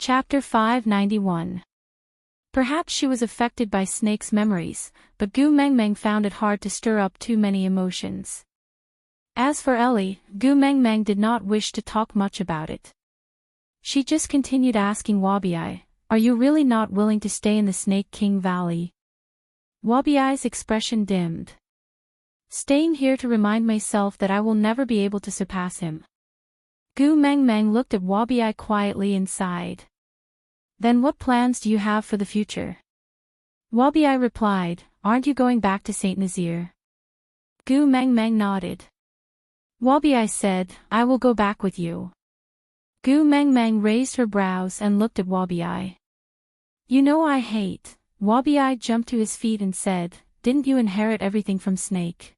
Chapter 591. Perhaps she was affected by Snake's memories, but Gu Mengmeng found it hard to stir up too many emotions. As for Ellie, Gu Mengmeng did not wish to talk much about it. She just continued asking Wabiai, "Are you really not willing to stay in the Snake King Valley?" Wabiai's expression dimmed. "Staying here to remind myself that I will never be able to surpass him." Gu Mengmeng looked at Wabiai quietly and sighed. "Then what plans do you have for the future?" Wabiai replied, "Aren't you going back to Saint Nazir?" Gu Mengmeng nodded. Wabiai said, "I will go back with you." Gu Mengmeng raised her brows and looked at Wabiai. "You know I hate." Wabiai jumped to his feet and said, "Didn't you inherit everything from Snake?"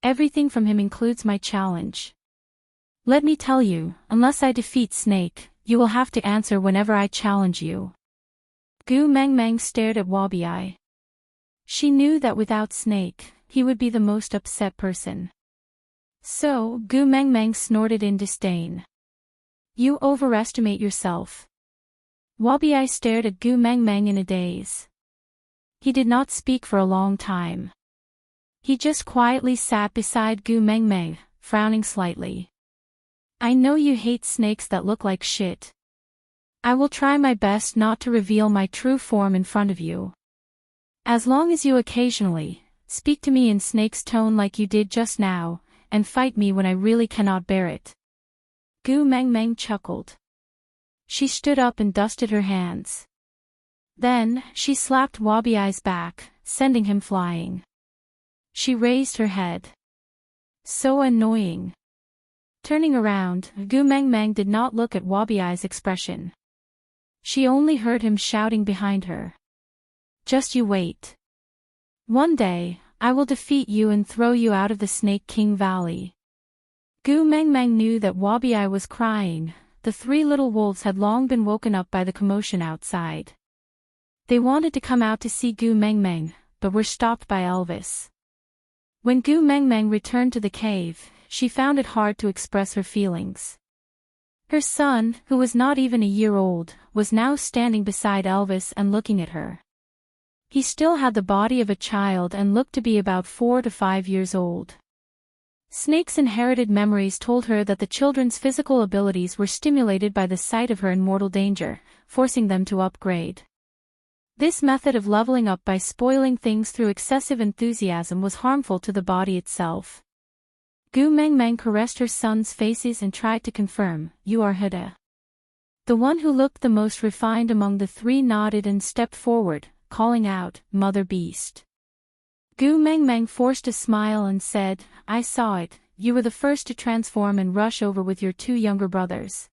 "Everything from him includes my challenge. Let me tell you, unless I defeat Snake, you will have to answer whenever I challenge you." Gu Mengmeng stared at Wabiai. She knew that without Snake, he would be the most upset person. So, Gu Mengmeng snorted in disdain. "You overestimate yourself." Wabiai stared at Gu Mengmeng in a daze. He did not speak for a long time. He just quietly sat beside Gu Mengmeng, frowning slightly. "I know you hate snakes that look like shit. I will try my best not to reveal my true form in front of you. As long as you occasionally speak to me in snake's tone like you did just now, and fight me when I really cannot bear it." Gu Mengmeng chuckled. She stood up and dusted her hands. Then, she slapped Wabiai's back, sending him flying. She raised her head. So annoying. Turning around, Gu Mengmeng did not look at Wabiai's expression. She only heard him shouting behind her. "Just you wait. One day, I will defeat you and throw you out of the Snake King Valley." Gu Mengmeng knew that Wabiai was crying. The three little wolves had long been woken up by the commotion outside. They wanted to come out to see Gu Mengmeng, but were stopped by Elvis. When Gu Mengmeng returned to the cave, she found it hard to express her feelings. Her son, who was not even a year old, was now standing beside Elvis and looking at her. He still had the body of a child and looked to be about 4 to 5 years old. Snake's inherited memories told her that the children's physical abilities were stimulated by the sight of her in mortal danger, forcing them to upgrade. This method of leveling up by spoiling things through excessive enthusiasm was harmful to the body itself. Gu Mengmeng caressed her son's faces and tried to confirm, "You are Huda." The one who looked the most refined among the three nodded and stepped forward, calling out, "Mother Beast." Gu Mengmeng forced a smile and said, "I saw it, you were the first to transform and rush over with your 2 younger brothers.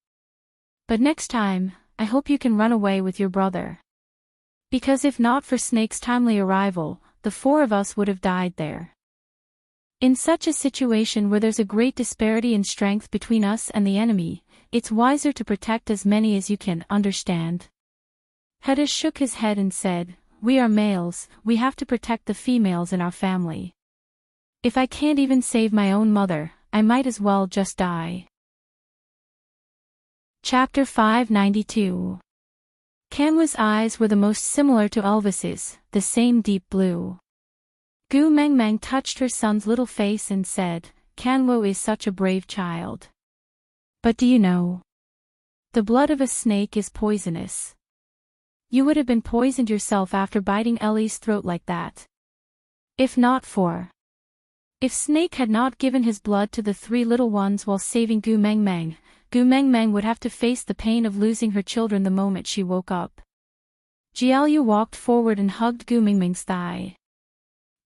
But next time, I hope you can run away with your brother. Because if not for Snake's timely arrival, the 4 of us would have died there. In such a situation where there's a great disparity in strength between us and the enemy, it's wiser to protect as many as you can, understand?" Huda shook his head and said, "We are males, we have to protect the females in our family. If I can't even save my own mother, I might as well just die." Chapter 592. Kanwa's eyes were the most similar to Elvis's, the same deep blue. Gu Mengmeng touched her son's little face and said, "Kanwa is such a brave child. But do you know? The blood of a snake is poisonous. You would have been poisoned yourself after biting Ellie's throat like that. If Snake had not given his blood to the 3 little ones while saving Gu Mengmeng would have to face the pain of losing her children the moment she woke up." Jiaoyu walked forward and hugged Gu Mengmeng's thigh.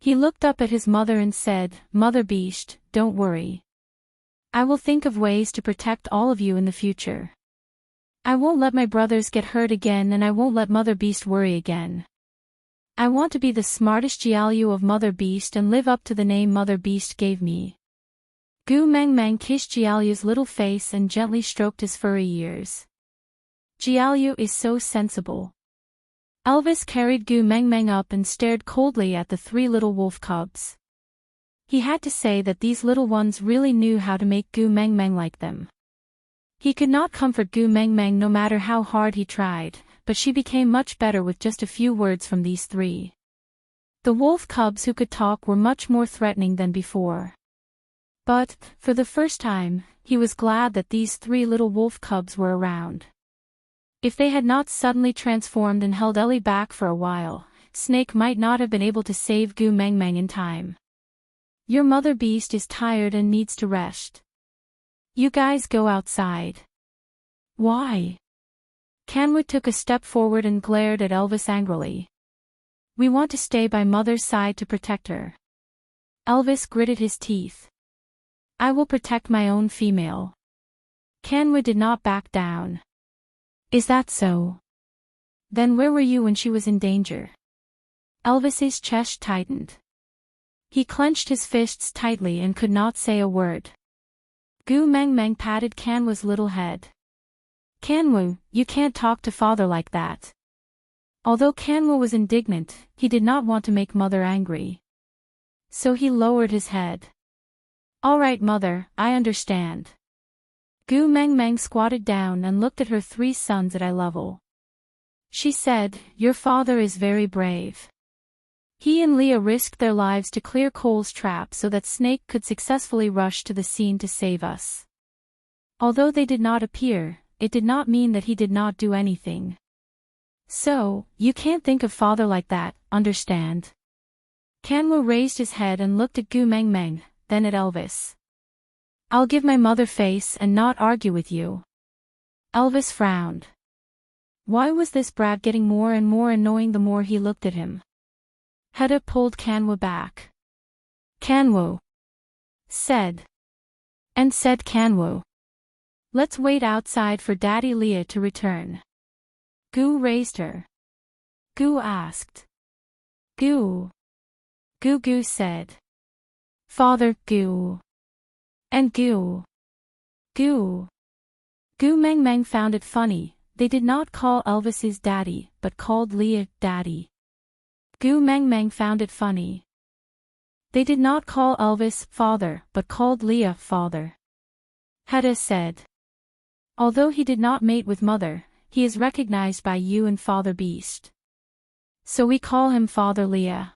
He looked up at his mother and said, "Mother Beast, don't worry. I will think of ways to protect all of you in the future. I won't let my brothers get hurt again and I won't let Mother Beast worry again. I want to be the smartest Jiaoyu of Mother Beast and live up to the name Mother Beast gave me." Gu Mengmeng kissed Jiaoyu's little face and gently stroked his furry ears. "Jiaoyu is so sensible." Elvis carried Gu Mengmeng up and stared coldly at the 3 little wolf cubs. He had to say that these little ones really knew how to make Gu Mengmeng like them. He could not comfort Gu Meng Meng no matter how hard he tried, but she became much better with just a few words from these three. The wolf cubs who could talk were much more threatening than before. But, for the first time, he was glad that these three little wolf cubs were around. If they had not suddenly transformed and held Ellie back for a while, Snake might not have been able to save Gu Meng Meng in time. Your mother beast is tired and needs to rest. You guys go outside. Why? Canwood took a step forward and glared at Elvis angrily. We want to stay by mother's side to protect her. Elvis gritted his teeth. I will protect my own female. Canwood did not back down. Is that so? Then where were you when she was in danger? Elvis's chest tightened. He clenched his fists tightly and could not say a word. Gu Meng Meng patted Canwood's little head. Canwood, you can't talk to father like that. Although Canwood was indignant, he did not want to make mother angry. So he lowered his head. All right, mother, I understand. Gu Meng Meng squatted down and looked at her three sons at eye level. She said, your father is very brave. He and Leah risked their lives to clear Cole's trap so that Snake could successfully rush to the scene to save us. Although they did not appear, it did not mean that he did not do anything. So, you can't think of father like that, understand? Canwood raised his head and looked at Gu Meng Meng, then at Elvis. I'll give my mother face and not argue with you. Elvis frowned. Why was this brat getting more and more annoying the more he looked at him? Hedda pulled Canwood back. Canwood. Said Canwood. Let's wait outside for Daddy Leah to return. Gu raised her. Gu asked. Gu. Gu said. Father, Gu. And Gu. Gu. Gu Meng Meng found it funny, they did not call Elvis's daddy, but called Leah daddy. Gu Meng Meng found it funny. They did not call Elvis father, but called Leah father. Hedda said. Although he did not mate with mother, he is recognized by you and Father Beast. So we call him Father Leah.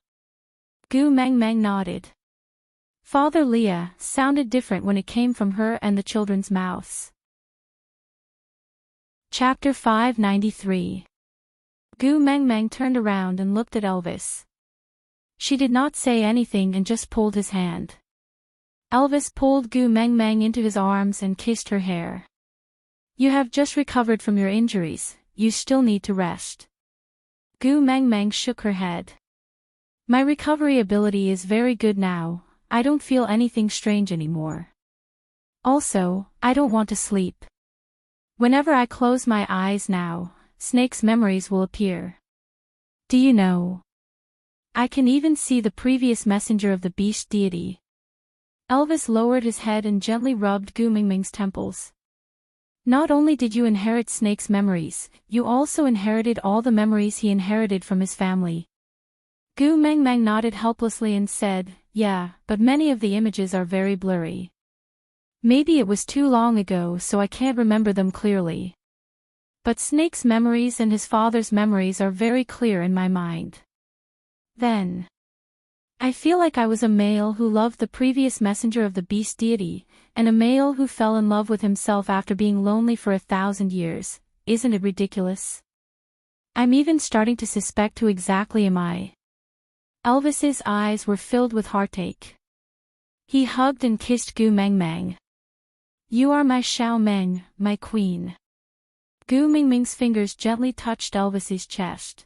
Gu Meng Meng nodded. Father Leah sounded different when it came from her and the children's mouths. Chapter 593. Gu Meng Meng turned around and looked at Elvis. She did not say anything and just pulled his hand. Elvis pulled Gu Meng Meng into his arms and kissed her hair. You have just recovered from your injuries, you still need to rest. Gu Meng Meng shook her head. My recovery ability is very good now, I don't feel anything strange anymore. Also, I don't want to sleep. Whenever I close my eyes now, Snake's memories will appear. Do you know? I can even see the previous messenger of the beast deity. Elvis lowered his head and gently rubbed Gu Meng Meng's temples. Not only did you inherit Snake's memories, you also inherited all the memories he inherited from his family. Gu Meng Meng nodded helplessly and said, yeah, but many of the images are very blurry. Maybe it was too long ago so I can't remember them clearly. But Snake's memories and his father's memories are very clear in my mind. Then. I feel like I was a male who loved the previous messenger of the beast deity, and a male who fell in love with himself after being lonely for 1,000 years, isn't it ridiculous? I'm even starting to suspect who exactly am I. Elvis's eyes were filled with heartache. He hugged and kissed Gu Meng Meng. You are my Xiao Meng, my queen. Gu Meng Meng's fingers gently touched Elvis's chest.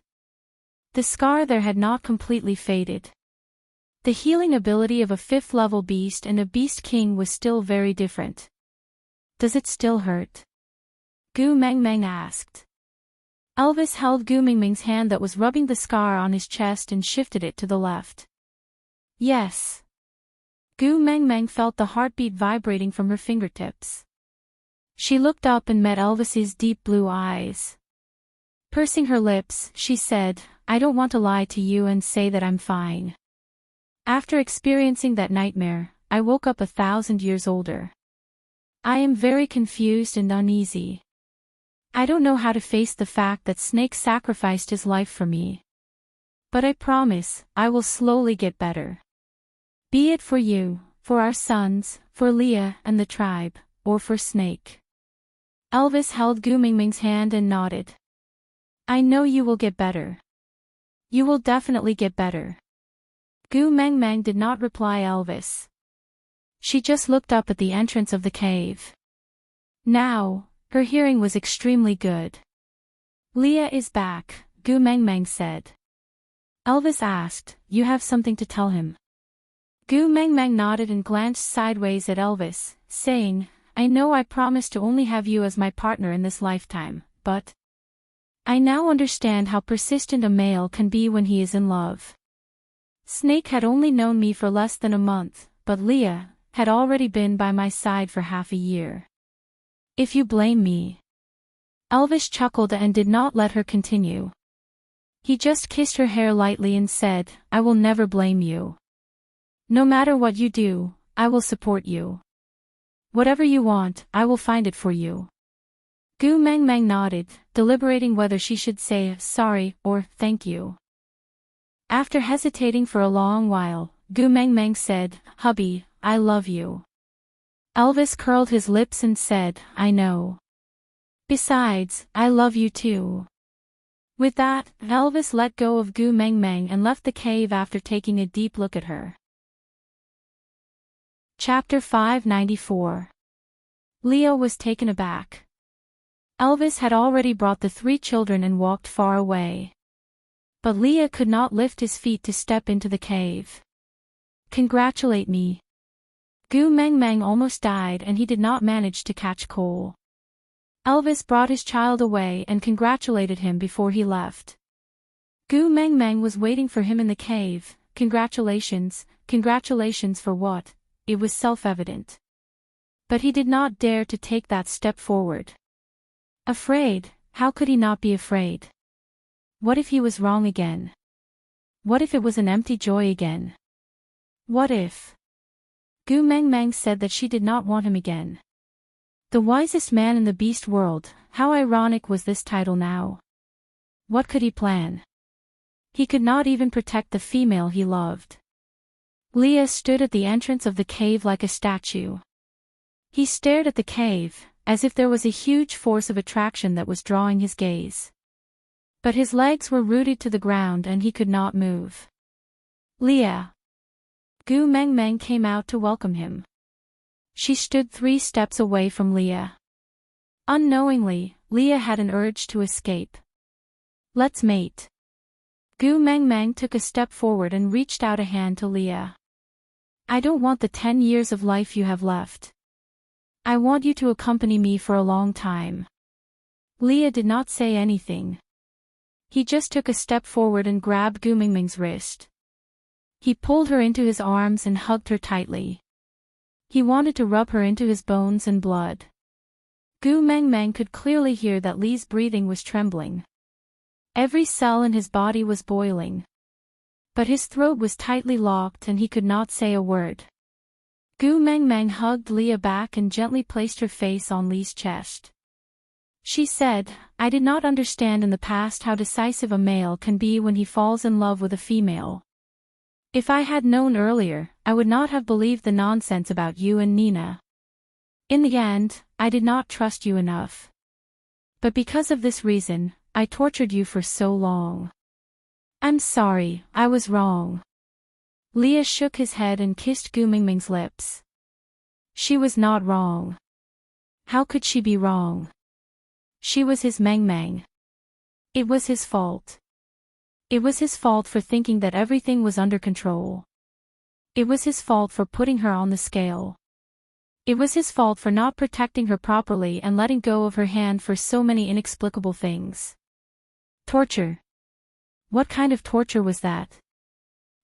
The scar there had not completely faded. The healing ability of a 5th-level beast and a beast king was still very different. Does it still hurt? Gu Meng Meng asked. Elvis held Gu Meng Meng's hand that was rubbing the scar on his chest and shifted it to the left. Yes. Gu Meng Meng felt the heartbeat vibrating from her fingertips. She looked up and met Elvis's deep blue eyes. Pursing her lips, she said, I don't want to lie to you and say that I'm fine. After experiencing that nightmare, I woke up 1,000 years older. I am very confused and uneasy. I don't know how to face the fact that Snake sacrificed his life for me. But I promise, I will slowly get better. Be it for you, for our sons, for Leah and the tribe, or for Snake. Elvis held Gu Mingming's hand and nodded. I know you will get better. You will definitely get better. Gu Mengmeng did not reply Elvis. She just looked up at the entrance of the cave. Now, her hearing was extremely good. Leah is back, Gu Mengmeng said. Elvis asked, you have something to tell him? Gu Mengmeng nodded and glanced sideways at Elvis, saying, I know I promised to only have you as my partner in this lifetime, but I now understand how persistent a male can be when he is in love. Snake had only known me for less than a month, but Leah had already been by my side for half a year. If you blame me. Elvis chuckled and did not let her continue. He just kissed her hair lightly and said, I will never blame you. No matter what you do, I will support you. Whatever you want, I will find it for you. Gu Mengmeng nodded, deliberating whether she should say sorry or thank you. After hesitating for a long while, Gu Mengmeng said, hubby, I love you. Elvis curled his lips and said, I know. Besides, I love you too. With that, Elvis let go of Gu Mengmeng and left the cave after taking a deep look at her. Chapter 594. Leo was taken aback. Elvis had already brought the 3 children and walked far away. But Leah could not lift his feet to step into the cave. Congratulate me. Gu Mengmeng almost died and he did not manage to catch coal. Elvis brought his child away and congratulated him before he left. Gu Mengmeng was waiting for him in the cave. Congratulations for what? It was self-evident. But he did not dare to take that step forward. Afraid, how could he not be afraid? What if he was wrong again? What if it was an empty joy again? What if? Gu Mengmeng said that she did not want him again. The wisest man in the beast world, how ironic was this title now? What could he plan? He could not even protect the female he loved. Leah stood at the entrance of the cave like a statue. He stared at the cave, as if there was a huge force of attraction that was drawing his gaze. But his legs were rooted to the ground and he could not move. Leah. Gu Mengmeng came out to welcome him. She stood 3 steps away from Leah. Unknowingly, Leah had an urge to escape. Let's mate. Gu Mengmeng took a step forward and reached out a hand to Leah. I don't want the 10 years of life you have left. I want you to accompany me for a long time. Leah did not say anything. He just took a step forward and grabbed Gu Mengmeng's wrist. He pulled her into his arms and hugged her tightly. He wanted to rub her into his bones and blood. Gu Mengmeng could clearly hear that Lee's breathing was trembling. Every cell in his body was boiling. But his throat was tightly locked and he could not say a word. Gu Mengmeng hugged Leah back and gently placed her face on Lee's chest. She said, I did not understand in the past how decisive a male can be when he falls in love with a female. If I had known earlier, I would not have believed the nonsense about you and Nina. In the end, I did not trust you enough. But because of this reason, I tortured you for so long. I'm sorry, I was wrong. Leah shook his head and kissed Gu Mengmeng's lips. She was not wrong. How could she be wrong? She was his Mengmeng. It was his fault. It was his fault for thinking that everything was under control. It was his fault for putting her on the scale. It was his fault for not protecting her properly and letting go of her hand for so many inexplicable things. Torture. What kind of torture was that?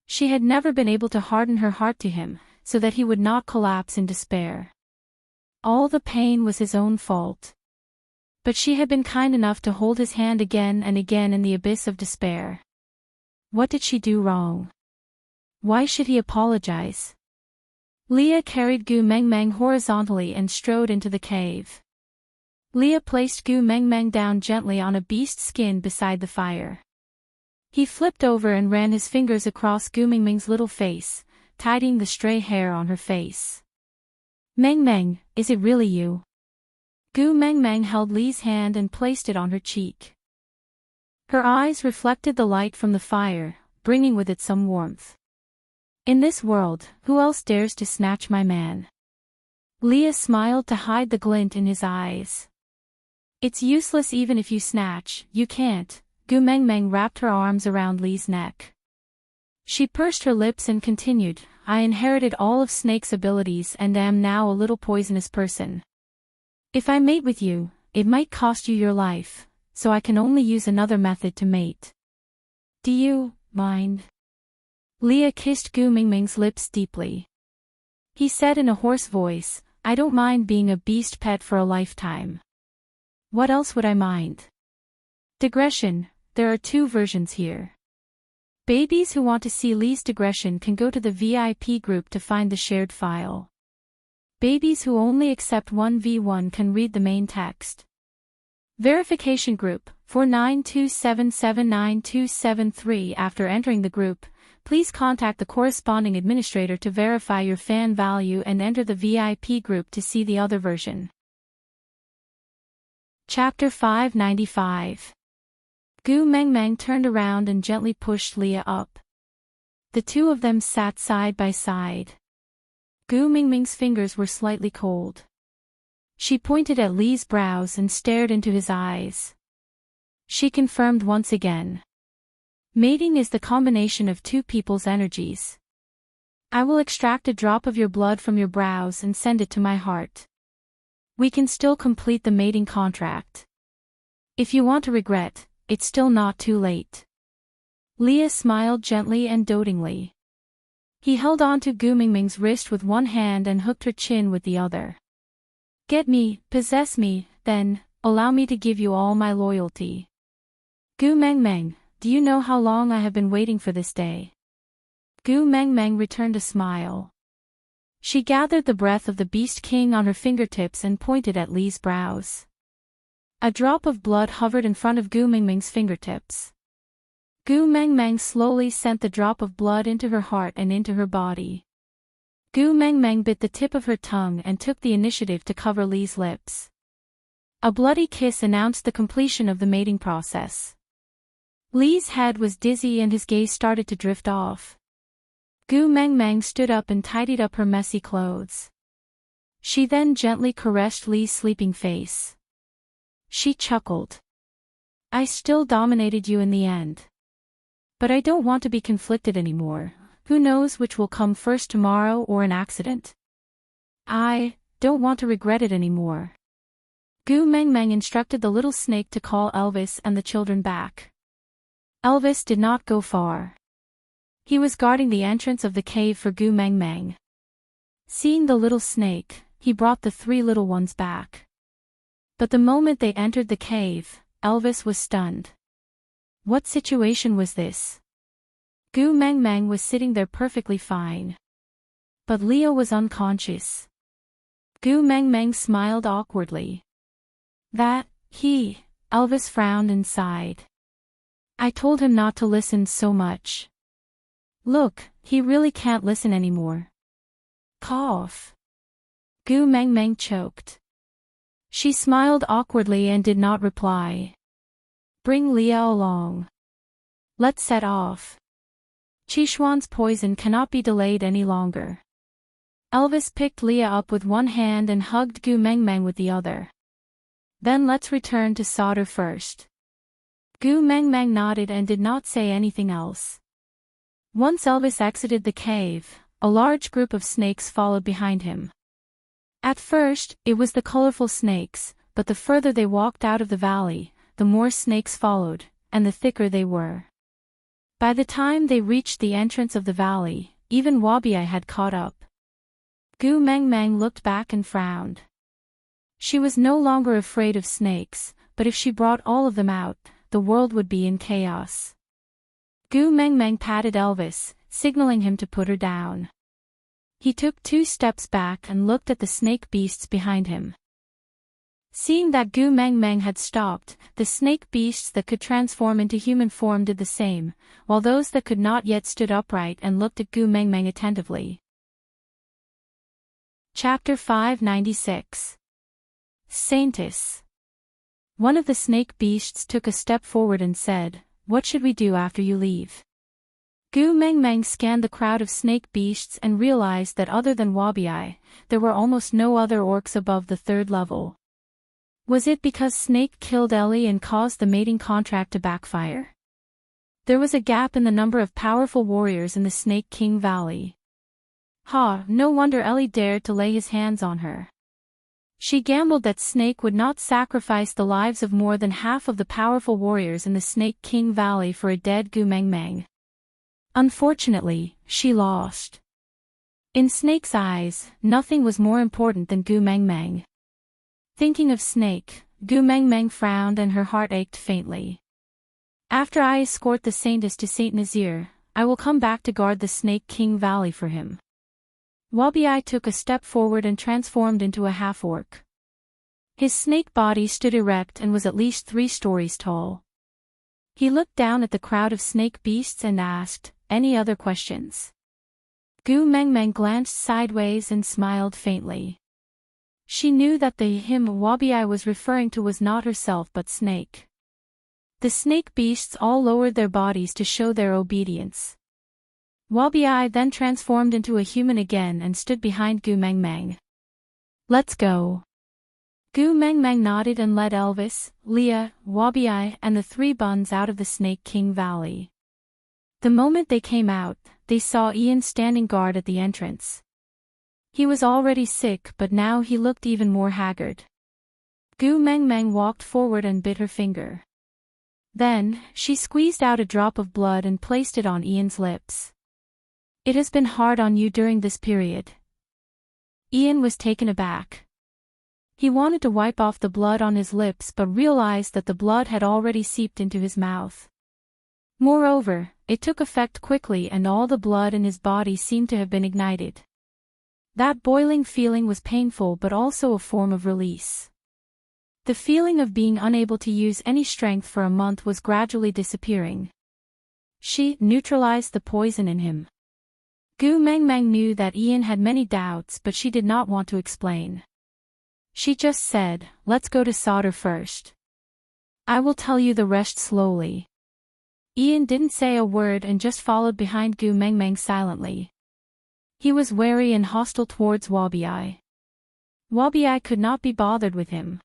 She had never been able to harden her heart to him, so that he would not collapse in despair. All the pain was his own fault. But she had been kind enough to hold his hand again and again in the abyss of despair. What did she do wrong? Why should he apologize? Leah carried Gu Meng Meng horizontally and strode into the cave. Leah placed Gu Meng Meng down gently on a beast skin beside the fire. He flipped over and ran his fingers across Gu Meng Meng's little face, tidying the stray hair on her face. Meng Meng, is it really you? Gu Meng Meng held Li's hand and placed it on her cheek. Her eyes reflected the light from the fire, bringing with it some warmth. In this world, who else dares to snatch my man? Leah smiled to hide the glint in his eyes. It's useless even if you snatch, you can't. Gu Meng Meng wrapped her arms around Li's neck. She pursed her lips and continued, I inherited all of Snake's abilities and am now a little poisonous person. If I mate with you, it might cost you your life, so I can only use another method to mate. Do you mind? Leah kissed Gu Meng Meng's lips deeply. He said in a hoarse voice, I don't mind being a beast pet for a lifetime. What else would I mind? Digression, there are 2 versions here. Babies who want to see Li's digression can go to the VIP group to find the shared file. Babies who only accept 1v1 can read the main text. Verification group, 4927799273. After entering the group, please contact the corresponding administrator to verify your fan value and enter the VIP group to see the other version. Chapter 595. Gu Meng Meng turned around and gently pushed Leah up. The 2 of them sat side by side. Gu Meng Meng's fingers were slightly cold. She pointed at Li's brows and stared into his eyes. She confirmed once again. Mating is the combination of 2 people's energies. I will extract a drop of your blood from your brows and send it to my heart. We can still complete the mating contract. If you want to regret, it's still not too late. Leah smiled gently and dotingly. He held on to Gu Meng Meng's wrist with one hand and hooked her chin with the other. Get me, possess me, then, allow me to give you all my loyalty. Gu Meng Meng, do you know how long I have been waiting for this day? Gu Meng Meng returned a smile. She gathered the breath of the Beast King on her fingertips and pointed at Li's brows. A drop of blood hovered in front of Gu Meng Meng's fingertips. Gu Meng Meng slowly sent the drop of blood into her heart and into her body. Gu Meng Meng bit the tip of her tongue and took the initiative to cover Li's lips. A bloody kiss announced the completion of the mating process. Li's head was dizzy and his gaze started to drift off. Gu Meng Meng stood up and tidied up her messy clothes. She then gently caressed Li's sleeping face. She chuckled. I still dominated you in the end. But I don't want to be conflicted anymore. Who knows which will come first, tomorrow or an accident? I don't want to regret it anymore. Gu Meng Meng instructed the little snake to call Elvis and the children back. Elvis did not go far. He was guarding the entrance of the cave for Gu Meng Meng. Seeing the little snake, he brought the 3 little ones back. But the moment they entered the cave, Elvis was stunned. What situation was this? Gu Meng Meng was sitting there perfectly fine. But Leah was unconscious. Gu Meng Meng smiled awkwardly. Elvis frowned and sighed. I told him not to listen so much. Look, he really can't listen anymore. Cough. Gu Meng Meng choked. She smiled awkwardly and did not reply. Bring Leah along. Let's set off. Qishuan's poison cannot be delayed any longer. Elvis picked Leah up with one hand and hugged Gu Meng Meng with the other. Then let's return to solder first. Gu Meng Meng nodded and did not say anything else. Once Elvis exited the cave, a large group of snakes followed behind him. At first, it was the colorful snakes, but the further they walked out of the valley, the more snakes followed, and the thicker they were. By the time they reached the entrance of the valley, even Wabi-Ai had caught up. Gu Meng Meng looked back and frowned. She was no longer afraid of snakes, but if she brought all of them out, the world would be in chaos. Gu Meng Meng patted Elvis, signaling him to put her down. He took 2 steps back and looked at the snake beasts behind him. Seeing that Gu Meng Meng had stopped, the snake beasts that could transform into human form did the same, while those that could not yet stood upright and looked at Gu Meng Meng attentively. Chapter 596. Saintess. One of the snake beasts took a step forward and said, "What should we do after you leave?" Gu Meng Meng scanned the crowd of snake beasts and realized that other than Wabi, there were almost no other orcs above the 3rd level. Was it because Snake killed Ellie and caused the mating contract to backfire? There was a gap in the number of powerful warriors in the Snake King Valley. No wonder Ellie dared to lay his hands on her. She gambled that Snake would not sacrifice the lives of more than half of the powerful warriors in the Snake King Valley for a dead Gu Meng Meng. Unfortunately, she lost. In Snake's eyes, nothing was more important than Gu Meng Meng. Thinking of Snake, Gu Meng Meng frowned and her heart ached faintly. "After I escort the Saintess to Saint Nazir, I will come back to guard the Snake King Valley for him." Wabi took a step forward and transformed into a half-orc. His snake body stood erect and was at least 3 stories tall. He looked down at the crowd of snake beasts and asked, "Any other questions?" Gu Meng Meng glanced sideways and smiled faintly. She knew that the him Wabi was referring to was not herself but Snake. The snake beasts all lowered their bodies to show their obedience. Wabi then transformed into a human again and stood behind Gu Meng Meng. "Let's go." Gu Meng Meng nodded and led Elvis, Leah, Wabi and the 3 buns out of the Snake King Valley. The moment they came out, they saw Ian standing guard at the entrance. He was already sick but now he looked even more haggard. Gu Meng Meng walked forward and bit her finger. Then, she squeezed out a drop of blood and placed it on Ian's lips. "It has been hard on you during this period." Ian was taken aback. He wanted to wipe off the blood on his lips but realized that the blood had already seeped into his mouth. Moreover, it took effect quickly and all the blood in his body seemed to have been ignited. That boiling feeling was painful but also a form of release. The feeling of being unable to use any strength for a month was gradually disappearing. She neutralized the poison in him. Gu Meng Meng knew that Ian had many doubts but she did not want to explain. She just said, "Let's go to Sauter first. I will tell you the rest slowly." Ian didn't say a word and just followed behind Gu Meng Meng silently. He was wary and hostile towards Wabi. Wabi could not be bothered with him.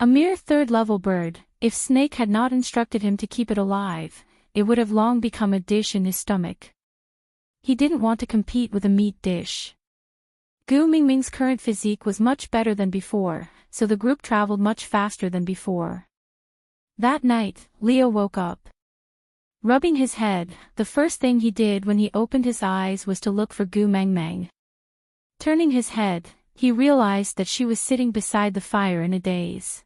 A mere 3rd-level bird, if Snake had not instructed him to keep it alive, it would have long become a dish in his stomach. He didn't want to compete with a meat dish. Gu Meng Meng's current physique was much better than before, so the group traveled much faster than before. That night, Leo woke up. Rubbing his head, the first thing he did when he opened his eyes was to look for Gu Meng Meng. Turning his head, he realized that she was sitting beside the fire in a daze.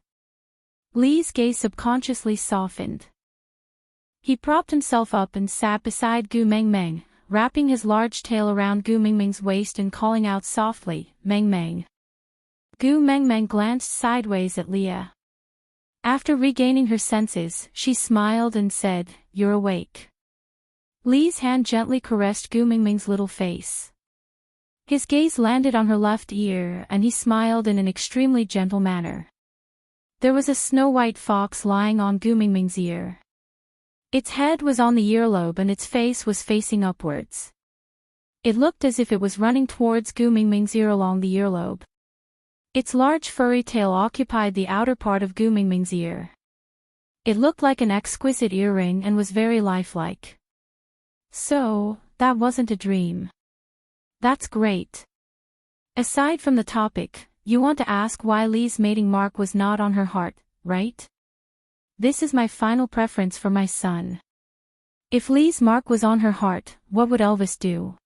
Lee's gaze subconsciously softened. He propped himself up and sat beside Gu Meng Meng, wrapping his large tail around Gu Meng Meng's waist and calling out softly, "Meng Meng." Gu Meng Meng glanced sideways at Leah. After regaining her senses, she smiled and said, "You're awake." Lee's hand gently caressed Gu Meng Meng's little face. His gaze landed on her left ear and he smiled in an extremely gentle manner. There was a snow-white fox lying on Gu Meng Meng's ear. Its head was on the earlobe and its face was facing upwards. It looked as if it was running towards Gu Meng Meng's ear along the earlobe. Its large furry tail occupied the outer part of Gu Meng Meng's ear. It looked like an exquisite earring and was very lifelike. So, that wasn't a dream. That's great. Aside from the topic, you want to ask why Lee's mating mark was not on her heart, right? This is my final preference for my son. If Lee's mark was on her heart, what would Elvis do?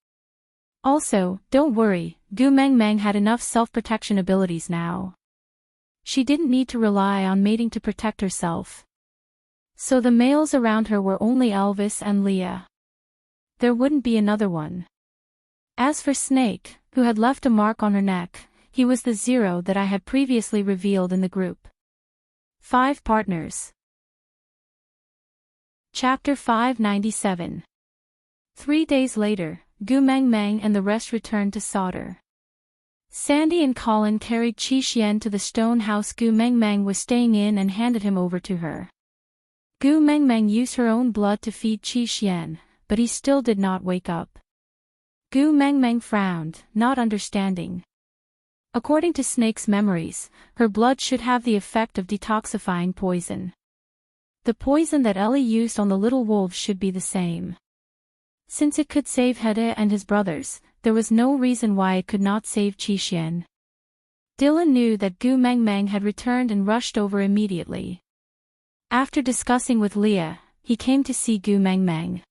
Also, don't worry, Gu Meng Meng had enough self-protection abilities now. She didn't need to rely on mating to protect herself. So the males around her were only Elvis and Leah. There wouldn't be another one. As for Snake, who had left a mark on her neck, he was the zero that I had previously revealed in the group. 5 partners. Chapter 597. 3 days later, Gu Meng Meng and the rest returned to Sauter. Sandy and Colin carried Qi Xian to the stone house Gu Meng Meng was staying in and handed him over to her. Gu Meng Meng used her own blood to feed Qi Xian, but he still did not wake up. Gu Meng Meng frowned, not understanding. According to Snake's memories, her blood should have the effect of detoxifying poison. The poison that Ellie used on the little wolves should be the same. Since it could save Hede and his brothers, there was no reason why it could not save Qi Xian. Dylan knew that Gu Meng Meng had returned and rushed over immediately. After discussing with Leah, he came to see Gu Meng Meng.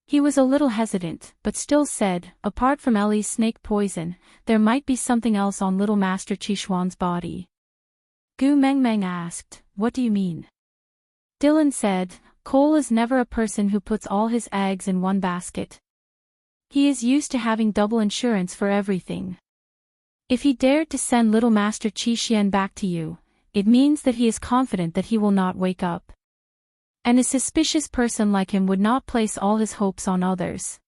He was a little hesitant, but still said, apart from Ellie's snake poison, there might be something else on little Master Qishuan's body. Gu Meng Meng asked, "What do you mean?" Dylan said, "Cole is never a person who puts all his eggs in one basket. He is used to having double insurance for everything. If he dared to send little Master Qi Xian back to you, it means that he is confident that he will not wake up. And a suspicious person like him would not place all his hopes on others."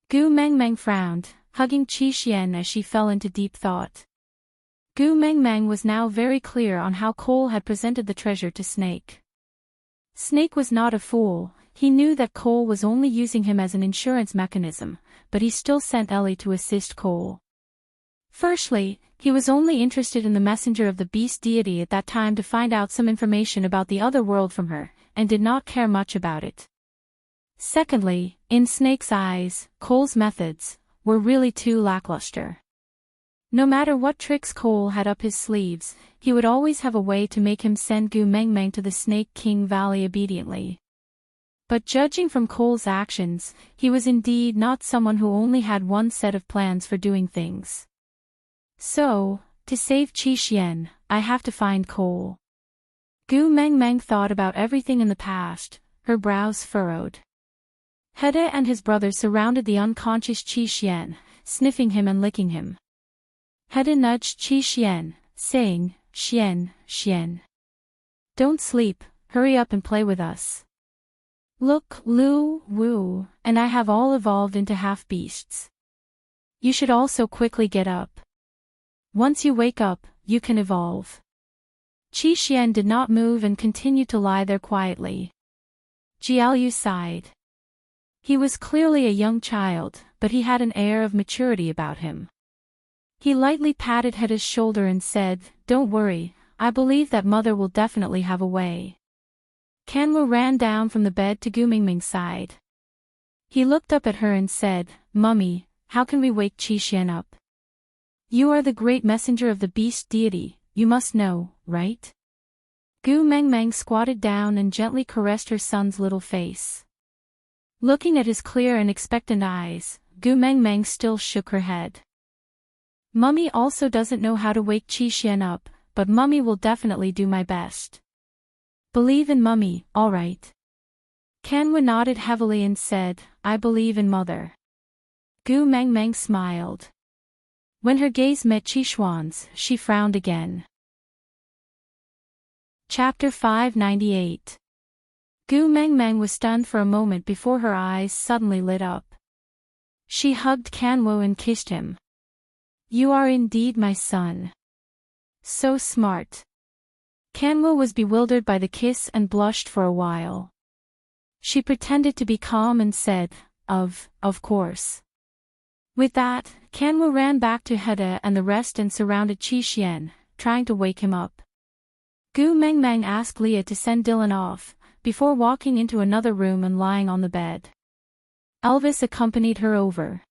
Gu Meng Meng frowned, hugging Qi Xian as she fell into deep thought. Gu Meng Meng was now very clear on how Cole had presented the treasure to Snake. Snake was not a fool. He knew that Cole was only using him as an insurance mechanism, but he still sent Ellie to assist Cole. Firstly, he was only interested in the messenger of the beast deity at that time to find out some information about the other world from her, and did not care much about it. Secondly, in Snake's eyes, Cole's methods were really too lackluster. No matter what tricks Cole had up his sleeves, he would always have a way to make him send Gu Meng Meng to the Snake King Valley obediently. But judging from Cole's actions, he was indeed not someone who only had one set of plans for doing things. So, to save Qi Xian, I have to find Cole. Gu Meng Meng thought about everything in the past, her brows furrowed. Hede and his brothers surrounded the unconscious Qi Xian, sniffing him and licking him. Hede nudged Qi Xian, saying, "Xian, Xian. Don't sleep, hurry up and play with us. Look, Lu, Wu, and I have all evolved into half-beasts. You should also quickly get up. Once you wake up, you can evolve." Qi Xian did not move and continued to lie there quietly. Jiaoyu sighed. He was clearly a young child, but he had an air of maturity about him. He lightly patted Hede's shoulder and said, "Don't worry, I believe that mother will definitely have a way." Kanwu ran down from the bed to Gu Meng Meng's side. He looked up at her and said, "Mummy, how can we wake Qi Xian up? You are the great messenger of the beast deity, you must know, right?" Gu Meng Meng squatted down and gently caressed her son's little face. Looking at his clear and expectant eyes, Gu Meng Meng still shook her head. "Mummy also doesn't know how to wake Qi Xian up, but Mummy will definitely do my best. Believe in Mummy, all right?" Kanwu nodded heavily and said, "I believe in Mother." Gu Meng Meng smiled. When her gaze met Qishuan's, she frowned again. Chapter 598. Gu Meng Meng was stunned for a moment before her eyes suddenly lit up. She hugged Kanwu and kissed him. "You are indeed my son. So smart." Kanwu was bewildered by the kiss and blushed for a while. She pretended to be calm and said, Of course." With that, Kanwu ran back to Hede and the rest and surrounded Qi Xian, trying to wake him up. Gu Meng Meng asked Leah to send Dylan off, before walking into another room and lying on the bed. Elvis accompanied her over.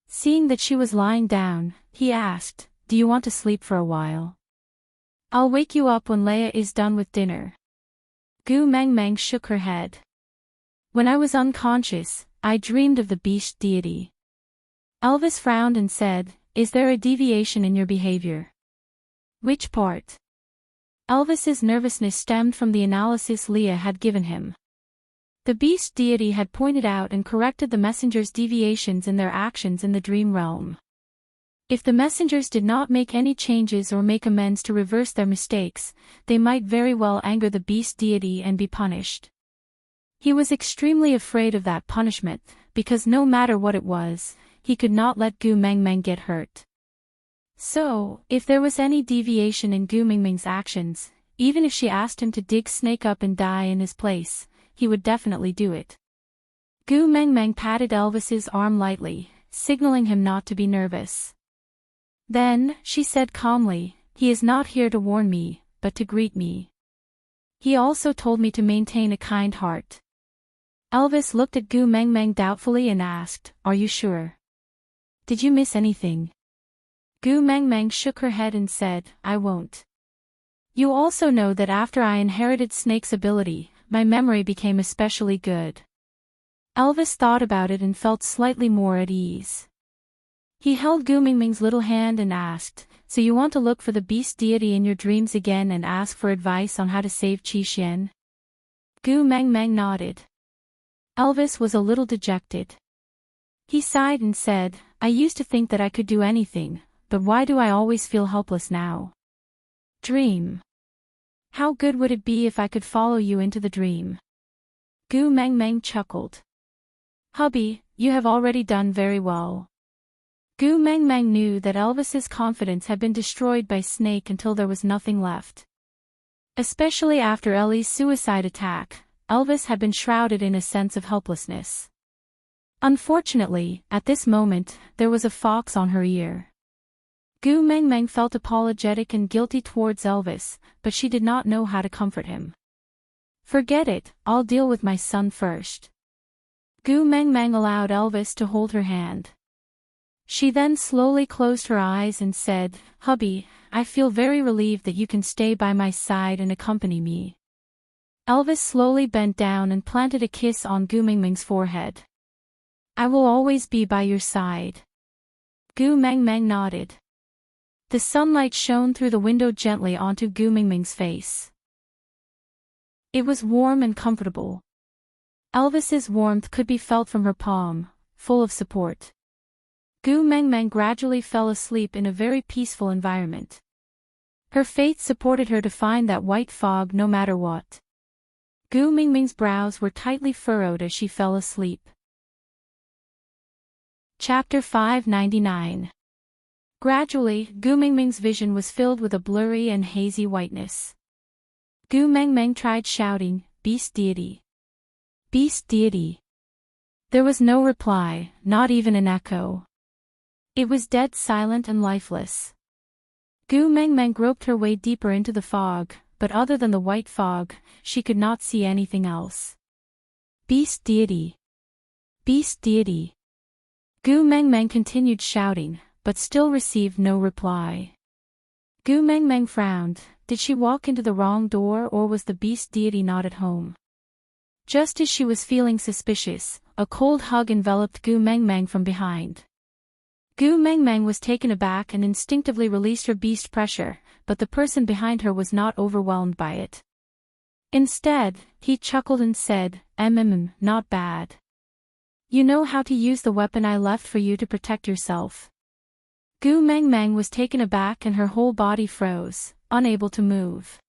Seeing that she was lying down, he asked, "Do you want to sleep for a while? I'll wake you up when Leia is done with dinner." Gu Meng Meng shook her head. "When I was unconscious, I dreamed of the beast deity." Elvis frowned and said, "Is there a deviation in your behavior?" "Which part?" Elvis's nervousness stemmed from the analysis Leah had given him. The beast deity had pointed out and corrected the messengers' deviations in their actions in the dream realm. If the messengers did not make any changes or make amends to reverse their mistakes, they might very well anger the beast deity and be punished. He was extremely afraid of that punishment, because no matter what it was, he could not let Gu Mengmeng get hurt. So, if there was any deviation in Gu Mengmeng's actions, even if she asked him to dig Snake up and die in his place, he would definitely do it. Gu Mengmeng patted Elvis's arm lightly, signaling him not to be nervous. Then, she said calmly, "He is not here to warn me, but to greet me. He also told me to maintain a kind heart." Elvis looked at Gu Mengmeng doubtfully and asked, "Are you sure? Did you miss anything?" Gu Mengmeng shook her head and said, "I won't. You also know that after I inherited Snake's ability, my memory became especially good." Elvis thought about it and felt slightly more at ease. He held Gu Mengmeng's little hand and asked, "So you want to look for the beast deity in your dreams again and ask for advice on how to save Qi-Xian?" Gu Mengmeng nodded. Elvis was a little dejected. He sighed and said, "I used to think that I could do anything, but why do I always feel helpless now?" Dream. How good would it be if I could follow you into the dream? Gu Mengmeng chuckled. "Hubby, you have already done very well." Gu Mengmeng knew that Elvis's confidence had been destroyed by Snake until there was nothing left. Especially after Ellie's suicide attack, Elvis had been shrouded in a sense of helplessness. Unfortunately, at this moment, there was a fox on her ear. Gu Mengmeng felt apologetic and guilty towards Elvis, but she did not know how to comfort him. "Forget it, I'll deal with my son first." Gu Mengmeng allowed Elvis to hold her hand. She then slowly closed her eyes and said, "Hubby, I feel very relieved that you can stay by my side and accompany me." Elvis slowly bent down and planted a kiss on Gu Mengmeng's forehead. "I will always be by your side." Gu Mengmeng nodded. The sunlight shone through the window gently onto Gu Mengmeng's face. It was warm and comfortable. Elvis's warmth could be felt from her palm, full of support. Gu Mengmeng gradually fell asleep in a very peaceful environment. Her faith supported her to find that white fog no matter what. Gu Mengmeng's brows were tightly furrowed as she fell asleep. Chapter 599. Gradually, Gu Mengmeng's vision was filled with a blurry and hazy whiteness. Gu Mengmeng tried shouting, "Beast deity! Beast deity!" There was no reply, not even an echo. It was dead silent and lifeless. Gu Mengmeng groped her way deeper into the fog, but other than the white fog, she could not see anything else. "Beast deity! Beast deity!" Gu Mengmeng continued shouting, but still received no reply. Gu Mengmeng frowned. Did she walk into the wrong door, or was the beast deity not at home? Just as she was feeling suspicious, a cold hug enveloped Gu Mengmeng from behind. Gu Mengmeng was taken aback and instinctively released her beast pressure, but the person behind her was not overwhelmed by it. Instead, he chuckled and said, Not bad. You know how to use the weapon I left for you to protect yourself." Gu Mengmeng was taken aback and her whole body froze, unable to move.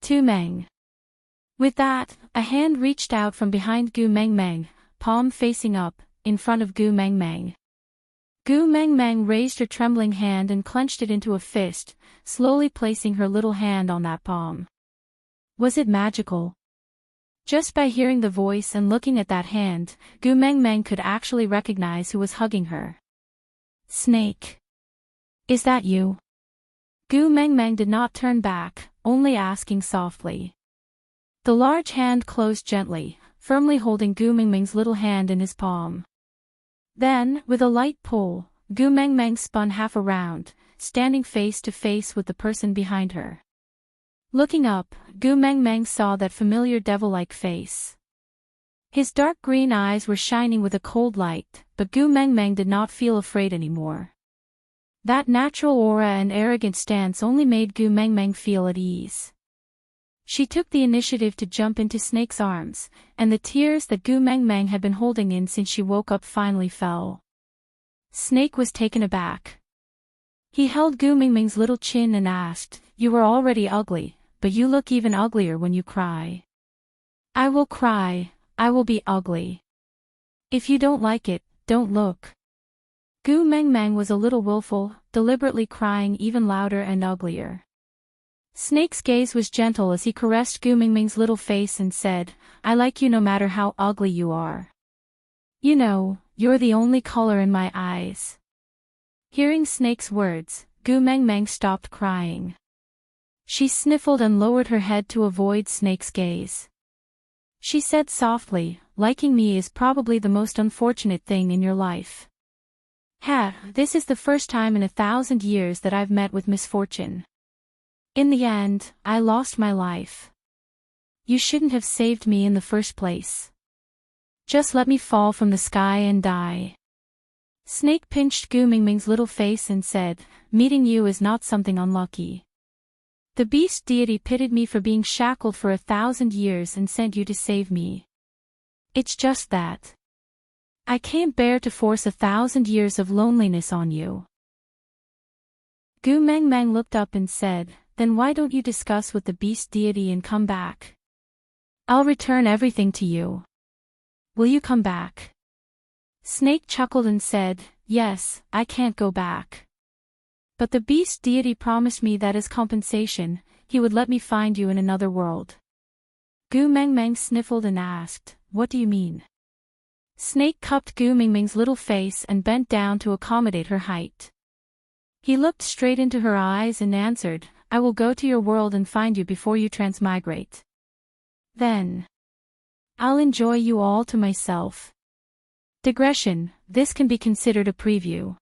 "Tu Meng." With that, a hand reached out from behind Gu Mengmeng, palm facing up, in front of Gu Mengmeng. Gu Mengmeng raised her trembling hand and clenched it into a fist, slowly placing her little hand on that palm. Was it magical? Just by hearing the voice and looking at that hand, Gu Mengmeng could actually recognize who was hugging her. "Snake. Is that you?" Gu Mengmeng did not turn back, only asking softly. The large hand closed gently, firmly holding Gu Mengmeng's little hand in his palm. Then, with a light pull, Gu Mengmeng spun half around, standing face to face with the person behind her. Looking up, Gu Mengmeng saw that familiar devil-like face. His dark green eyes were shining with a cold light, but Gu Mengmeng did not feel afraid anymore. That natural aura and arrogant stance only made Gu Mengmeng feel at ease. She took the initiative to jump into Snake's arms, and the tears that Gu Meng Meng had been holding in since she woke up finally fell. Snake was taken aback. He held Gu Meng Meng's little chin and asked, "You were already ugly, but you look even uglier when you cry." "I will cry, I will be ugly. If you don't like it, don't look." Gu Meng Meng was a little willful, deliberately crying even louder and uglier. Snake's gaze was gentle as he caressed Gu Meng Meng's little face and said, "I like you no matter how ugly you are. You know, you're the only color in my eyes." Hearing Snake's words, Gu Meng Meng stopped crying. She sniffled and lowered her head to avoid Snake's gaze. She said softly, "Liking me is probably the most unfortunate thing in your life. This is the first time in 1,000 years that I've met with misfortune. In the end, I lost my life. You shouldn't have saved me in the first place. Just let me fall from the sky and die." Snake pinched Gu Meng Meng's little face and said, "Meeting you is not something unlucky. The beast deity pitied me for being shackled for 1,000 years and sent you to save me. It's just that I can't bear to force 1,000 years of loneliness on you." Gu Meng Meng looked up and said, "Then why don't you discuss with the beast deity and come back? I'll return everything to you. Will you come back?" Snake chuckled and said, "Yes, I can't go back. But the beast deity promised me that as compensation, he would let me find you in another world." Gu Meng Meng sniffled and asked, "What do you mean?" Snake cupped Gu Meng Meng's little face and bent down to accommodate her height. He looked straight into her eyes and answered, "I will go to your world and find you before you transmigrate. Then I'll enjoy you all to myself." Digression: this can be considered a preview.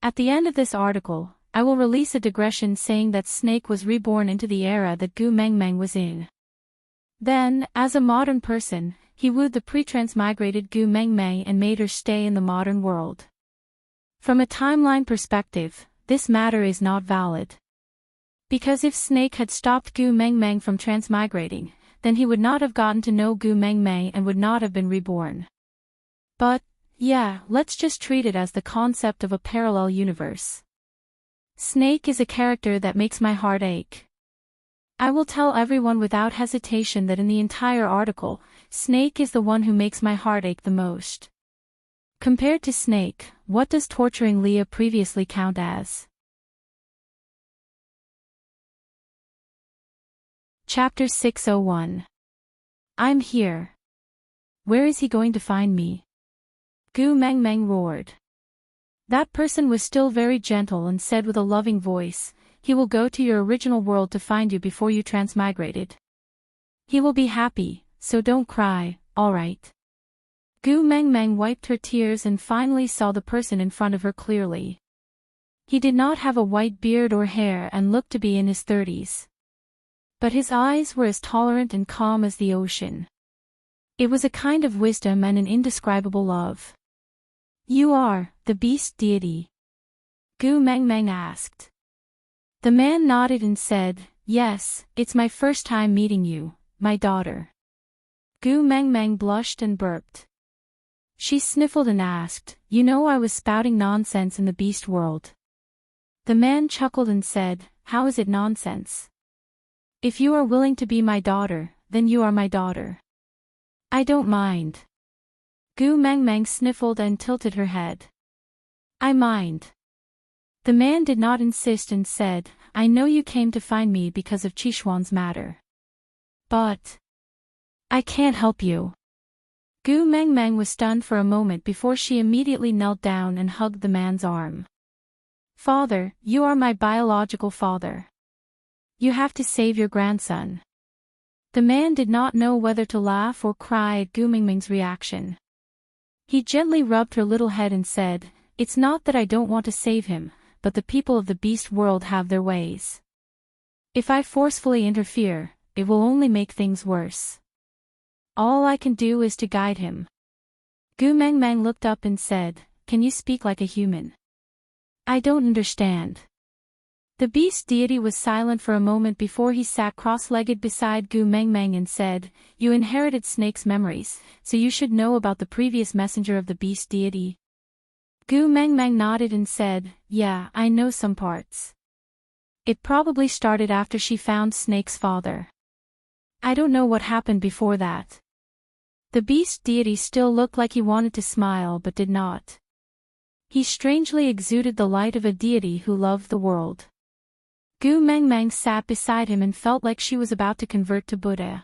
At the end of this article, I will release a digression saying that Snake was reborn into the era that Gu Meng Meng was in. Then, as a modern person, he wooed the pre-transmigrated Gu Meng Meng and made her stay in the modern world. From a timeline perspective, this matter is not valid. Because if Snake had stopped Gu Meng Meng from transmigrating, then he would not have gotten to know Gu Meng Meng and would not have been reborn. But, yeah, let's just treat it as the concept of a parallel universe. Snake is a character that makes my heart ache. I will tell everyone without hesitation that in the entire article, Snake is the one who makes my heart ache the most. Compared to Snake, what does torturing Leah previously count as? Chapter 601. I'm here. Where is he going to find me? Gu Meng Meng roared. That person was still very gentle and said with a loving voice, "He will go to your original world to find you before you transmigrated. He will be happy, so don't cry, alright?" Gu Meng Meng wiped her tears and finally saw the person in front of her clearly. He did not have a white beard or hair and looked to be in his 30s. But his eyes were as tolerant and calm as the ocean. It was a kind of wisdom and an indescribable love. "You are the beast deity?" Gu Meng Meng asked. The man nodded and said, "Yes, it's my first time meeting you, my daughter." Gu Meng Meng blushed and burped. She sniffled and asked, "You know I was spouting nonsense in the beast world." The man chuckled and said, "How is it nonsense? If you are willing to be my daughter, then you are my daughter. I don't mind." Gu Meng Meng sniffled and tilted her head. "I mind." The man did not insist and said, "I know you came to find me because of Qishuan's matter. But I can't help you." Gu Meng Meng was stunned for a moment before she immediately knelt down and hugged the man's arm. "Father, you are my biological father. You have to save your grandson." The man did not know whether to laugh or cry at Gu Meng Meng's reaction. He gently rubbed her little head and said, "It's not that I don't want to save him, but the people of the beast world have their ways. If I forcefully interfere, it will only make things worse. All I can do is to guide him." Gu Meng Meng looked up and said, "Can you speak like a human? I don't understand." The beast deity was silent for a moment before he sat cross-legged beside Gu Mengmeng and said, "You inherited Snake's memories, so you should know about the previous messenger of the beast deity." Gu Mengmeng nodded and said, "Yeah, I know some parts. It probably started after she found Snake's father. I don't know what happened before that." The beast deity still looked like he wanted to smile but did not. He strangely exuded the light of a deity who loved the world. Gu Mengmeng sat beside him and felt like she was about to convert to Buddha.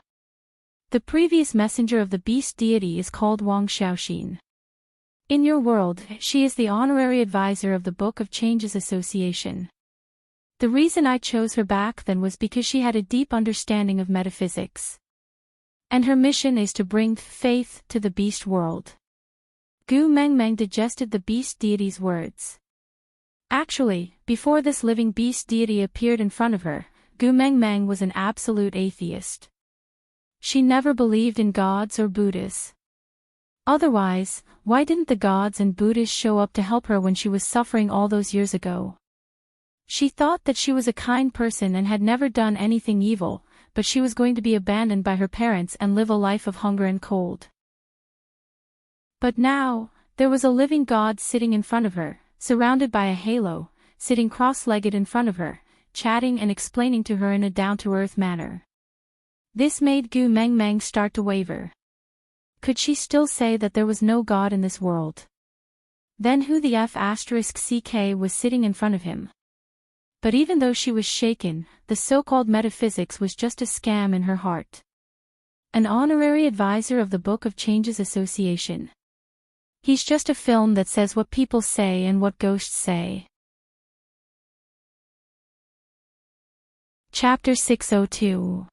The previous messenger of the beast deity is called Wang Xiaoxin. In your world, she is the honorary advisor of the Book of Changes Association. The reason I chose her back then was because she had a deep understanding of metaphysics. And her mission is to bring faith to the beast world. Gu Mengmeng digested the beast deity's words. Actually, before this living beast deity appeared in front of her, Gu Mengmeng was an absolute atheist. She never believed in gods or Buddhas. Otherwise, why didn't the gods and Buddhas show up to help her when she was suffering all those years ago? She thought that she was a kind person and had never done anything evil, but she was going to be abandoned by her parents and live a life of hunger and cold. But now, there was a living god sitting in front of her, surrounded by a halo, sitting cross-legged in front of her, chatting and explaining to her in a down-to-earth manner. This made Gu Mengmeng start to waver. Could she still say that there was no god in this world? Then who the f*ck was sitting in front of him? But even though she was shaken, the so-called metaphysics was just a scam in her heart. An honorary advisor of the Book of Changes Association. He's just a film that says what people say and what ghosts say. Chapter 602.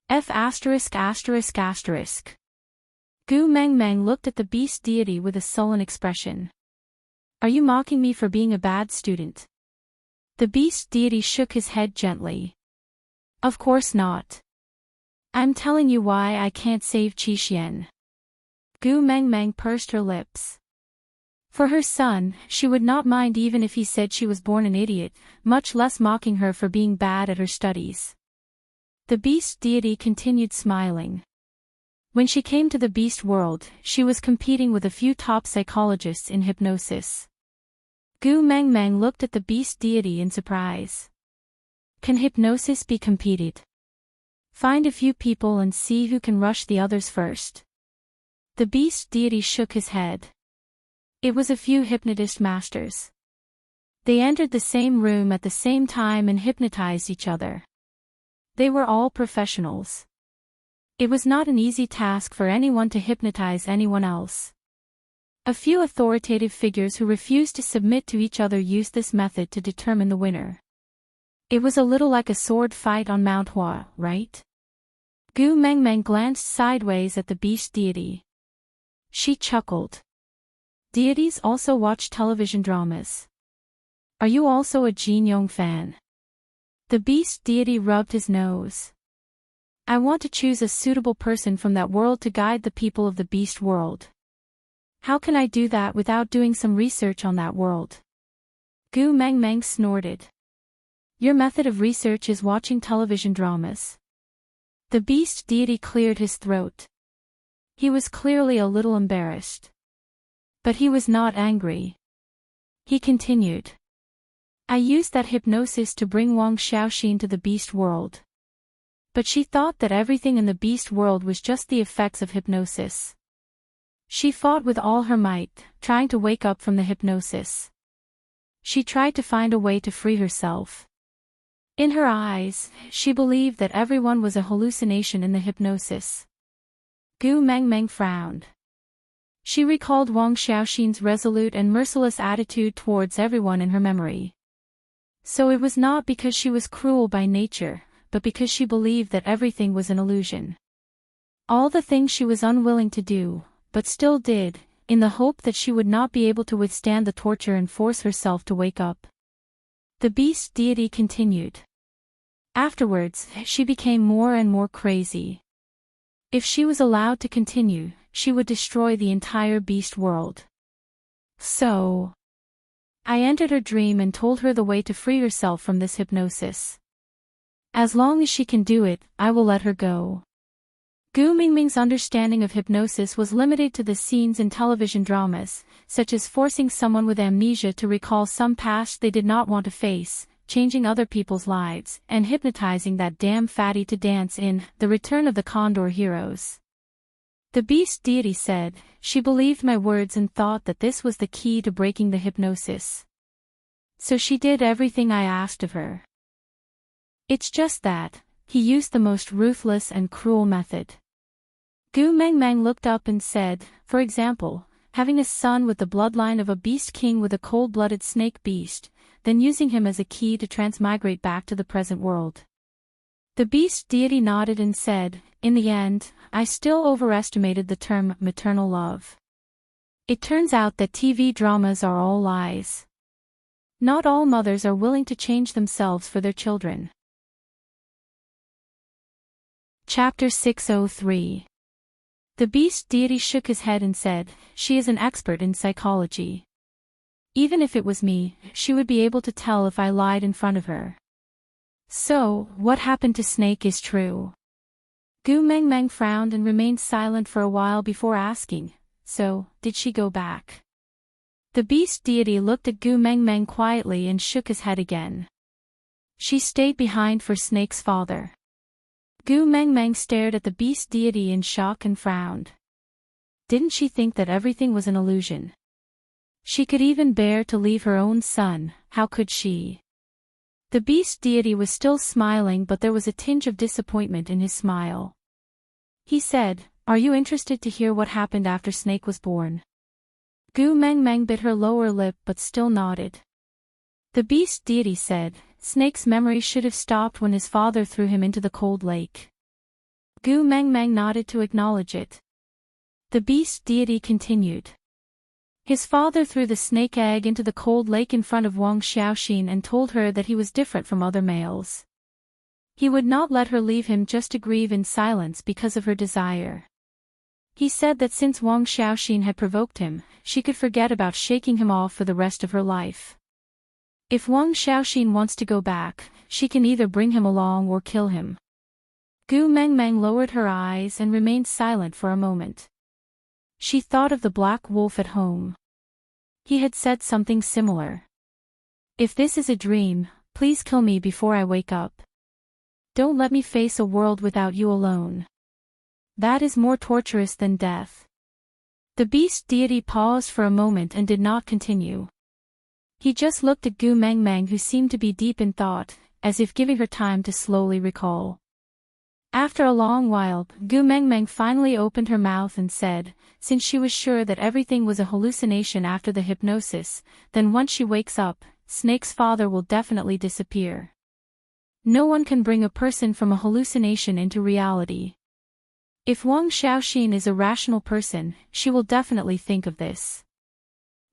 F*******. Gu Mengmeng looked at the beast deity with a sullen expression. "Are you mocking me for being a bad student?" The beast deity shook his head gently. "Of course not. I'm telling you why I can't save Qixuan." Gu Mengmeng pursed her lips. For her son, she would not mind even if he said she was born an idiot, much less mocking her for being bad at her studies. The beast deity continued smiling. When she came to the beast world, she was competing with a few top psychologists in hypnosis. Gu Mengmeng looked at the beast deity in surprise. Can hypnosis be competed? Find a few people and see who can rush the others first. The beast deity shook his head. It was a few hypnotist masters. They entered the same room at the same time and hypnotized each other. They were all professionals. It was not an easy task for anyone to hypnotize anyone else. A few authoritative figures who refused to submit to each other used this method to determine the winner. It was a little like a sword fight on Mount Hua, right? Gu Mengmeng glanced sideways at the beast deity. She chuckled. Deities also watch television dramas. Are you also a Jin Yong fan? The beast deity rubbed his nose. I want to choose a suitable person from that world to guide the people of the beast world. How can I do that without doing some research on that world? Gu Mengmeng snorted. Your method of research is watching television dramas. The beast deity cleared his throat. He was clearly a little embarrassed. But he was not angry. He continued. I used that hypnosis to bring Wang Xiaoxin to the beast world. But she thought that everything in the beast world was just the effects of hypnosis. She fought with all her might, trying to wake up from the hypnosis. She tried to find a way to free herself. In her eyes, she believed that everyone was a hallucination in the hypnosis. Gu Mengmeng frowned. She recalled Wang Xiaoxin's resolute and merciless attitude towards everyone in her memory. So it was not because she was cruel by nature, but because she believed that everything was an illusion. All the things she was unwilling to do, but still did, in the hope that she would not be able to withstand the torture and force herself to wake up. The beast deity continued. Afterwards, she became more and more crazy. If she was allowed to continue, she would destroy the entire beast world. So, I entered her dream and told her the way to free herself from this hypnosis. As long as she can do it, I will let her go. Gu Mingming's understanding of hypnosis was limited to the scenes in television dramas, such as forcing someone with amnesia to recall some past they did not want to face, changing other people's lives, and hypnotizing that damn fatty to dance in The Return of the Condor Heroes. The beast deity said, she believed my words and thought that this was the key to breaking the hypnosis. So she did everything I asked of her. It's just that he used the most ruthless and cruel method. Gu Mengmeng looked up and said, for example, having a son with the bloodline of a beast king with a cold-blooded snake beast, then using him as a key to transmigrate back to the present world. The beast deity nodded and said, in the end, I still overestimated the term maternal love. It turns out that TV dramas are all lies. Not all mothers are willing to change themselves for their children. Chapter 603. The beast deity shook his head and said, she is an expert in psychology. Even if it was me, she would be able to tell if I lied in front of her. So, what happened to Snake is true. Gu Mengmeng frowned and remained silent for a while before asking, so, did she go back? The beast deity looked at Gu Mengmeng quietly and shook his head again. She stayed behind for Snake's father. Gu Mengmeng stared at the beast deity in shock and frowned. Didn't she think that everything was an illusion? She could even bear to leave her own son, how could she? The beast deity was still smiling, but there was a tinge of disappointment in his smile. He said, are you interested to hear what happened after Snake was born? Gu Mengmeng bit her lower lip but still nodded. The beast deity said, Snake's memory should have stopped when his father threw him into the cold lake. Gu Mengmeng nodded to acknowledge it. The beast deity continued. His father threw the snake egg into the cold lake in front of Wang Xiaoxin and told her that he was different from other males. He would not let her leave him just to grieve in silence because of her desire. He said that since Wang Xiaoxin had provoked him, she could forget about shaking him off for the rest of her life. If Wang Xiaoxin wants to go back, she can either bring him along or kill him. Gu Mengmeng lowered her eyes and remained silent for a moment. She thought of the black wolf at home. He had said something similar. If this is a dream, please kill me before I wake up. Don't let me face a world without you alone. That is more torturous than death. The beast deity paused for a moment and did not continue. He just looked at Gu Mengmeng, who seemed to be deep in thought, as if giving her time to slowly recall. After a long while, Gu Mengmeng finally opened her mouth and said, since she was sure that everything was a hallucination after the hypnosis, then once she wakes up, Snake's father will definitely disappear. No one can bring a person from a hallucination into reality. If Wang Xiaoxin is a rational person, she will definitely think of this.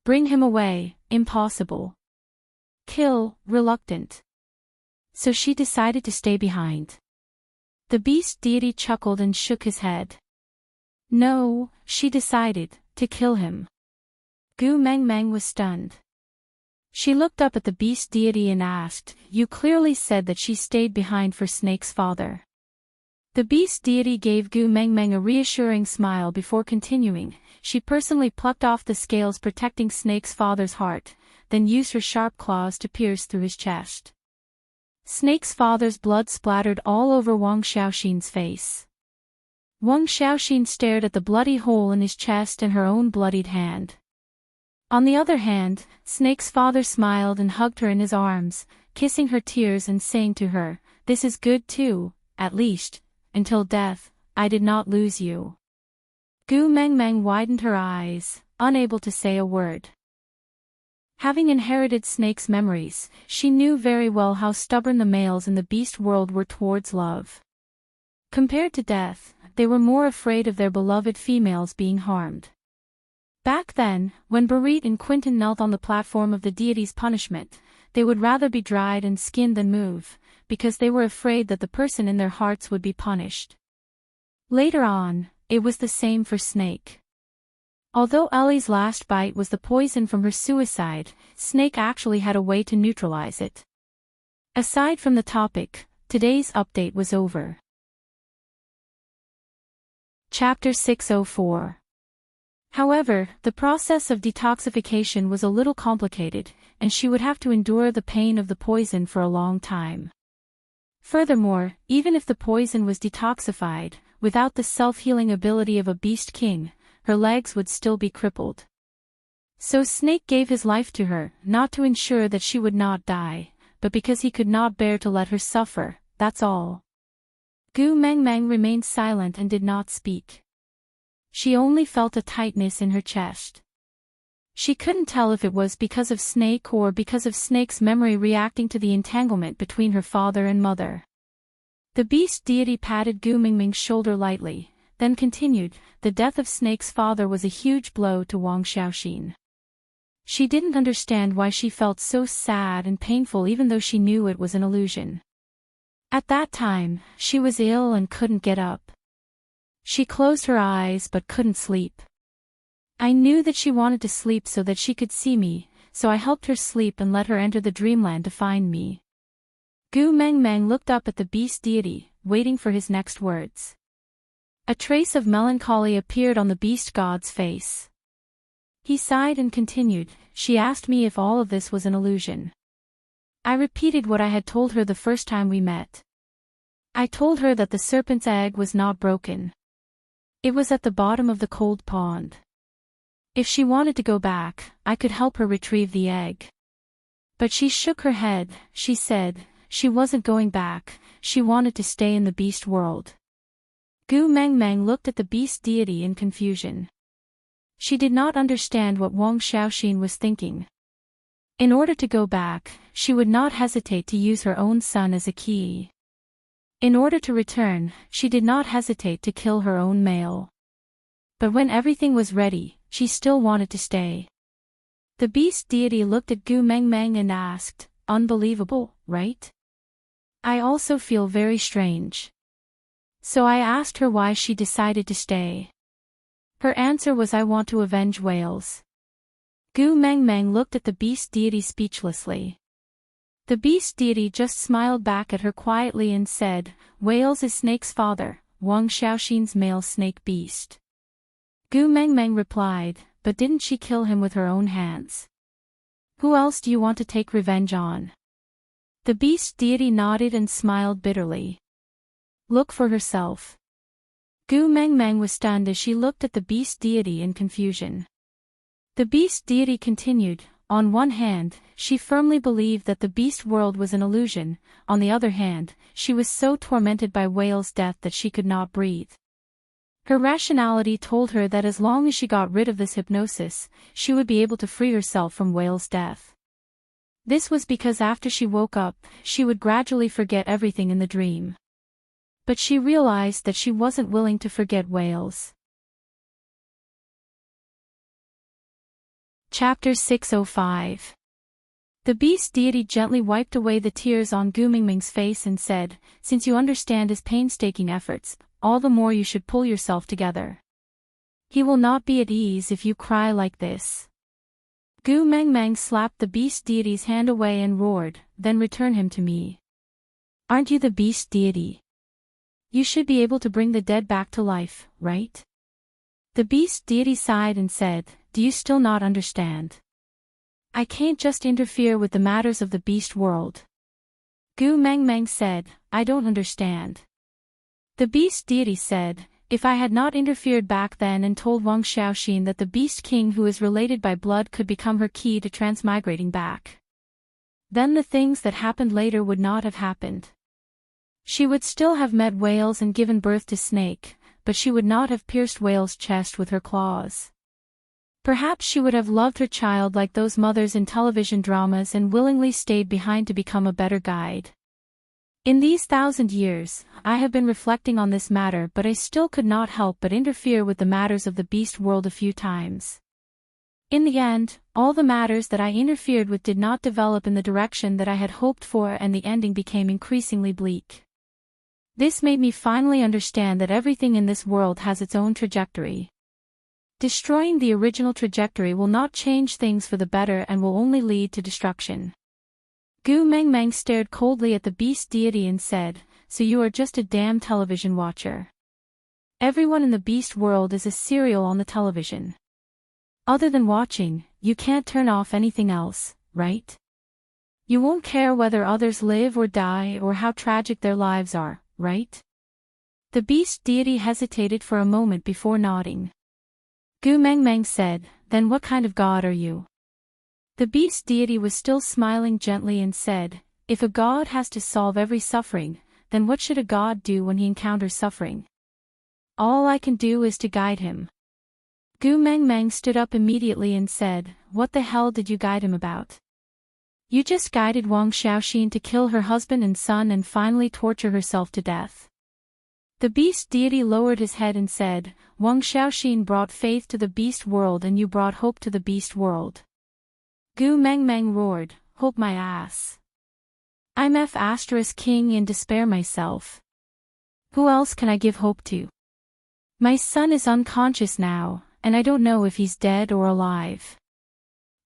Bring him away, impossible. Kill, reluctant. So she decided to stay behind. The beast deity chuckled and shook his head. No, she decided to kill him. Gu Mengmeng was stunned. She looked up at the beast deity and asked, you clearly said that she stayed behind for Snake's father. The beast deity gave Gu Mengmeng a reassuring smile before continuing. She personally plucked off the scales protecting Snake's father's heart, then used her sharp claws to pierce through his chest. Snake's father's blood splattered all over Wang Xiaoxin's face. Wang Xiaoxin stared at the bloody hole in his chest and her own bloodied hand. On the other hand, Snake's father smiled and hugged her in his arms, kissing her tears and saying to her, this is good too, at least, until death, I did not lose you. Gu Mengmeng widened her eyes, unable to say a word. Having inherited Snake's memories, she knew very well how stubborn the males in the beast world were towards love. Compared to death, they were more afraid of their beloved females being harmed. Back then, when Barit and Quinton knelt on the platform of the deity's punishment, they would rather be dried and skinned than move, because they were afraid that the person in their hearts would be punished. Later on, it was the same for Snake. Although Ellie's last bite was the poison from her suicide, Snake actually had a way to neutralize it. Aside from the topic, today's update was over. Chapter 604. However, the process of detoxification was a little complicated, and she would have to endure the pain of the poison for a long time. Furthermore, even if the poison was detoxified, without the self-healing ability of a beast king, her legs would still be crippled. So Snake gave his life to her, not to ensure that she would not die, but because he could not bear to let her suffer, that's all. Gu Mengmeng remained silent and did not speak. She only felt a tightness in her chest. She couldn't tell if it was because of Snake or because of Snake's memory reacting to the entanglement between her father and mother. The beast deity patted Gu Mengmeng's shoulder lightly, then continued, the death of Snake's father was a huge blow to Wang Xiaoxin. She didn't understand why she felt so sad and painful even though she knew it was an illusion. At that time, she was ill and couldn't get up. She closed her eyes but couldn't sleep. I knew that she wanted to sleep so that she could see me, so I helped her sleep and let her enter the dreamland to find me. Gu Mengmeng looked up at the beast deity, waiting for his next words. A trace of melancholy appeared on the beast god's face. He sighed and continued, she asked me if all of this was an illusion. I repeated what I had told her the first time we met. I told her that the serpent's egg was not broken. It was at the bottom of the cold pond. If she wanted to go back, I could help her retrieve the egg. But she shook her head. She said, she wasn't going back, she wanted to stay in the beast world. Gu Mengmeng looked at the beast deity in confusion. She did not understand what Wang Xiaoxin was thinking. In order to go back, she would not hesitate to use her own son as a key. In order to return, she did not hesitate to kill her own male. But when everything was ready, she still wanted to stay. The beast deity looked at Gu Mengmeng and asked, unbelievable, right? I also feel very strange. So I asked her why she decided to stay. Her answer was I want to avenge whales. Gu Mengmeng looked at the beast deity speechlessly. The beast deity just smiled back at her quietly and said, Whales is Snake's father, Wang Xiaoxin's male snake beast. Gu Mengmeng replied, but didn't she kill him with her own hands? Who else do you want to take revenge on? The beast deity nodded and smiled bitterly. Look for herself. Gu Mengmeng was stunned as she looked at the beast deity in confusion. The beast deity continued, on one hand, she firmly believed that the beast world was an illusion, on the other hand, she was so tormented by Whale's death that she could not breathe. Her rationality told her that as long as she got rid of this hypnosis, she would be able to free herself from Whale's death. This was because after she woke up, she would gradually forget everything in the dream. But she realized that she wasn't willing to forget Whales. Chapter 605. The beast deity gently wiped away the tears on Gu Mengmeng's face and said, since you understand his painstaking efforts, all the more you should pull yourself together. He will not be at ease if you cry like this. Gu Mengmeng slapped the beast deity's hand away and roared, then return him to me. Aren't you the beast deity? You should be able to bring the dead back to life, right? The beast deity sighed and said, do you still not understand? I can't just interfere with the matters of the beast world. Gu Mengmeng said, I don't understand. The beast deity said, if I had not interfered back then and told Wang Xiaoxin that the beast king who is related by blood could become her key to transmigrating back, then the things that happened later would not have happened. She would still have met Whales and given birth to Snake, but she would not have pierced Whale's chest with her claws. Perhaps she would have loved her child like those mothers in television dramas and willingly stayed behind to become a better guide. In these 1,000 years, I have been reflecting on this matter, but I still could not help but interfere with the matters of the beast world a few times. In the end, all the matters that I interfered with did not develop in the direction that I had hoped for, and the ending became increasingly bleak. This made me finally understand that everything in this world has its own trajectory. Destroying the original trajectory will not change things for the better and will only lead to destruction. Gu Mengmeng stared coldly at the beast deity and said, "So you are just a damn television watcher. Everyone in the beast world is a serial on the television. Other than watching, you can't turn off anything else, right? You won't care whether others live or die or how tragic their lives are, right?" The beast deity hesitated for a moment before nodding. Gu Mengmeng said, "Then what kind of god are you?" The beast deity was still smiling gently and said, "If a god has to solve every suffering, then what should a god do when he encounters suffering? All I can do is to guide him." Gu Mengmeng stood up immediately and said, "What the hell did you guide him about? You just guided Wang Xiaoxin to kill her husband and son and finally torture herself to death." The beast deity lowered his head and said, "Wang Xiaoxin brought faith to the beast world and you brought hope to the beast world." Gu Mengmeng roared, "Hope my ass. I'm F***ing in despair myself. Who else can I give hope to? My son is unconscious now, and I don't know if he's dead or alive.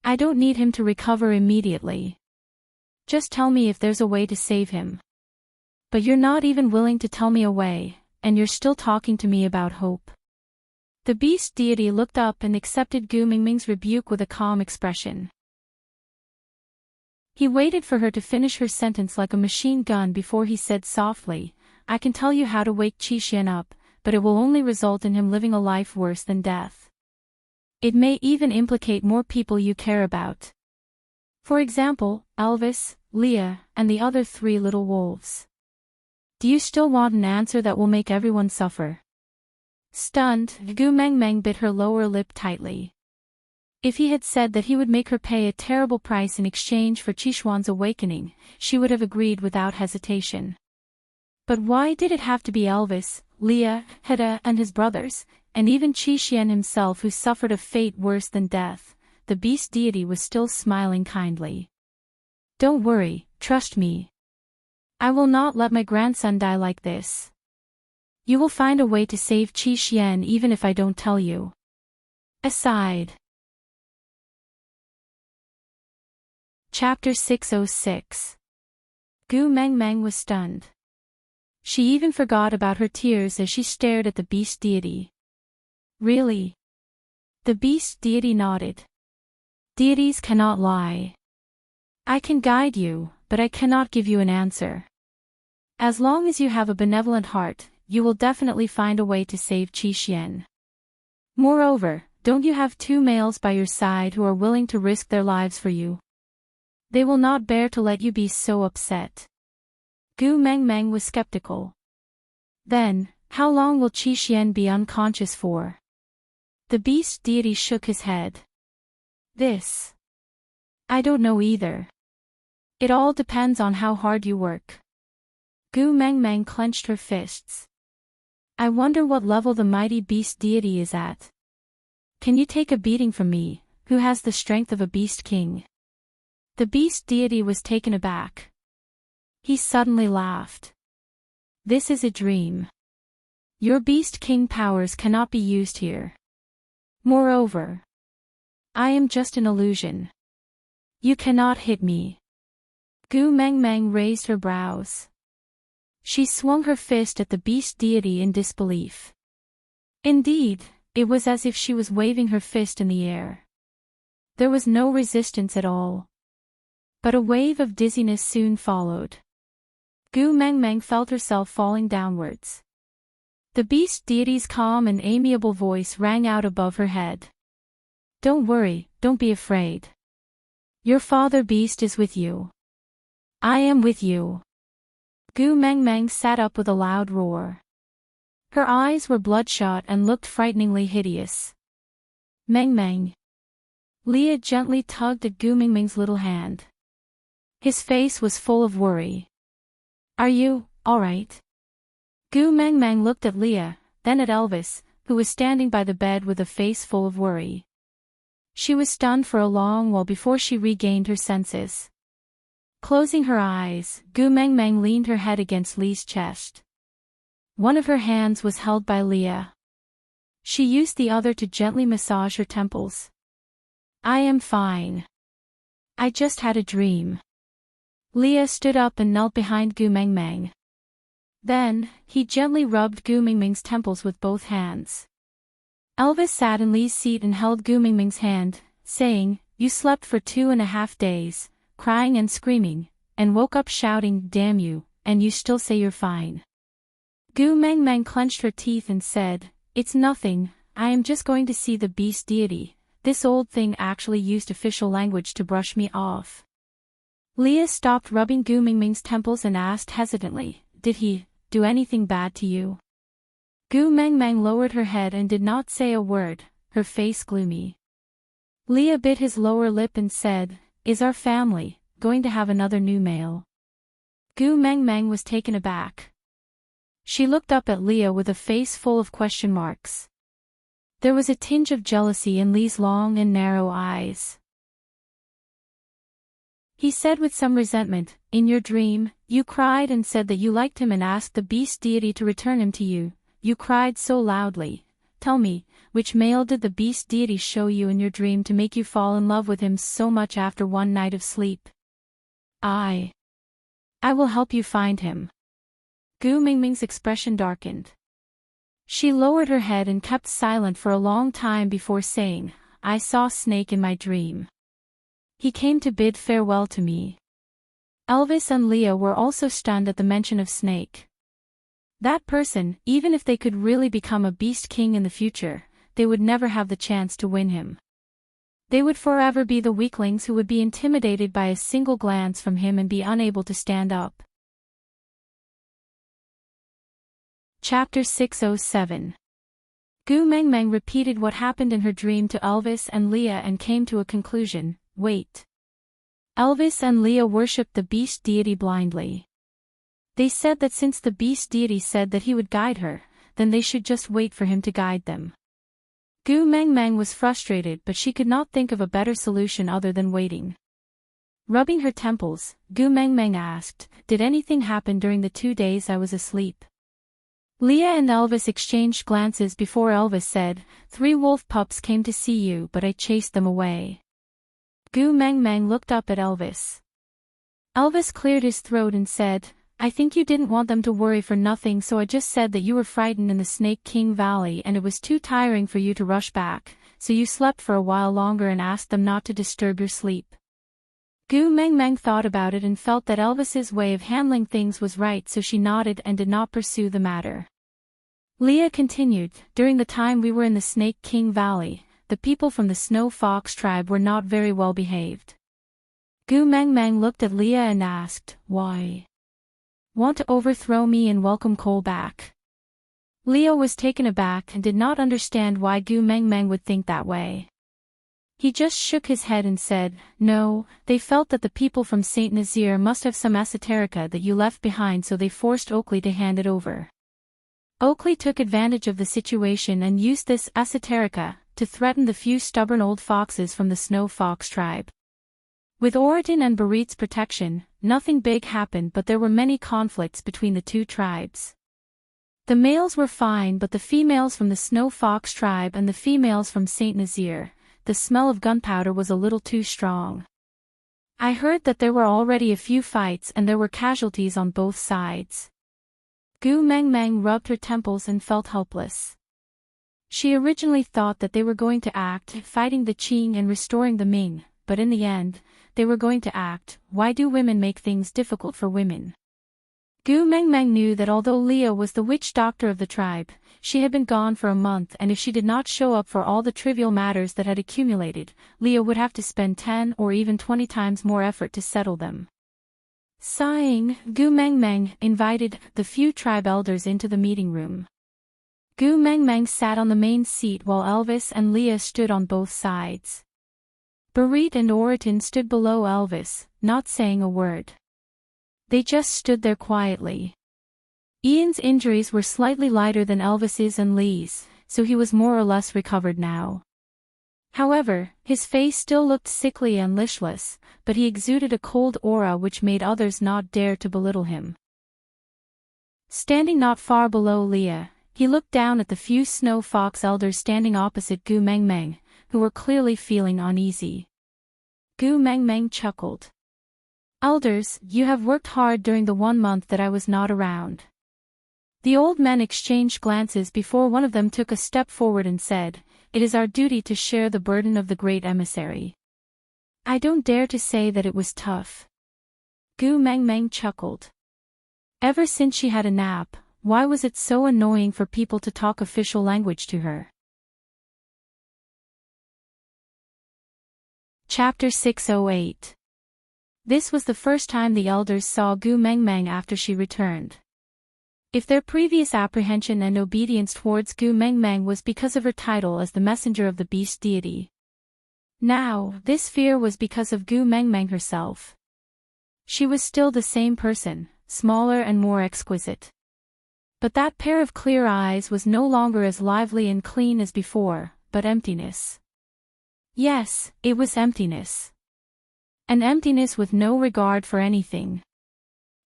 I don't need him to recover immediately. Just tell me if there's a way to save him. But you're not even willing to tell me a way, and you're still talking to me about hope." The beast deity looked up and accepted Gu Mengmeng's rebuke with a calm expression. He waited for her to finish her sentence like a machine gun before he said softly, "I can tell you how to wake Qi up, but it will only result in him living a life worse than death. It may even implicate more people you care about. For example, Elvis, Leah, and the other 3 little wolves. Do you still want an answer that will make everyone suffer?" Stunned, Gu Mengmeng bit her lower lip tightly. If he had said that he would make her pay a terrible price in exchange for Qishuan's awakening, she would have agreed without hesitation. But why did it have to be Elvis, Leah, Heda, and his brothers, and even Qi himself who suffered a fate worse than death? The beast deity was still smiling kindly. "Don't worry, trust me. I will not let my grandson die like this. You will find a way to save Qi even if I don't tell you." Aside. Chapter 606. Gu Mengmeng was stunned. She even forgot about her tears as she stared at the beast deity. "Really?" The beast deity nodded. "Deities cannot lie. I can guide you, but I cannot give you an answer. As long as you have a benevolent heart, you will definitely find a way to save Qi. Moreover, don't you have 2 males by your side who are willing to risk their lives for you? They will not bear to let you be so upset." Gu Mengmeng was skeptical. "Then, how long will Qi be unconscious for?" The beast deity shook his head. I don't know either. It all depends on how hard you work." Gu Mengmeng clenched her fists. "I wonder what level the mighty beast deity is at. Can you take a beating from me, who has the strength of a beast king?" The beast deity was taken aback. He suddenly laughed. "This is a dream. Your beast king powers cannot be used here. Moreover, I am just an illusion. You cannot hit me." Gu Mengmeng raised her brows. She swung her fist at the beast deity in disbelief. Indeed, it was as if she was waving her fist in the air. There was no resistance at all. But a wave of dizziness soon followed. Gu Mengmeng felt herself falling downwards. The beast deity's calm and amiable voice rang out above her head. "Don't worry, don't be afraid. Your father beast is with you. I am with you." Gu Mengmeng sat up with a loud roar. Her eyes were bloodshot and looked frighteningly hideous. "Mengmeng." Leah gently tugged at Gu Mengmeng's little hand. His face was full of worry. "Are you all right?" Gu Mengmeng looked at Leah, then at Elvis, who was standing by the bed with a face full of worry. She was stunned for a long while before she regained her senses. Closing her eyes, Gu Mengmeng leaned her head against Lee's chest. One of her hands was held by Leah. She used the other to gently massage her temples. I am fine. I just had a dream. Leah stood up and knelt behind Gu Mengmeng. Then, he gently rubbed Gu Mengmeng's temples with both hands. Elvis sat in Lee's seat and held Gu Mengmeng's hand, saying, You slept for 2.5 days, crying and screaming, and woke up shouting, Damn you, and you still say you're fine. Gu Mengmeng clenched her teeth and said, It's nothing, I am just going to see the beast deity. This old thing actually used official language to brush me off. Leah stopped rubbing Gu Mengmeng's temples and asked hesitantly, Did he do anything bad to you? Gu Mengmeng lowered her head and did not say a word, her face gloomy. Leah bit his lower lip and said, Is our family going to have another new male? Gu Mengmeng was taken aback. She looked up at Leah with a face full of question marks. There was a tinge of jealousy in Lee's long and narrow eyes. He said with some resentment, In your dream, you cried and said that you liked him and asked the beast deity to return him to you. You cried so loudly. Tell me, which male did the beast deity show you in your dream to make you fall in love with him so much after one night of sleep? I will help you find him. Gu Mengmeng's expression darkened. She lowered her head and kept silent for a long time before saying, I saw Snake in my dream. He came to bid farewell to me. Elvis and Leah were also stunned at the mention of Snake. That person, even if they could really become a beast king in the future, they would never have the chance to win him. They would forever be the weaklings who would be intimidated by a single glance from him and be unable to stand up. Chapter 607. Gu Mengmeng repeated what happened in her dream to Elvis and Leah and came to a conclusion, Wait. Elvis and Leah worshipped the beast deity blindly. They said that since the beast deity said that he would guide her, then they should just wait for him to guide them. Gu Mengmeng was frustrated but she could not think of a better solution other than waiting. Rubbing her temples, Gu Mengmeng asked, Did anything happen during the 2 days I was asleep? Leah and Elvis exchanged glances before Elvis said, 3 wolf pups came to see you but I chased them away. Gu Mengmeng looked up at Elvis. Elvis cleared his throat and said, I think you didn't want them to worry for nothing, so I just said that you were frightened in the Snake King Valley and it was too tiring for you to rush back, so you slept for a while longer and asked them not to disturb your sleep. Gu Mengmeng thought about it and felt that Elvis's way of handling things was right, so she nodded and did not pursue the matter. Leah continued, During the time we were in the Snake King Valley, the people from the Snow Fox tribe were not very well behaved. Gu Mengmeng looked at Leah and asked, Why? Want to overthrow me and welcome Cole back? Leah was taken aback and did not understand why Gu Mengmeng would think that way. He just shook his head and said, No, they felt that the people from St. Nazaire must have some esoterica that you left behind, so they forced Oakley to hand it over. Oakley took advantage of the situation and used this esoterica to threaten the few stubborn old foxes from the Snow Fox tribe. With Oriton and Barit's protection, nothing big happened, but there were many conflicts between the two tribes. The males were fine, but the females from the Snow Fox tribe and the females from St. Nazaire, the smell of gunpowder was a little too strong. I heard that there were already a few fights and there were casualties on both sides. Gu Mengmeng rubbed her temples and felt helpless. She originally thought that they were going to act fighting the Qing and restoring the Ming, but in the end, they were going to act, why do women make things difficult for women? Gu Mengmeng knew that although Leah was the witch doctor of the tribe, she had been gone for a month, and if she did not show up for all the trivial matters that had accumulated, Leah would have to spend 10 or even 20 times more effort to settle them. Sighing, Gu Mengmeng invited the few tribe elders into the meeting room. Gu Mengmeng sat on the main seat while Elvis and Leah stood on both sides. Barit and Oriton stood below Elvis, not saying a word. They just stood there quietly. Ian's injuries were slightly lighter than Elvis's and Lee's, so he was more or less recovered now. However, his face still looked sickly and listless, but he exuded a cold aura which made others not dare to belittle him. Standing not far below Leah, He looked down at the few snow fox elders standing opposite Gu Mengmeng, who were clearly feeling uneasy. Gu Mengmeng chuckled. "Elders, you have worked hard during the 1 month that I was not around." The old men exchanged glances before one of them took a step forward and said, "It is our duty to share the burden of the great emissary." "I don't dare to say that it was tough." Gu Mengmeng chuckled. Ever since she had a nap, why was it so annoying for people to talk official language to her? Chapter 608. This was the first time the elders saw Gu Mengmeng after she returned. If their previous apprehension and obedience towards Gu Mengmeng was because of her title as the messenger of the beast deity, now this fear was because of Gu Mengmeng herself. She was still the same person, smaller and more exquisite. But that pair of clear eyes was no longer as lively and clean as before, but emptiness. Yes, it was emptiness. An emptiness with no regard for anything.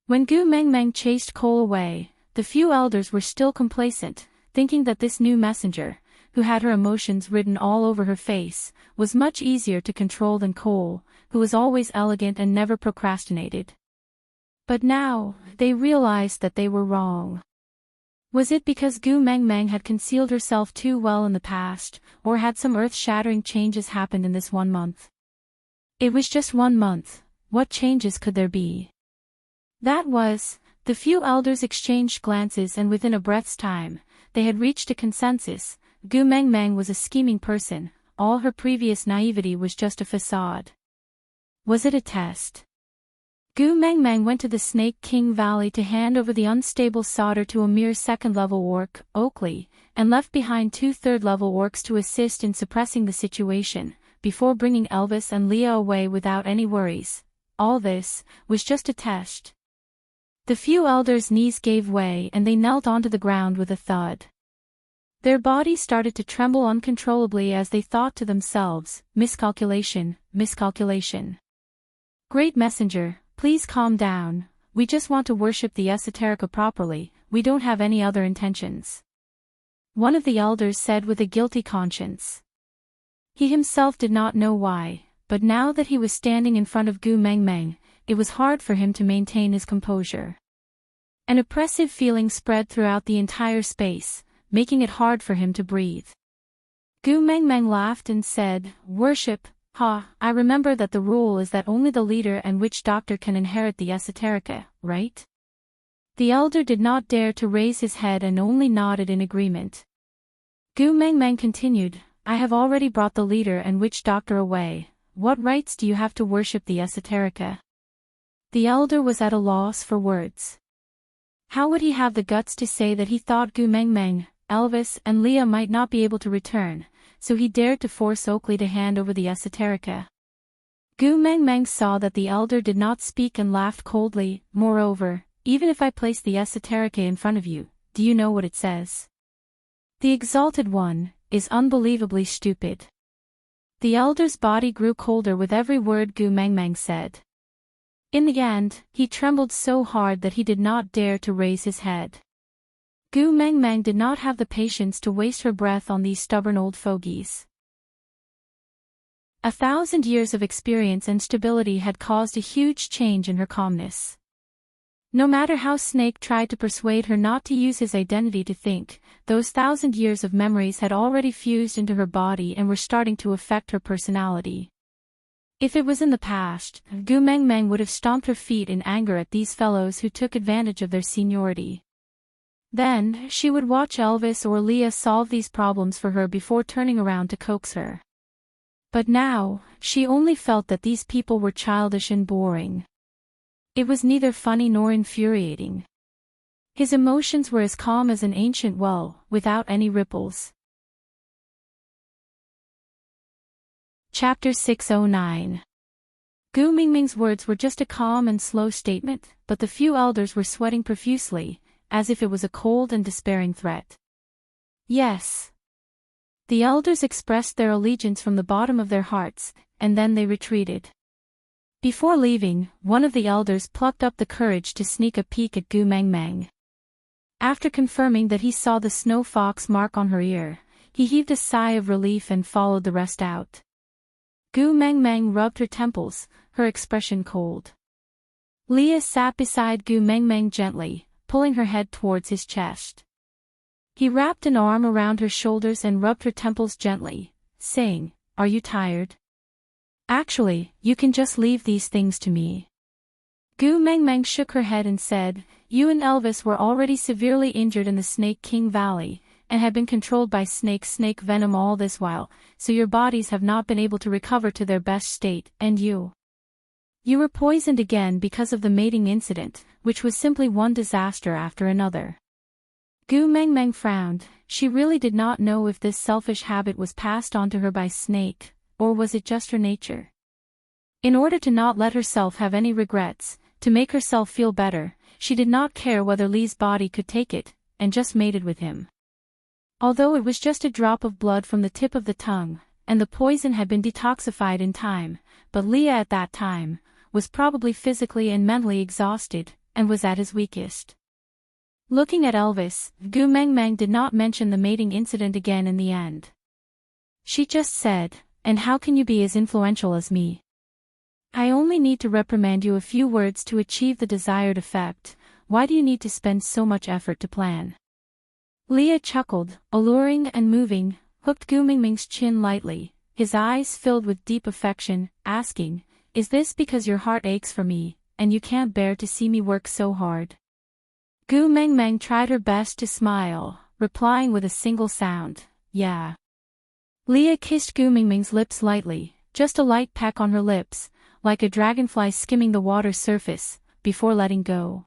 When Gu Mengmeng chased Cole away, the few elders were still complacent, thinking that this new messenger, who had her emotions written all over her face, was much easier to control than Cole, who was always elegant and never procrastinated. But now, they realized that they were wrong. Was it because Gu Mengmeng had concealed herself too well in the past, or had some earth-shattering changes happened in this 1 month? It was just 1 month, what changes could there be? That was, the few elders exchanged glances and within a breath's time, they had reached a consensus. Gu Mengmeng was a scheming person, all her previous naivety was just a facade. Was it a test? Gu Mengmeng went to the Snake King Valley to hand over the unstable solder to a mere second-level orc, Oakley, and left behind 2 third-level orcs to assist in suppressing the situation, before bringing Elvis and Leah away without any worries. All this was just a test. The few elders' knees gave way and they knelt onto the ground with a thud. Their bodies started to tremble uncontrollably as they thought to themselves, miscalculation, miscalculation. Great messenger, please calm down, we just want to worship the esoterica properly, we don't have any other intentions. One of the elders said with a guilty conscience. He himself did not know why, but now that he was standing in front of Gu Mengmeng, it was hard for him to maintain his composure. An oppressive feeling spread throughout the entire space, making it hard for him to breathe. Gu Mengmeng laughed and said, "Worship, I remember that the rule is that only the leader and witch doctor can inherit the esoterica, right?" The elder did not dare to raise his head and only nodded in agreement. Gu Mengmeng continued, "I have already brought the leader and witch doctor away, what rights do you have to worship the esoterica?" The elder was at a loss for words. How would he have the guts to say that he thought Gu Mengmeng, Elvis and Leah might not be able to return, so he dared to force Oakley to hand over the esoterica. Gu Mengmeng saw that the elder did not speak and laughed coldly. "Moreover, even if I place the esoterica in front of you, do you know what it says? The Exalted One is unbelievably stupid." The elder's body grew colder with every word Gu Mengmeng said. In the end, he trembled so hard that he did not dare to raise his head. Gu Mengmeng did not have the patience to waste her breath on these stubborn old fogies. 1,000 years of experience and stability had caused a huge change in her calmness. No matter how Snake tried to persuade her not to use his identity to think, those 1,000 years of memories had already fused into her body and were starting to affect her personality. If it was in the past, Gu Mengmeng would have stomped her feet in anger at these fellows who took advantage of their seniority. Then, she would watch Elvis or Leah solve these problems for her before turning around to coax her. But now, she only felt that these people were childish and boring. It was neither funny nor infuriating. His emotions were as calm as an ancient well, without any ripples. Chapter 609. Gu Mengmeng's words were just a calm and slow statement, but the few elders were sweating profusely, as if it was a cold and despairing threat. Yes. The elders expressed their allegiance from the bottom of their hearts, and then they retreated. Before leaving, one of the elders plucked up the courage to sneak a peek at Gu Mengmeng. After confirming that he saw the snow fox mark on her ear, he heaved a sigh of relief and followed the rest out. Gu Meng Meng rubbed her temples, her expression cold. Leah sat beside Gu Meng Meng gently, pulling her head towards his chest. He wrapped an arm around her shoulders and rubbed her temples gently, saying, "Are you tired? Actually, you can just leave these things to me." Gu Meng Meng shook her head and said, "You and Elvis were already severely injured in the Snake King Valley, and have been controlled by snake venom all this while, so your bodies have not been able to recover to their best state, and you were poisoned again because of the mating incident, which was simply one disaster after another." Gu Meng Meng frowned. She really did not know if this selfish habit was passed on to her by Snake, or was it just her nature. In order to not let herself have any regrets, to make herself feel better, she did not care whether Lee's body could take it, and just mated with him. Although it was just a drop of blood from the tip of the tongue, and the poison had been detoxified in time, but Leah at that time was probably physically and mentally exhausted, and was at his weakest. Looking at Elvis, Gu Meng Meng did not mention the mating incident again in the end. She just said, "And how can you be as influential as me? I only need to reprimand you a few words to achieve the desired effect. Why do you need to spend so much effort to plan?" Leah chuckled, alluring and moving, hooked Gu Meng Meng's chin lightly, his eyes filled with deep affection, asking, "Is this because your heart aches for me, and you can't bear to see me work so hard?" Gu Meng Meng tried her best to smile, replying with a single sound, "Yeah." Leah kissed Gu Meng Meng's lips lightly, just a light peck on her lips, like a dragonfly skimming the water's surface, before letting go.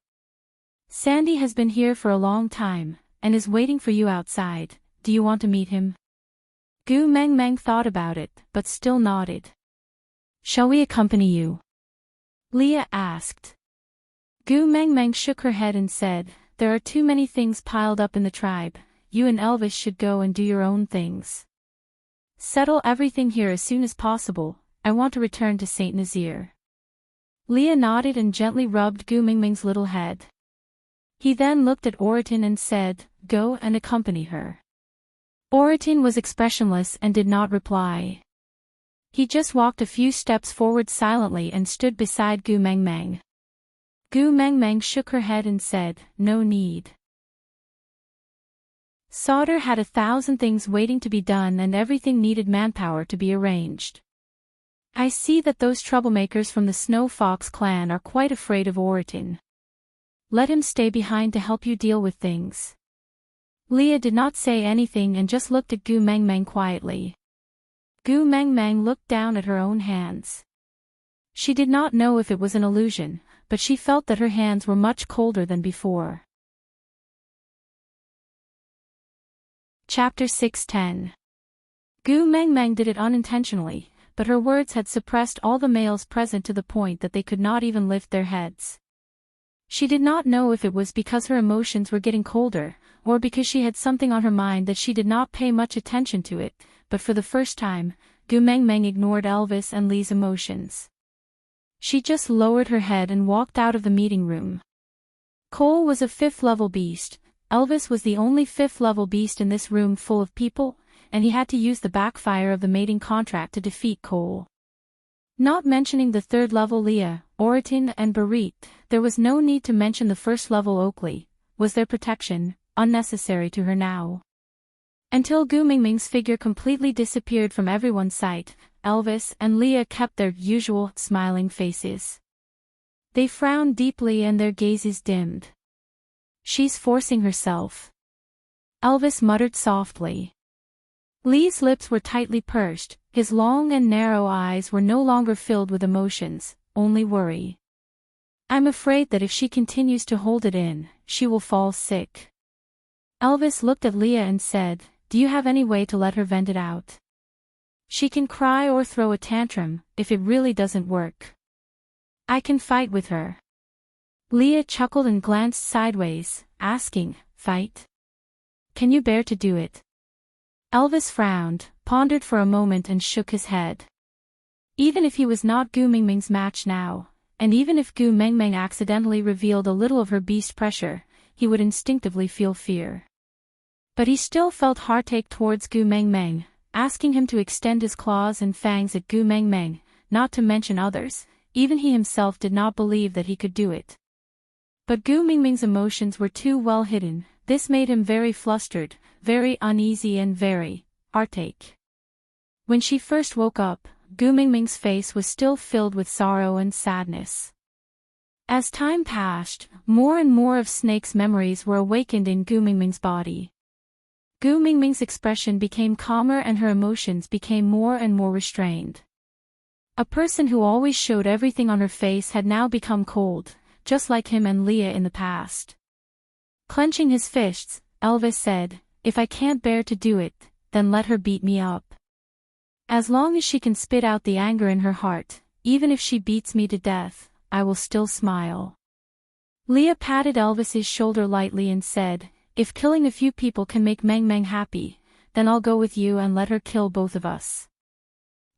"Sandy has been here for a long time, and is waiting for you outside. Do you want to meet him?" Gu Meng Meng thought about it, but still nodded. "Shall we accompany you?" Leah asked. Gu Meng Meng shook her head and said, "There are too many things piled up in the tribe. You and Elvis should go and do your own things. Settle everything here as soon as possible. I want to return to Saint Nazaire." Leah nodded and gently rubbed Gu Meng Meng's little head. He then looked at Oriton and said, "Go and accompany her." Oriton was expressionless and did not reply. He just walked a few steps forward silently and stood beside Gu Meng Meng. Gu Meng Meng shook her head and said, "No need." Sauter had 1,000 things waiting to be done and everything needed manpower to be arranged. "I see that those troublemakers from the Snow Fox clan are quite afraid of Oriton. Let him stay behind to help you deal with things." Leah did not say anything and just looked at Gu Meng Meng quietly. Gu Meng Meng looked down at her own hands. She did not know if it was an illusion, but she felt that her hands were much colder than before. Chapter 6:10. Gu Meng Meng did it unintentionally, but her words had suppressed all the males present to the point that they could not even lift their heads. She did not know if it was because her emotions were getting colder, or because she had something on her mind that she did not pay much attention to it, but for the first time, Gu Meng Meng ignored Elvis and Lee's emotions. She just lowered her head and walked out of the meeting room. Cole was a 5th-level beast. Elvis was the only 5th-level beast in this room full of people, and he had to use the backfire of the mating contract to defeat Cole. Not mentioning the 3rd-level Leah, Oriton and Barit, there was no need to mention the 1st-level Oakley. Was their protection unnecessary to her now? Until Gu Meng Meng's figure completely disappeared from everyone's sight, Elvis and Leah kept their usual smiling faces. They frowned deeply and their gazes dimmed. "She's forcing herself," Elvis muttered softly. Lee's lips were tightly pursed, his long and narrow eyes were no longer filled with emotions, only worry. "I'm afraid that if she continues to hold it in, she will fall sick." Elvis looked at Leah and said, "Do you have any way to let her vent it out? She can cry or throw a tantrum, if it really doesn't work. I can fight with her." Leah chuckled and glanced sideways, asking, "Fight? Can you bear to do it?" Elvis frowned, pondered for a moment and shook his head. Even if he was not Gu Meng Meng's match now, and even if Gu Meng Meng accidentally revealed a little of her beast pressure, he would instinctively feel fear. But he still felt heartache towards Gu Mengmeng, asking him to extend his claws and fangs at Gu Mengmeng, not to mention others. Even he himself did not believe that he could do it. But Gu Mingming's emotions were too well hidden. This made him very flustered, very uneasy and very heartache. When she first woke up, Gu Mingming's face was still filled with sorrow and sadness. As time passed, more and more of Snake's memories were awakened in Gu Mingming's body. Gu Mingming's expression became calmer and her emotions became more and more restrained. A person who always showed everything on her face had now become cold, just like him and Leah in the past. Clenching his fists, Elvis said, "If I can't bear to do it, then let her beat me up. As long as she can spit out the anger in her heart, even if she beats me to death, I will still smile." Leah patted Elvis's shoulder lightly and said, "If killing a few people can make Meng Meng happy, then I'll go with you and let her kill both of us.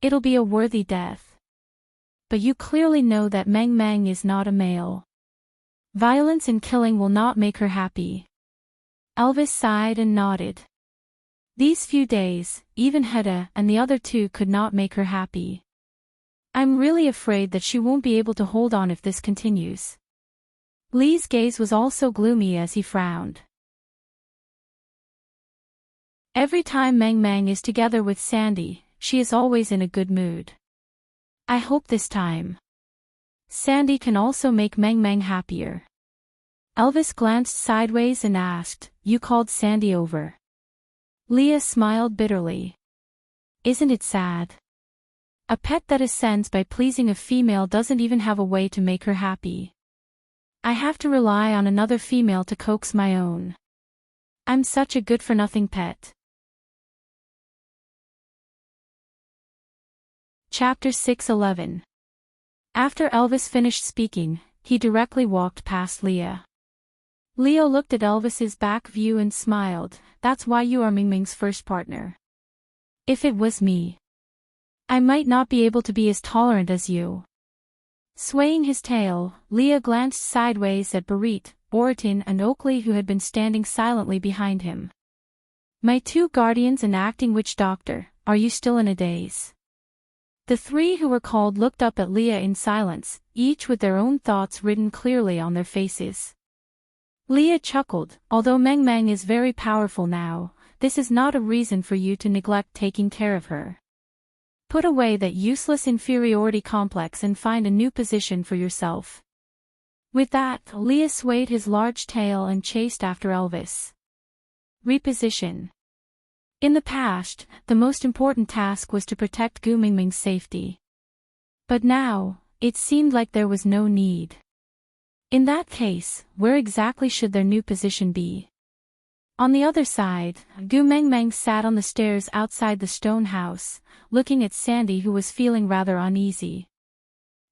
It'll be a worthy death. But you clearly know that Meng Meng is not a male. Violence and killing will not make her happy." Elvis sighed and nodded. These few days, even Hedda and the other two could not make her happy. "I'm really afraid that she won't be able to hold on if this continues." Lee's gaze was also gloomy as he frowned. Every time Meng Meng is together with Sandy, she is always in a good mood. I hope this time Sandy can also make Meng Meng happier. Elvis glanced sideways and asked, "You called Sandy over?" Leah smiled bitterly. "Isn't it sad? A pet that ascends by pleasing a female doesn't even have a way to make her happy. I have to rely on another female to coax my own. I'm such a good-for-nothing pet." Chapter 6:11. After Elvis finished speaking, he directly walked past Leah. Leo looked at Elvis's back view and smiled. "That's why you are Mingming's first partner. If it was me, I might not be able to be as tolerant as you." Swaying his tail, Leah glanced sideways at Barit, Boratin and Oakley who had been standing silently behind him. "My two guardians and acting witch doctor, are you still in a daze?" The three who were called looked up at Leah in silence, each with their own thoughts written clearly on their faces. Leah chuckled, "Although Meng Meng is very powerful now, this is not a reason for you to neglect taking care of her. Put away that useless inferiority complex and find a new position for yourself." With that, Leah swayed his large tail and chased after Elvis. Reposition. In the past, the most important task was to protect Gu Mingming's safety. But now, it seemed like there was no need. In that case, where exactly should their new position be? On the other side, Gu Mengmeng sat on the stairs outside the stone house, looking at Sandy who was feeling rather uneasy.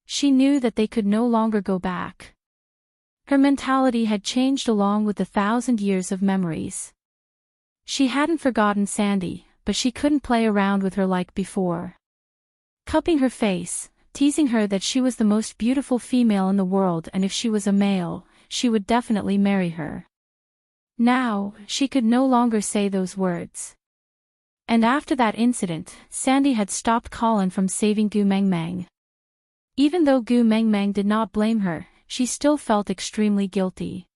She knew that they could no longer go back. Her mentality had changed along with the 1,000 years of memories. She hadn't forgotten Sandy, but she couldn't play around with her like before. Cupping her face, teasing her that she was the most beautiful female in the world and if she was a male, she would definitely marry her. Now, she could no longer say those words. And after that incident, Sandy had stopped Colin from saving Gu Mengmeng. Even though Gu Mengmeng did not blame her, she still felt extremely guilty.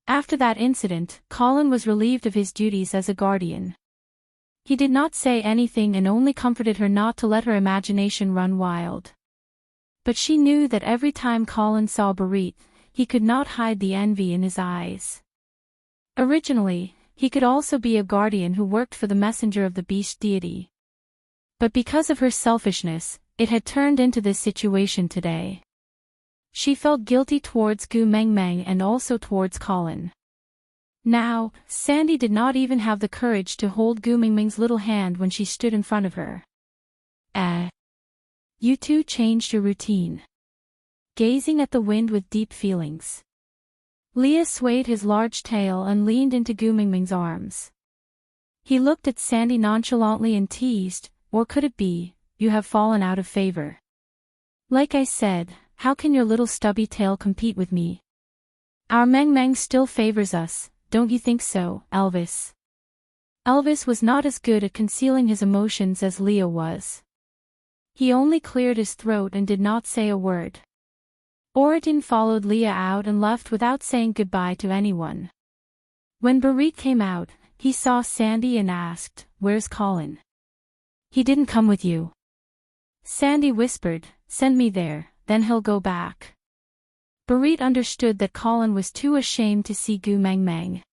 After that incident, Colin was relieved of his duties as a guardian. He did not say anything and only comforted her not to let her imagination run wild. But she knew that every time Colin saw Barit, he could not hide the envy in his eyes. Originally, he could also be a guardian who worked for the messenger of the beast deity. But because of her selfishness, it had turned into this situation today. She felt guilty towards Gu Mengmeng and also towards Colin. Now, Sandy did not even have the courage to hold Gu Mengmeng's little hand when she stood in front of her. You two changed your routine." Gazing at the wind with deep feelings, Leah swayed his large tail and leaned into Gu Mengmeng's arms. He looked at Sandy nonchalantly and teased, "Or could it be, you have fallen out of favor? Like I said, how can your little stubby tail compete with me? Our Meng Meng still favors us, don't you think so, Elvis? Elvis was not as good at concealing his emotions as Leah was. He only cleared his throat and did not say a word. Oritin followed Leah out and left without saying goodbye to anyone. When Barit came out, he saw Sandy and asked, "Where's Colin?" "He didn't come with you." Sandy whispered, "Send me there, then he'll go back." Barit understood that Colin was too ashamed to see Gu Meng Meng.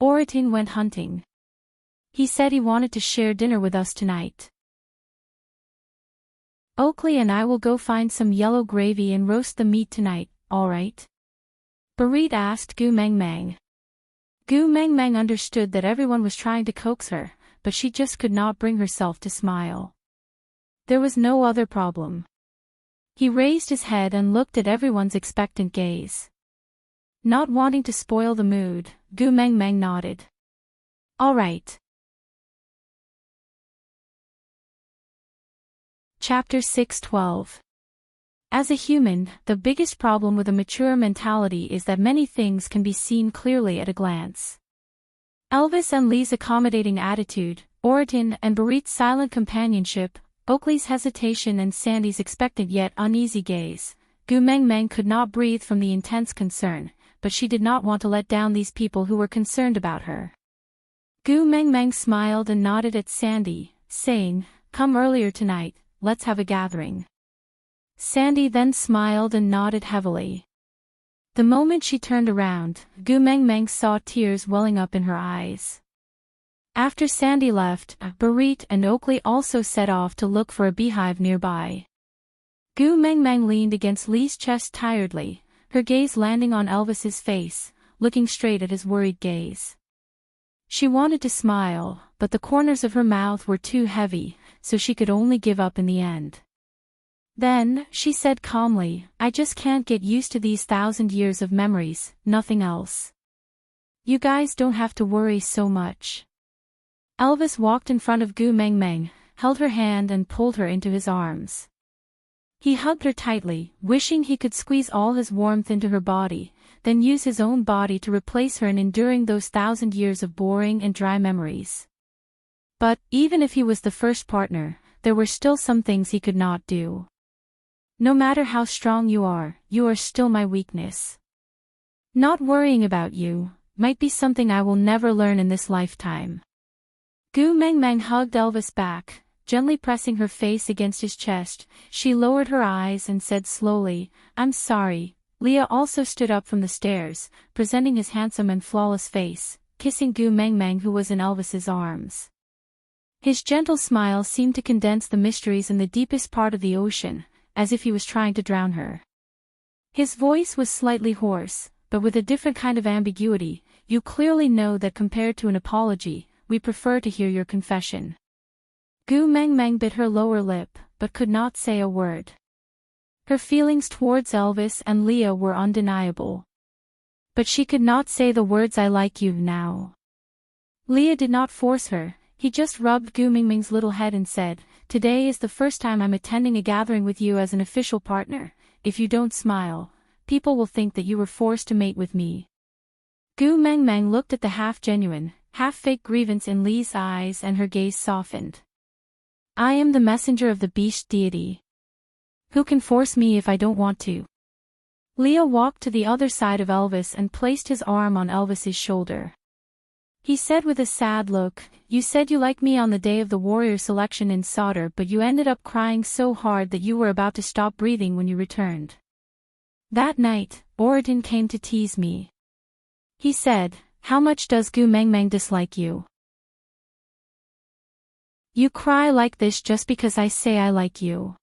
Oritin went hunting. He said he wanted to share dinner with us tonight. Oakley and I will go find some yellow gravy and roast the meat tonight, all right? Barit asked Gu Meng Meng. Gu Meng Meng understood that everyone was trying to coax her, but she just could not bring herself to smile. There was no other problem. He raised his head and looked at everyone's expectant gaze. Not wanting to spoil the mood, Gu Meng Meng nodded. All right. Chapter 6:12. As a human, the biggest problem with a mature mentality is that many things can be seen clearly at a glance. Elvis and Lee's accommodating attitude, Oritin and Barit's silent companionship, Oakley's hesitation and Sandy's expectant yet uneasy gaze, Gu Meng Meng could not breathe from the intense concern, but she did not want to let down these people who were concerned about her. Gu Meng Meng smiled and nodded at Sandy, saying, "Come earlier tonight, let's have a gathering." Sandy then smiled and nodded heavily. The moment she turned around, Gu Meng Meng saw tears welling up in her eyes. After Sandy left, Barit and Oakley also set off to look for a beehive nearby. Gu Meng Meng leaned against Lee's chest tiredly, her gaze landing on Elvis's face, looking straight at his worried gaze. She wanted to smile, but the corners of her mouth were too heavy, so she could only give up in the end. Then, she said calmly, "I just can't get used to these 1,000 years of memories, nothing else. You guys don't have to worry so much." Elvis walked in front of Gu Meng Meng, held her hand and pulled her into his arms. He hugged her tightly, wishing he could squeeze all his warmth into her body, then use his own body to replace her in enduring those 1,000 years of boring and dry memories. But, even if he was the first partner, there were still some things he could not do. "No matter how strong you are still my weakness. Not worrying about you might be something I will never learn in this lifetime." Gu Meng Meng hugged Elvis back, gently pressing her face against his chest. She lowered her eyes and said slowly, "I'm sorry." Leah also stood up from the stairs, presenting his handsome and flawless face, kissing Gu Meng Meng who was in Elvis's arms. His gentle smile seemed to condense the mysteries in the deepest part of the ocean, as if he was trying to drown her. His voice was slightly hoarse, but with a different kind of ambiguity. "You clearly know that compared to an apology, we prefer to hear your confession." Gu Meng Meng bit her lower lip, but could not say a word. Her feelings towards Elvis and Leah were undeniable. But she could not say the words "I like you" now. Leah did not force her, he just rubbed Gu Meng Meng's little head and said, "Today is the first time I'm attending a gathering with you as an official partner. If you don't smile, people will think that you were forced to mate with me." Gu Meng Meng looked at the half-genuine, half-fake grievance in Lee's eyes and her gaze softened. "I am the messenger of the beast deity. Who can force me if I don't want to?" Leah walked to the other side of Elvis and placed his arm on Elvis's shoulder. He said with a sad look, "You said you liked me on the day of the warrior selection in Sauter, but you ended up crying so hard that you were about to stop breathing when you returned. That night, Oritin came to tease me. He said, 'How much does Gu Meng Meng dislike you? You cry like this just because I say I like you.'"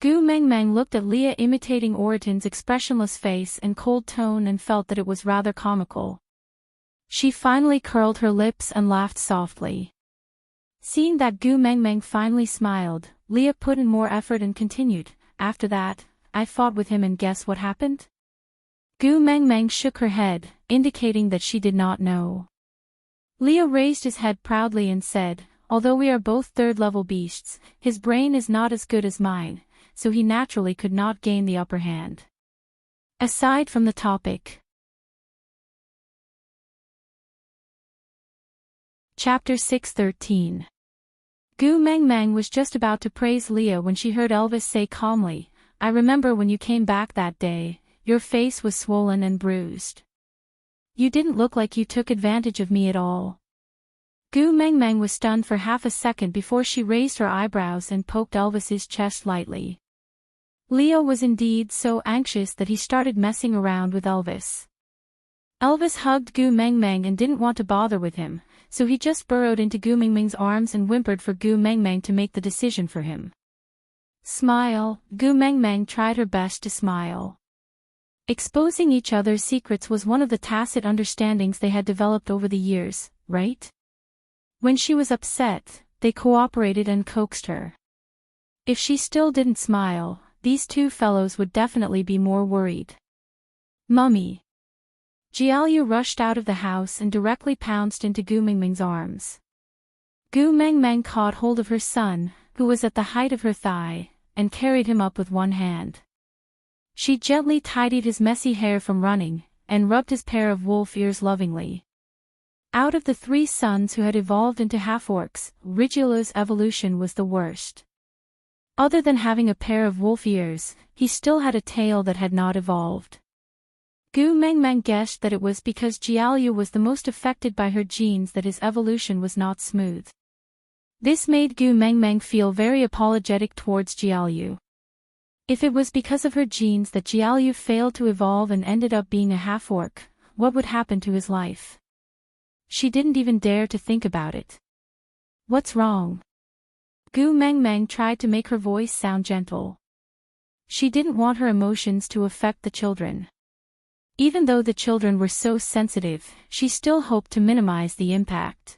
Gu Meng Meng looked at Leah imitating Oritin's expressionless face and cold tone and felt that it was rather comical. She finally curled her lips and laughed softly. Seeing that Gu Meng Meng finally smiled, Leah put in more effort and continued, "After that, I fought with him and guess what happened?" Gu Meng Meng shook her head, indicating that she did not know. Leah raised his head proudly and said, "Although we are both third-level beasts, his brain is not as good as mine, so he naturally could not gain the upper hand." Aside from the topic, Chapter 6:13. Gu Mengmeng was just about to praise Leah when she heard Elvis say calmly, "I remember when you came back that day, your face was swollen and bruised. You didn't look like you took advantage of me at all." Gu Mengmeng was stunned for half a second before she raised her eyebrows and poked Elvis's chest lightly. Leah was indeed so anxious that he started messing around with Elvis. Elvis hugged Gu Mengmeng and didn't want to bother with him, so he just burrowed into Gu Mengmeng's arms and whimpered for Gu Mengmeng to make the decision for him. Smile. Gu Mengmeng tried her best to smile. Exposing each other's secrets was one of the tacit understandings they had developed over the years, right? When she was upset, they cooperated and coaxed her. If she still didn't smile, these two fellows would definitely be more worried. Mummy. Jiaoyu rushed out of the house and directly pounced into Gu Mengmeng's arms. Gu Mengmeng caught hold of her son, who was at the height of her thigh, and carried him up with one hand. She gently tidied his messy hair from running, and rubbed his pair of wolf ears lovingly. Out of the three sons who had evolved into half-orcs, Rigiola's evolution was the worst. Other than having a pair of wolf ears, he still had a tail that had not evolved. Gu Mengmeng guessed that it was because Jiaoyu was the most affected by her genes that his evolution was not smooth. This made Gu Mengmeng feel very apologetic towards Jiaoyu. If it was because of her genes that Jiaoyu failed to evolve and ended up being a half-orc, what would happen to his life? She didn't even dare to think about it. What's wrong? Gu Mengmeng tried to make her voice sound gentle. She didn't want her emotions to affect the children. Even though the children were so sensitive, she still hoped to minimize the impact.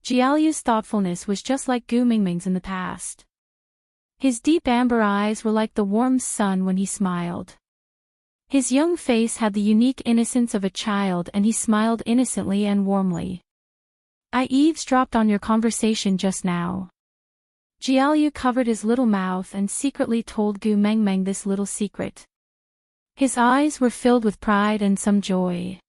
Jiaoyu's thoughtfulness was just like Gu Mengmeng's in the past. His deep amber eyes were like the warm sun when he smiled. His young face had the unique innocence of a child and he smiled innocently and warmly. "I eavesdropped on your conversation just now." Jiaoyu covered his little mouth and secretly told Gu Mengmeng this little secret. His eyes were filled with pride and some joy.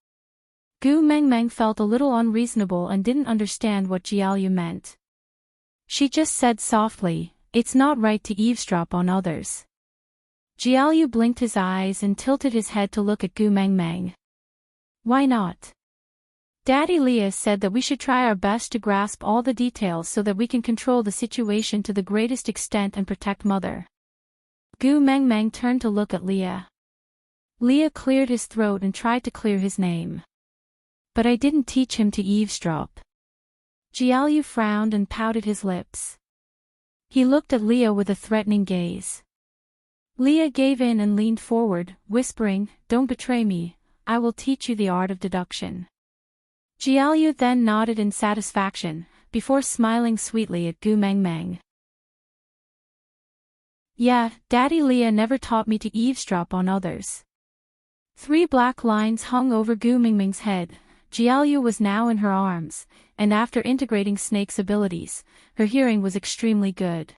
Gu Mengmeng felt a little unreasonable and didn't understand what Jiaoyu meant. She just said softly, "It's not right to eavesdrop on others." Jiaoyu blinked his eyes and tilted his head to look at Gu Mengmeng. "Why not? Daddy Leah said that we should try our best to grasp all the details so that we can control the situation to the greatest extent and protect Mother." Gu Mengmeng turned to look at Leah. Leah cleared his throat and tried to clear his name. "But I didn't teach him to eavesdrop." Jiaoyu frowned and pouted his lips. He looked at Leah with a threatening gaze. Leah gave in and leaned forward, whispering, "Don't betray me, I will teach you the art of deduction." Jiaoyu then nodded in satisfaction, before smiling sweetly at Gu Mengmeng. "Yeah, Daddy Leah never taught me to eavesdrop on others." 3 black lines hung over Gu Mengmeng's head. Jiaoyu was now in her arms, and after integrating Snake's abilities, her hearing was extremely good.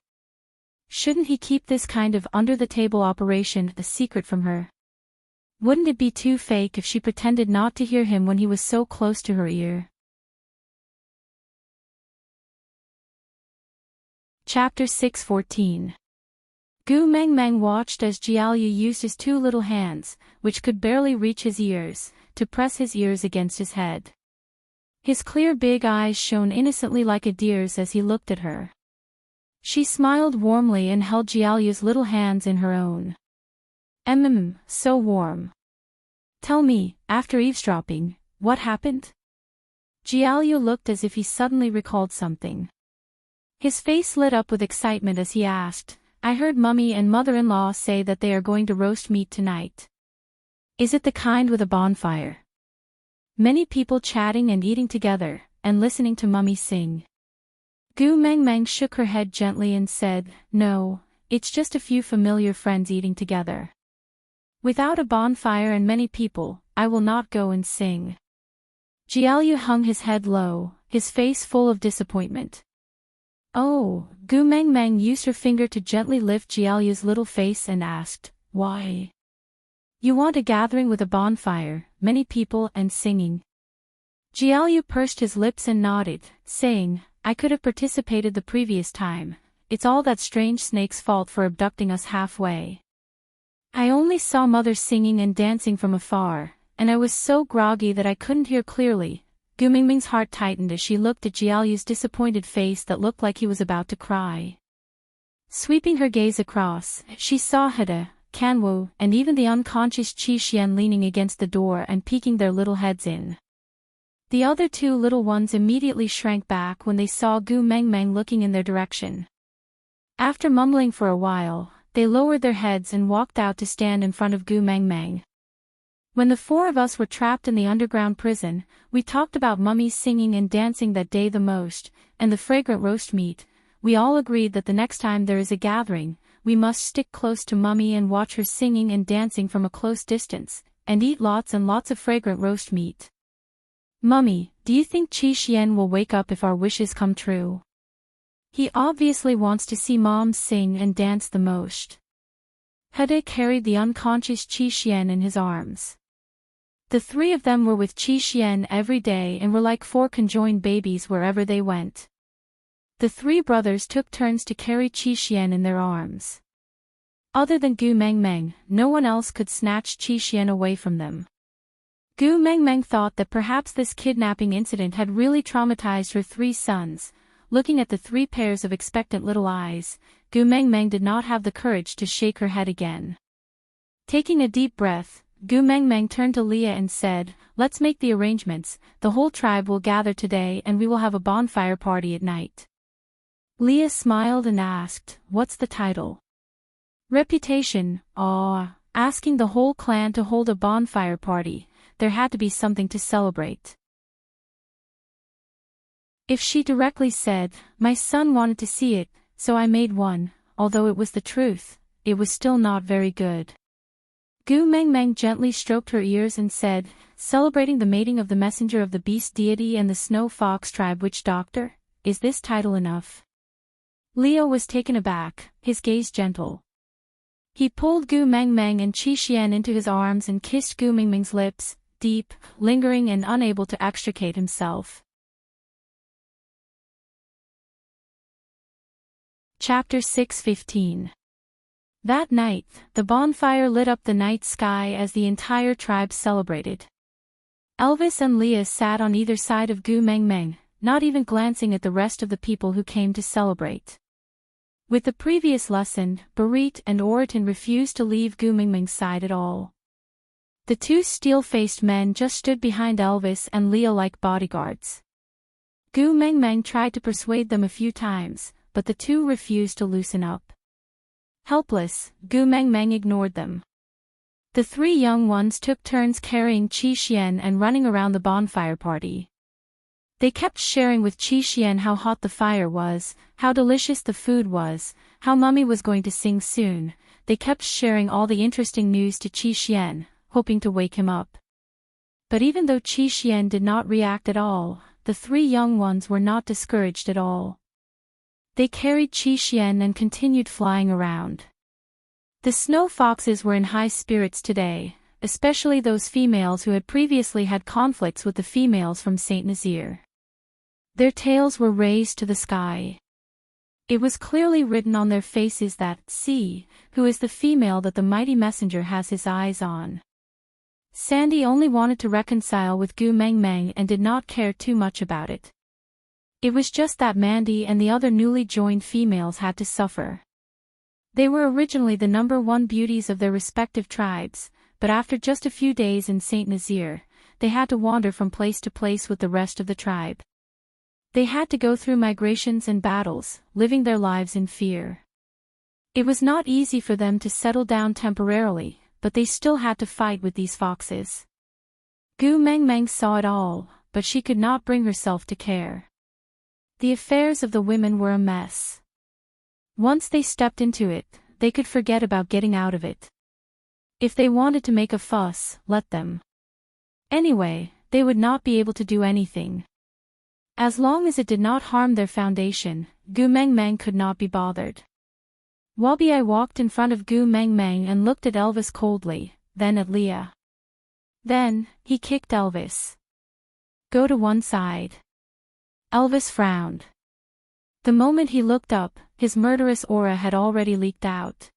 Shouldn't he keep this kind of under-the-table operation a secret from her? Wouldn't it be too fake if she pretended not to hear him when he was so close to her ear? Chapter 6:14. Gu Mengmeng watched as Jiaoyu used his 2 little hands, which could barely reach his ears, to press his ears against his head. His clear big eyes shone innocently like a deer's as he looked at her. She smiled warmly and held Jiaoyu's little hands in her own. So warm. Tell me, after eavesdropping, what happened?" Jiaoyu looked as if he suddenly recalled something. His face lit up with excitement as he asked, "I heard Mummy and Mother-in-law say that they are going to roast meat tonight. Is it the kind with a bonfire? Many people chatting and eating together, and listening to Mummy sing?" Gu Mengmeng shook her head gently and said, "No, it's just a few familiar friends eating together. Without a bonfire and many people, I will not go and sing." Jiaoyu hung his head low, his face full of disappointment. "Oh," Gu Mengmeng used her finger to gently lift Jiaoyu's little face and asked, "Why? You want a gathering with a bonfire, many people and singing?" Jiaoyu pursed his lips and nodded, saying, I could have participated the previous time. It's all that strange snake's fault for abducting us halfway. I only saw mother singing and dancing from afar, and I was so groggy that I couldn't hear clearly. Gu Mingming's heart tightened as she looked at Jiaoyu's disappointed face that looked like he was about to cry. Sweeping her gaze across, she saw Heda, Kanwu, and even the unconscious Qi Xian leaning against the door and peeking their little heads in. The other two little ones immediately shrank back when they saw Gu Mengmeng looking in their direction. After mumbling for a while, they lowered their heads and walked out to stand in front of Gu Mengmeng. When the four of us were trapped in the underground prison, we talked about Mummy's singing and dancing that day the most, and the fragrant roast meat. We all agreed that the next time there is a gathering, we must stick close to Mummy and watch her singing and dancing from a close distance, and eat lots and lots of fragrant roast meat. Mummy, do you think Qi Xian will wake up if our wishes come true? He obviously wants to see Mom sing and dance the most. Hede carried the unconscious Qi Xian in his arms. The three of them were with Qi Xian every day and were like four conjoined babies wherever they went. The three brothers took turns to carry Qi Xian in their arms. Other than Gu Mengmeng, no one else could snatch Qi Xian away from them. Gu Mengmeng thought that perhaps this kidnapping incident had really traumatized her three sons. Looking at the three pairs of expectant little eyes, Gu Mengmeng did not have the courage to shake her head again. Taking a deep breath, Gu Mengmeng turned to Leah and said, Let's make the arrangements. The whole tribe will gather today and we will have a bonfire party at night. Leah smiled and asked, What's the title? Reputation. Asking the whole clan to hold a bonfire party. There had to be something to celebrate. If she directly said, My son wanted to see it, so I made one, although it was the truth, it was still not very good. Gu Mengmeng gently stroked her ears and said, Celebrating the mating of the messenger of the beast deity and the snow fox tribe witch doctor, is this title enough? Leo was taken aback, his gaze gentle. He pulled Gu Mengmeng and Qi Xian into his arms and kissed Gu Mengmeng's lips, deep, lingering and unable to extricate himself. Chapter 6:15. That night, the bonfire lit up the night sky as the entire tribe celebrated. Elvis and Leah sat on either side of Gu Mengmeng, not even glancing at the rest of the people who came to celebrate. With the previous lesson, Barit and Oriton refused to leave Gu Mengmeng's side at all. The two steel-faced men just stood behind Elvis and Leah like bodyguards. Gu Mengmeng tried to persuade them a few times, but the two refused to loosen up. Helpless, Gu Mengmeng ignored them. The three young ones took turns carrying Qi Xian and running around the bonfire party. They kept sharing with Qi Xian how hot the fire was, how delicious the food was, how Mummy was going to sing soon. They kept sharing all the interesting news to Qi Xian, hoping to wake him up. But even though Qi Xian did not react at all, the three young ones were not discouraged at all. They carried Qi Xian and continued flying around. The snow foxes were in high spirits today, especially those females who had previously had conflicts with the females from Saint Nazaire. Their tails were raised to the sky. It was clearly written on their faces that, see, who is the female that the mighty messenger has his eyes on. Sandy only wanted to reconcile with Gu Mengmeng and did not care too much about it. It was just that Mandy and the other newly joined females had to suffer. They were originally the number one beauties of their respective tribes, but after just a few days in Saint Nazaire, they had to wander from place to place with the rest of the tribe. They had to go through migrations and battles, living their lives in fear. It was not easy for them to settle down temporarily, but they still had to fight with these foxes. Gu Mengmeng saw it all, but she could not bring herself to care. The affairs of the women were a mess. Once they stepped into it, they could forget about getting out of it. If they wanted to make a fuss, let them. Anyway, they would not be able to do anything. As long as it did not harm their foundation, Gu Mengmeng could not be bothered. Wabi walked in front of Gu Mengmeng and looked at Elvis coldly, then at Leah. Then, he kicked Elvis. Go to one side. Elvis frowned. The moment he looked up, his murderous aura had already leaked out.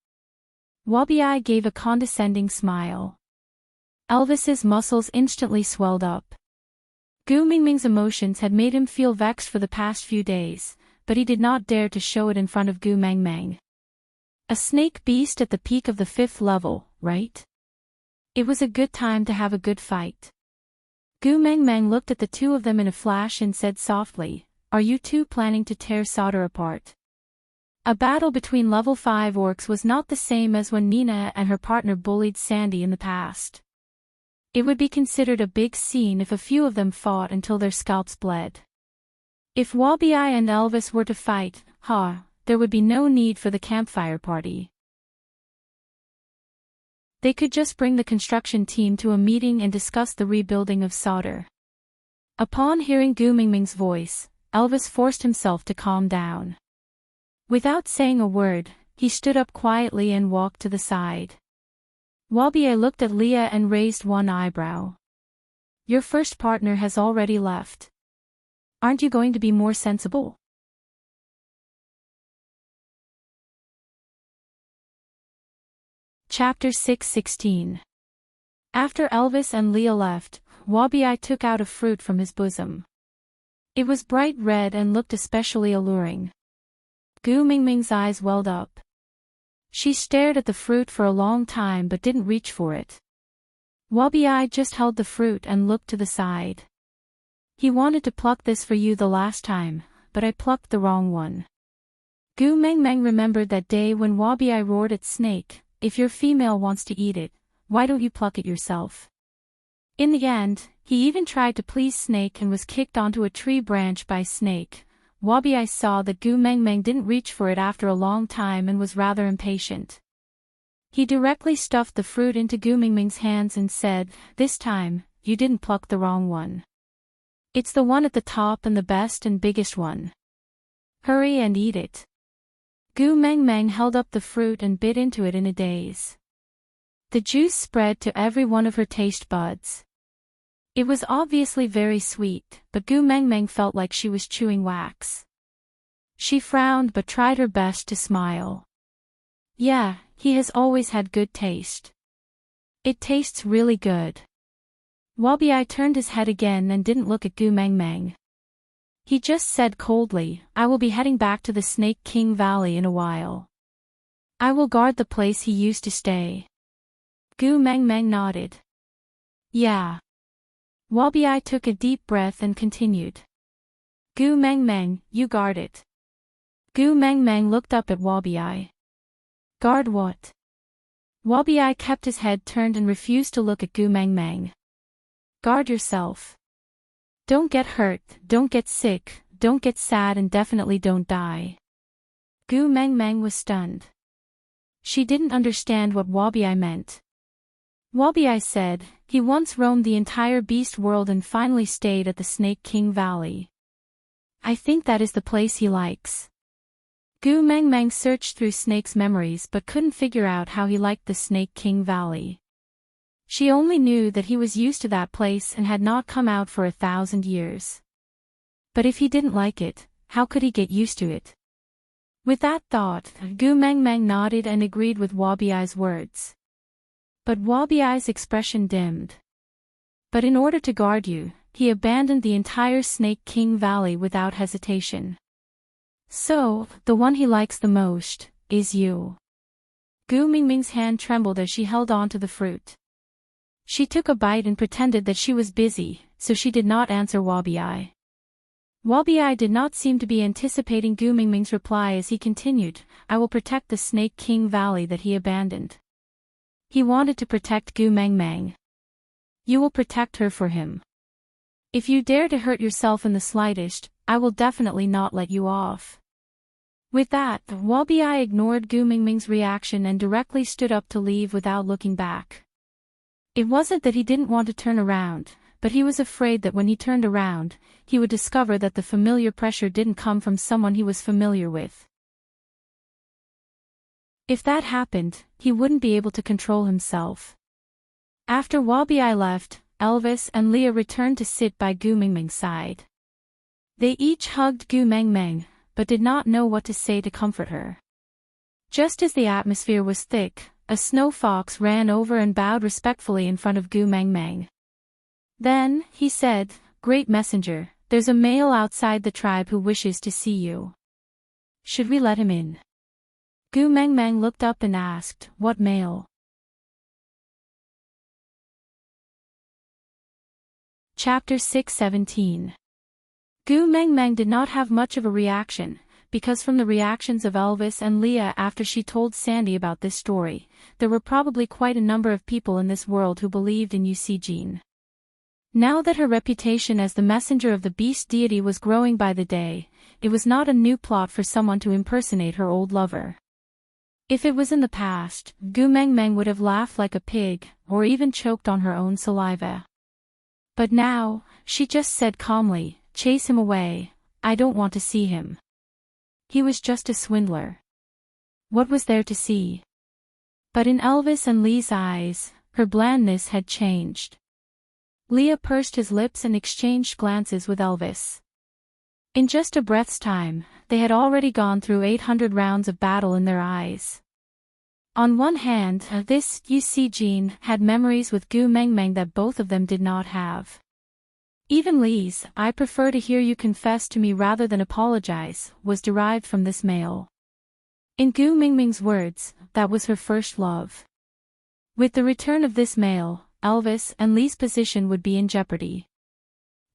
Wabi gave a condescending smile. Elvis's muscles instantly swelled up. Gu Mingming's emotions had made him feel vexed for the past few days, but he did not dare to show it in front of Gu Mengmeng. A snake beast at the peak of the 5th level, right? It was a good time to have a good fight. Gu Mengmeng looked at the two of them in a flash and said softly, "Are you two planning to tear Sauter apart?" A battle between level 5 orcs was not the same as when Nina and her partner bullied Sandy in the past. It would be considered a big scene if a few of them fought until their scalps bled. If Wabi and Elvis were to fight, there would be no need for the campfire party. They could just bring the construction team to a meeting and discuss the rebuilding of Sauter. Upon hearing Gu Mingming's voice, Elvis forced himself to calm down. Without saying a word, he stood up quietly and walked to the side. Wabi looked at Leah and raised one eyebrow. "Your first partner has already left. Aren't you going to be more sensible?" Chapter 6:16. After Elvis and Leah left, Wabi took out a fruit from his bosom. It was bright red and looked especially alluring. Gu Mingming's eyes welled up. She stared at the fruit for a long time but didn't reach for it. Wabi just held the fruit and looked to the side. "He wanted to pluck this for you the last time, but I plucked the wrong one." Gu Mengmeng remembered that day when Wabi roared at Snake, "If your female wants to eat it, why don't you pluck it yourself?" In the end, he even tried to please Snake and was kicked onto a tree branch by Snake. Wabi saw that Gu Mengmeng didn't reach for it after a long time and was rather impatient. He directly stuffed the fruit into Gu Mingming's hands and said, "This time, you didn't pluck the wrong one. It's the one at the top and the best and biggest one. Hurry and eat it." Gu Mengmeng held up the fruit and bit into it in a daze. The juice spread to every one of her taste buds. It was obviously very sweet, but Gu Mengmeng felt like she was chewing wax. She frowned but tried her best to smile. "Yeah, he has always had good taste. It tastes really good." Wabi turned his head again and didn't look at Gu Mengmeng. He just said coldly, "I will be heading back to the Snake King Valley in a while. I will guard the place he used to stay." Gu Mengmeng nodded. "Yeah." Wabi took a deep breath and continued. "Gu Mengmeng, you guard it." Gu Mengmeng looked up at Wabi. "Guard what?" Wabi kept his head turned and refused to look at Gu Mengmeng. "Guard yourself. Don't get hurt, don't get sick, don't get sad and definitely don't die." Gu Mengmeng was stunned. She didn't understand what Wabi meant. Wabi said, "He once roamed the entire beast world and finally stayed at the Snake King Valley. I think that is the place he likes." Gu Mengmeng searched through Snake's memories but couldn't figure out how he liked the Snake King Valley. She only knew that he was used to that place and had not come out for 1,000 years. But if he didn't like it, how could he get used to it? With that thought, Gu Mengmeng nodded and agreed with Wabi's words. But Wabi's expression dimmed. "But in order to guard you, he abandoned the entire Snake King Valley without hesitation. So, the one he likes the most, is you." Gu Mingming's hand trembled as she held on to the fruit. She took a bite and pretended that she was busy, so she did not answer Wabi. Wabi did not seem to be anticipating Gu Mingming's reply as he continued, "I will protect the Snake King Valley that he abandoned." He wanted to protect Gu Mengmeng. "You will protect her for him. If you dare to hurt yourself in the slightest, I will definitely not let you off." With that, Wabi ignored Gu Mingming's reaction and directly stood up to leave without looking back. It wasn't that he didn't want to turn around, but he was afraid that when he turned around, he would discover that the familiar pressure didn't come from someone he was familiar with. If that happened, he wouldn't be able to control himself. After Wabi left, Elvis and Leah returned to sit by Gu Mingming's side. They each hugged Gu Mengmeng, but did not know what to say to comfort her. Just as the atmosphere was thick, a snow fox ran over and bowed respectfully in front of Gu Mengmeng. Then, he said, "Great messenger, there's a male outside the tribe who wishes to see you. Should we let him in?" Gu Mengmeng looked up and asked, "What male?" Chapter 6:17. Gu Mengmeng did not have much of a reaction, because from the reactions of Elvis and Leah after she told Sandy about this story, there were probably quite a number of people in this world who believed in Jean. Now that her reputation as the messenger of the beast deity was growing by the day, it was not a new plot for someone to impersonate her old lover. If it was in the past, Gu Mengmeng would have laughed like a pig, or even choked on her own saliva. But now, she just said calmly, "Chase him away, I don't want to see him. He was just a swindler." What was there to see? But in Elvis and Lee's eyes, her blandness had changed. Leah pursed his lips and exchanged glances with Elvis. In just a breath's time, they had already gone through 800 rounds of battle in their eyes. On one hand, this Jean had memories with Gu Mengmeng that both of them did not have. Even Lee's "I prefer to hear you confess to me rather than apologize" was derived from this male. In Gu Mingming's words, that was her first love. With the return of this male, Elvis and Lee's position would be in jeopardy.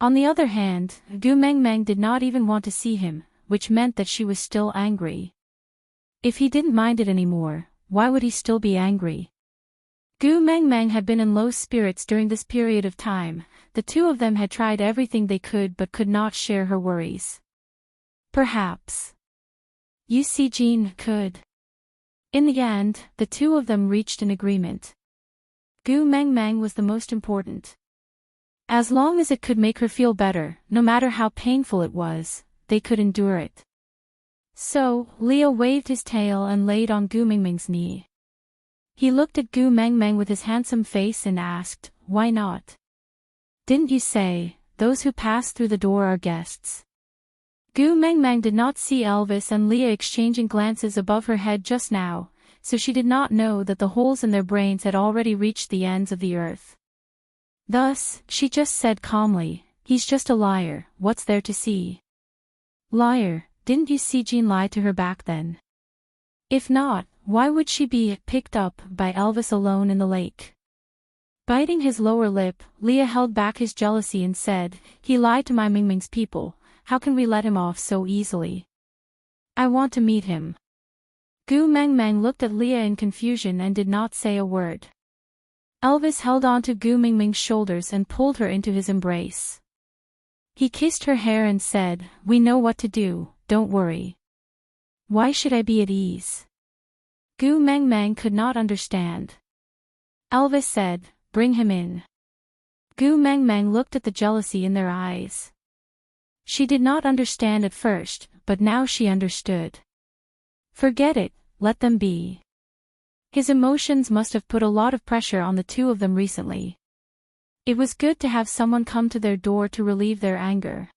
On the other hand, Gu Mengmeng did not even want to see him, which meant that she was still angry. If he didn't mind it anymore, why would he still be angry? Gu Mengmeng had been in low spirits during this period of time. The two of them had tried everything they could but could not share her worries. Perhaps Jean could. In the end, the two of them reached an agreement. Gu Mengmeng was the most important. As long as it could make her feel better, no matter how painful it was, they could endure it. So, Leo waved his tail and laid on Gu Mengmeng's knee. He looked at Gu Mengmeng with his handsome face and asked, "Why not? Didn't you say, those who pass through the door are guests?" Gu Mengmeng did not see Elvis and Leah exchanging glances above her head just now, so she did not know that the holes in their brains had already reached the ends of the earth. Thus, she just said calmly, "He's just a liar, what's there to see?" Liar, didn't Jean lie to her back then? If not, why would she be picked up by Elvis alone in the lake? Biting his lower lip, Leah held back his jealousy and said, "He lied to my Mingming's people, how can we let him off so easily? I want to meet him." Gu Mengmeng looked at Leah in confusion and did not say a word. Elvis held on to Gu Mingming's shoulders and pulled her into his embrace. He kissed her hair and said, "We know what to do, don't worry." Why should I be at ease? Gu Mengmeng could not understand. Elvis said, "Bring him in." Gu Mengmeng looked at the jealousy in their eyes. She did not understand at first, but now she understood. Forget it, let them be. His emotions must have put a lot of pressure on the two of them recently. It was good to have someone come to their door to relieve their anger.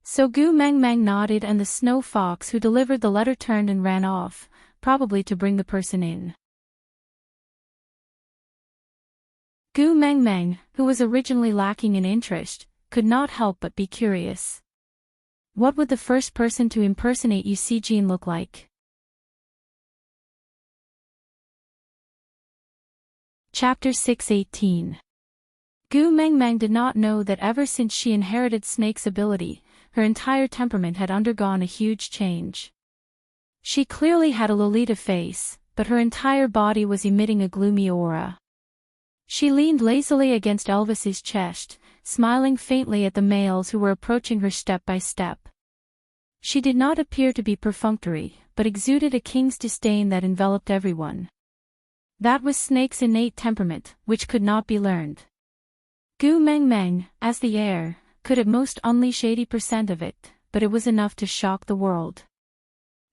So Gu Mengmeng nodded and the snow fox who delivered the letter turned and ran off, probably to bring the person in. Gu Mengmeng, who was originally lacking in interest, could not help but be curious. What would the first person to impersonate Jean look like? Chapter 6:18. Gu Mengmeng did not know that ever since she inherited Snake's ability, her entire temperament had undergone a huge change. She clearly had a Lolita face, but her entire body was emitting a gloomy aura. She leaned lazily against Elvis's chest, smiling faintly at the males who were approaching her step by step. She did not appear to be perfunctory, but exuded a king's disdain that enveloped everyone. That was Snake's innate temperament, which could not be learned. Gu Mengmeng, as the heir, could at most unleash 80% of it, but it was enough to shock the world.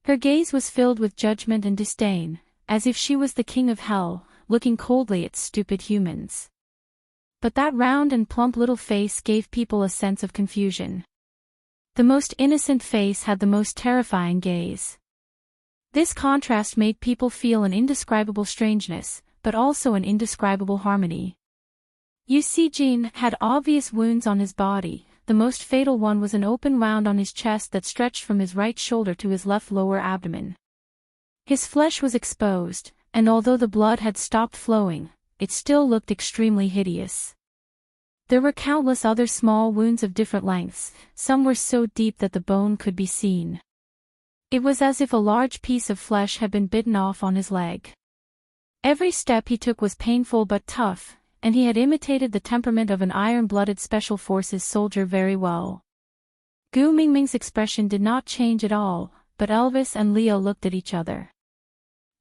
Her gaze was filled with judgment and disdain, as if she was the king of hell, looking coldly at stupid humans. But that round and plump little face gave people a sense of confusion. The most innocent face had the most terrifying gaze. This contrast made people feel an indescribable strangeness, but also an indescribable harmony. Jean had obvious wounds on his body. The most fatal one was an open wound on his chest that stretched from his right shoulder to his left lower abdomen. His flesh was exposed, and although the blood had stopped flowing, it still looked extremely hideous. There were countless other small wounds of different lengths, some were so deep that the bone could be seen. It was as if a large piece of flesh had been bitten off on his leg. Every step he took was painful but tough, and he had imitated the temperament of an iron-blooded special forces soldier very well. Gu Mingming's expression did not change at all, but Elvis and Leah looked at each other.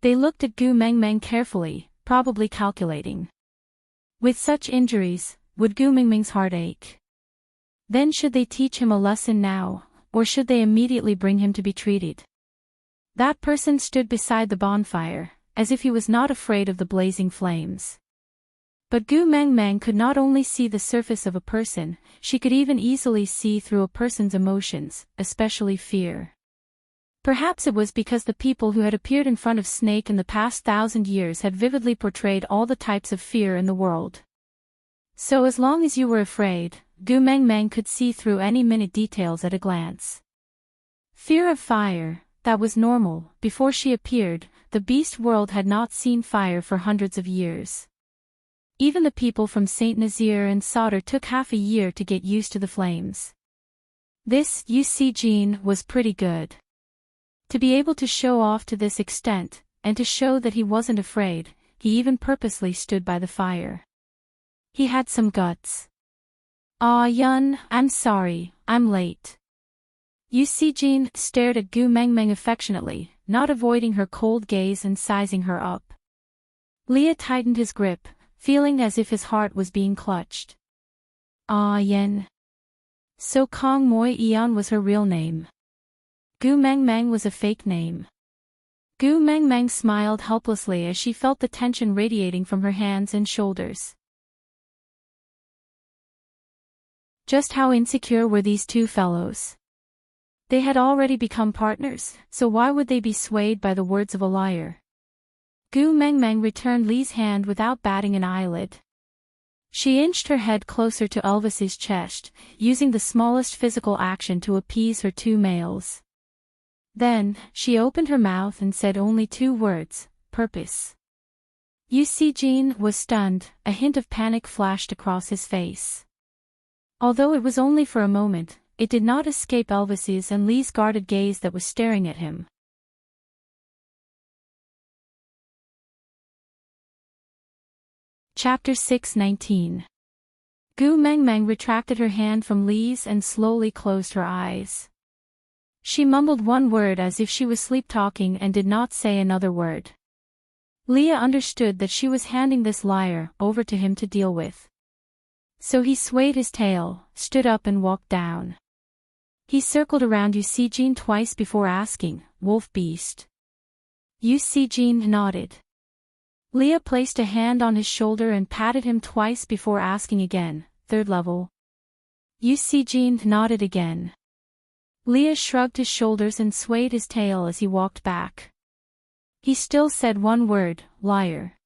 They looked at Gu Mengmeng carefully, probably calculating. With such injuries, would Gu Mingming's heart ache? Then should they teach him a lesson now, or should they immediately bring him to be treated? That person stood beside the bonfire, as if he was not afraid of the blazing flames. But Gu Mengmeng could not only see the surface of a person, she could even easily see through a person's emotions, especially fear. Perhaps it was because the people who had appeared in front of Snake in the past 1,000 years had vividly portrayed all the types of fear in the world. So as long as you were afraid, Gu Mengmeng could see through any minute details at a glance. Fear of fire, that was normal. Before she appeared, the beast world had not seen fire for hundreds of years. Even the people from Saint Nazaire and Sauter took half a year to get used to the flames. This, Jean, was pretty good. To be able to show off to this extent, and to show that he wasn't afraid, he even purposely stood by the fire. He had some guts. "Ah Yun, I'm sorry, I'm late." Jean stared at Gu Mengmeng affectionately, not avoiding her cold gaze and sizing her up. Leah tightened his grip, feeling as if his heart was being clutched. "Ah Yen." So Kong Moi Eon was her real name. Gu Mengmeng was a fake name. Gu Mengmeng smiled helplessly as she felt the tension radiating from her hands and shoulders. Just how insecure were these two fellows? They had already become partners, so why would they be swayed by the words of a liar? Gu Mengmeng returned Li's hand without batting an eyelid. She inched her head closer to Elvis's chest, using the smallest physical action to appease her two males. Then, she opened her mouth and said only 2 words, purpose. Jean was stunned, a hint of panic flashed across his face. Although it was only for a moment, it did not escape Elvis's and Li's guarded gaze that was staring at him. Chapter 6:19. Gu Mengmeng retracted her hand from Li's and slowly closed her eyes. She mumbled one word as if she was sleep-talking and did not say another word. Leah understood that she was handing this liar over to him to deal with. So he swayed his tail, stood up and walked down. He circled around Jean twice before asking, "Wolf beast?" Jean nodded. Leah placed a hand on his shoulder and patted him twice before asking again, "Third level?" Jean nodded again. Leah shrugged his shoulders and swayed his tail as he walked back. He still said one word, "Liar."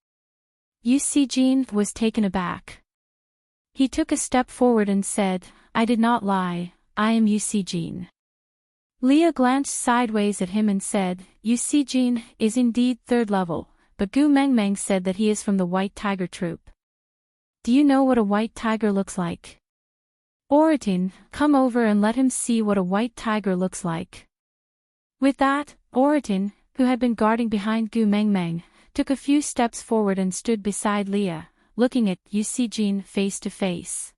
Jean was taken aback. He took a step forward and said, "I did not lie, I am Jean." Leah glanced sideways at him and said, Jean is indeed 3rd level, but Gu Mengmeng said that he is from the White Tiger Troop. Do you know what a white tiger looks like? Oritin, come over and let him see what a white tiger looks like. With that, Oritin, who had been guarding behind Gu Mengmeng, took a few steps forward and stood beside Leah, looking at Jean face to face.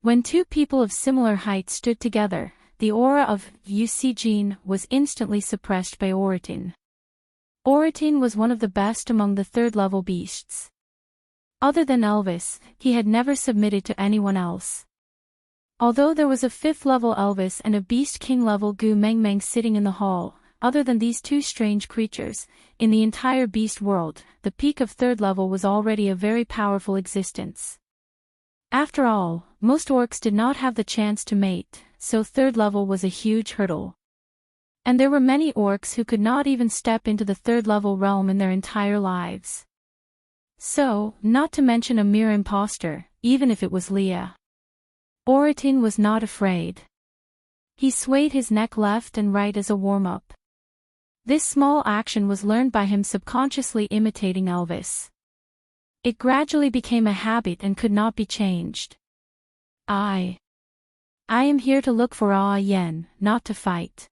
When two people of similar height stood together, the aura of Jean was instantly suppressed by Oritin. Oritin was one of the best among the 3rd-level beasts. Other than Elvis, he had never submitted to anyone else. Although there was a 5th-level Elvis and a Beast King-level Gu Mengmeng sitting in the hall, other than these two strange creatures, in the entire beast world, the peak of 3rd level was already a very powerful existence. After all, most orcs did not have the chance to mate, so third level was a huge hurdle. And there were many orcs who could not even step into the third level realm in their entire lives. So, not to mention a mere imposter, even if it was Leah. Oratin was not afraid. He swayed his neck left and right as a warm-up. This small action was learned by him subconsciously imitating Elvis. It gradually became a habit and could not be changed. I am here to look for Yen, not to fight.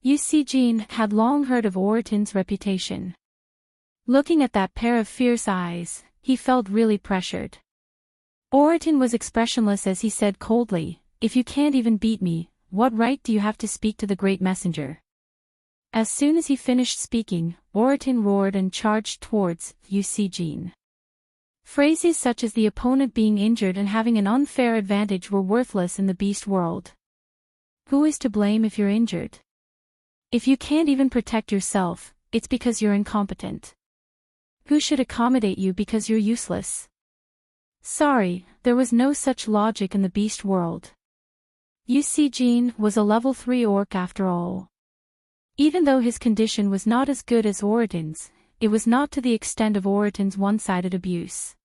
Jean had long heard of Oratin's reputation. Looking at that pair of fierce eyes, he felt really pressured. Oratin was expressionless as he said coldly, "If you can't even beat me, what right do you have to speak to the great messenger?" As soon as he finished speaking, Oratin roared and charged towards Jean. Phrases such as the opponent being injured and having an unfair advantage were worthless in the beast world. Who is to blame if you're injured? If you can't even protect yourself, it's because you're incompetent. Who should accommodate you because you're useless? Sorry, there was no such logic in the beast world. Jean was a level 3 orc after all. Even though his condition was not as good as Oratin's, it was not to the extent of Oratin's one-sided abuse.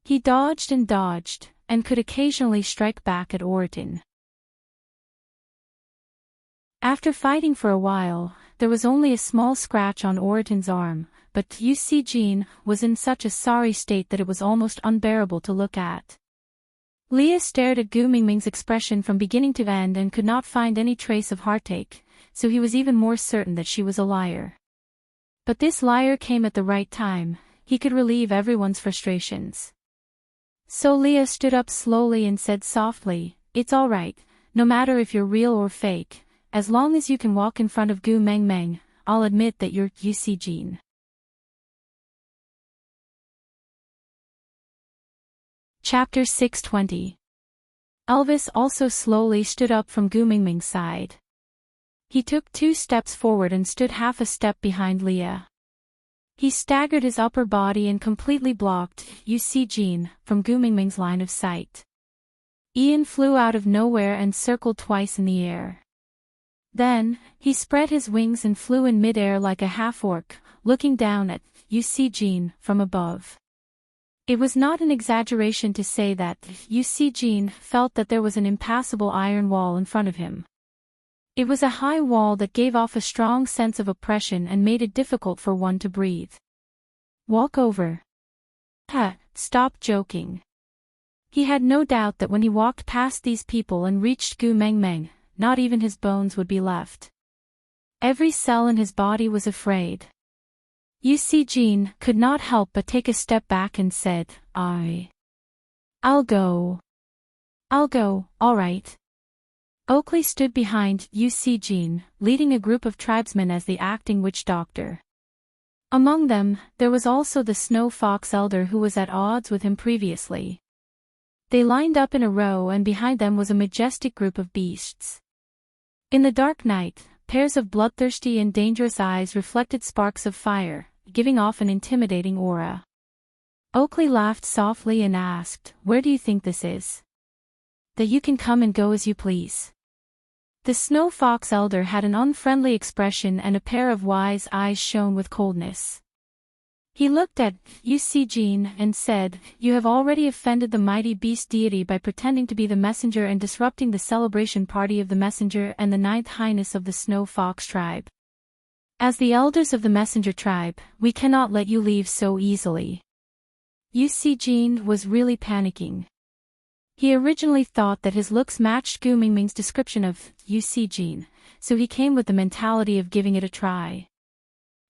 He dodged, and could occasionally strike back at Oratin. After fighting for a while, there was only a small scratch on Oratin's arm, but Jean was in such a sorry state that it was almost unbearable to look at. Leah stared at Gu Mingming's expression from beginning to end and could not find any trace of heartache, so he was even more certain that she was a liar. But this liar came at the right time. He could relieve everyone's frustrations. So Leah stood up slowly and said softly, "It's all right, no matter if you're real or fake. As long as you can walk in front of Gu Mengmeng, I'll admit that you're Jean." Chapter 620. Elvis also slowly stood up from Gu Mingming's side. He took 2 steps forward and stood half a step behind Leah. He staggered his upper body and completely blocked Jean from Gu Mingming's line of sight. Ian flew out of nowhere and circled twice in the air. Then, he spread his wings and flew in mid-air like a half-orc, looking down at Jean from above. It was not an exaggeration to say that Jean felt that there was an impassable iron wall in front of him. It was a high wall that gave off a strong sense of oppression and made it difficult for one to breathe. "Walk over." Stop joking. He had no doubt that when he walked past these people and reached Gu Mengmeng, not even his bones would be left. Every cell in his body was afraid. Jean could not help but take a step back and said, I'll go, all right." Oakley stood behind Jean, leading a group of tribesmen as the acting witch doctor. Among them, there was also the snow fox elder who was at odds with him previously. They lined up in a row and behind them was a majestic group of beasts. In the dark night, pairs of bloodthirsty and dangerous eyes reflected sparks of fire, giving off an intimidating aura. Oakley laughed softly and asked, "Where do you think this is? That you can come and go as you please." The snow fox elder had an unfriendly expression and a pair of wise eyes shone with coldness. He looked at Jean and said, "You have already offended the mighty beast deity by pretending to be the messenger and disrupting the celebration party of the messenger and the ninth highness of the snow fox tribe. As the elders of the messenger tribe, we cannot let you leave so easily." Jean was really panicking. He originally thought that his looks matched Gu Mingming's description of Jean, so he came with the mentality of giving it a try.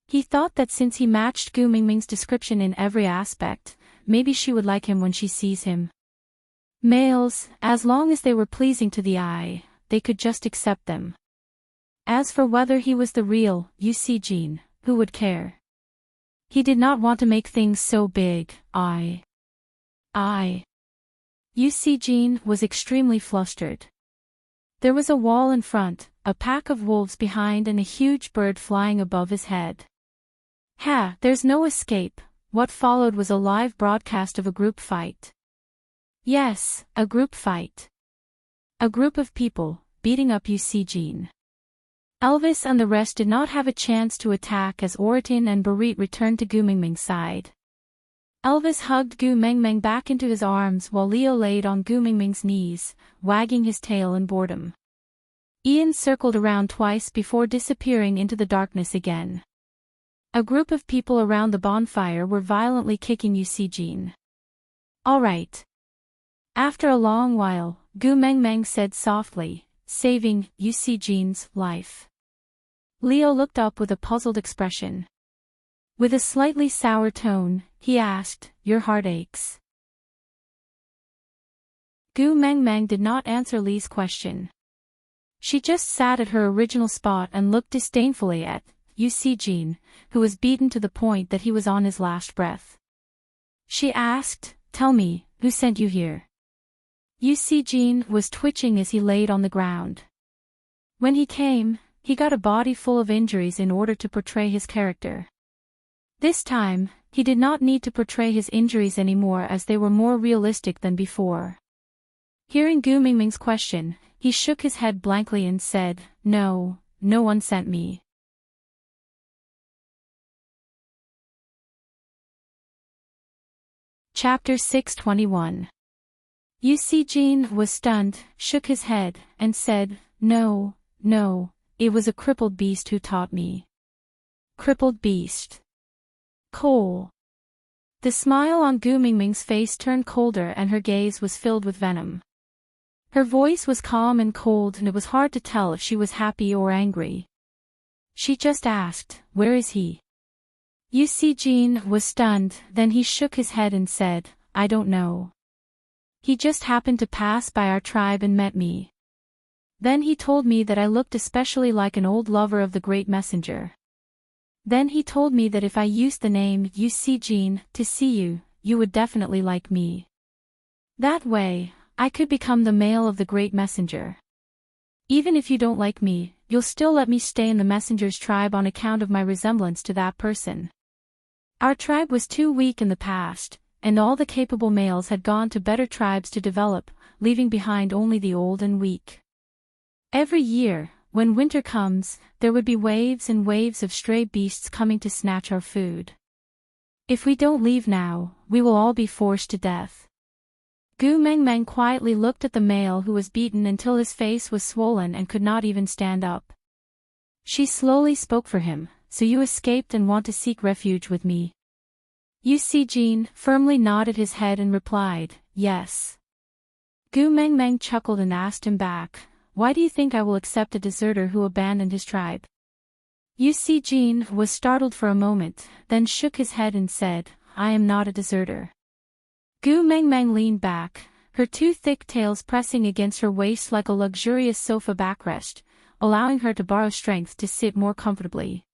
He thought that since he matched Gu Mingming's description in every aspect, maybe she would like him when she sees him. Males, as long as they were pleasing to the eye, they could just accept them. As for whether he was the real Jean, who would care? He did not want to make things so big. Jean was extremely flustered. There was a wall in front, a pack of wolves behind and a huge bird flying above his head. There's no escape. What followed was a live broadcast of a group fight. Yes, a group fight. A group of people, beating up Eugene. Elvis and the rest did not have a chance to attack as Oratin and Barit returned to Gu Mingming's side. Elvis hugged Gu Mingming back into his arms while Leo laid on Gu Mingming's knees, wagging his tail in boredom. Ian circled around twice before disappearing into the darkness again. A group of people around the bonfire were violently kicking Eugene. All right. After a long while, Gu Mingming said softly, saving Eugene's life. Leo looked up with a puzzled expression. With a slightly sour tone, he asked, "Your heart aches?" Gu Mingming did not answer Li's question. She just sat at her original spot and looked disdainfully at Eugene, who was beaten to the point that he was on his last breath. She asked, "Tell me, who sent you here?" Eugene was twitching as he laid on the ground. When he came, he got a body full of injuries in order to portray his character. This time, he did not need to portray his injuries anymore as they were more realistic than before. Hearing Gu Mingming's question, he shook his head blankly and said, "No, no one sent me." Chapter 621. Eugene was stunned, shook his head, and said, "No, no, it was a crippled beast who taught me." Crippled beast. Coal. The smile on Gu Mingming's face turned colder and her gaze was filled with venom. Her voice was calm and cold and it was hard to tell if she was happy or angry. She just asked, "Where is he?" Eugene was stunned, then he shook his head and said, "I don't know. He just happened to pass by our tribe and met me. Then he told me that I looked especially like an old lover of the great messenger. Then he told me that if I used the name Eugene to see you, you would definitely like me. That way, I could become the male of the great messenger. Even if you don't like me, you'll still let me stay in the messenger's tribe on account of my resemblance to that person. Our tribe was too weak in the past, and all the capable males had gone to better tribes to develop, leaving behind only the old and weak. Every year, when winter comes, there would be waves and waves of stray beasts coming to snatch our food. If we don't leave now, we will all be forced to death." Gu Mingming quietly looked at the male who was beaten until his face was swollen and could not even stand up. She slowly spoke for him, "So you escaped and want to seek refuge with me?" Eugene firmly nodded his head and replied, "Yes." Gu Mingming chuckled and asked him back, "Why do you think I will accept a deserter who abandoned his tribe?" Eugene was startled for a moment, then shook his head and said, "I am not a deserter." Gu Mingming leaned back, her two thick tails pressing against her waist like a luxurious sofa backrest, allowing her to borrow strength to sit more comfortably.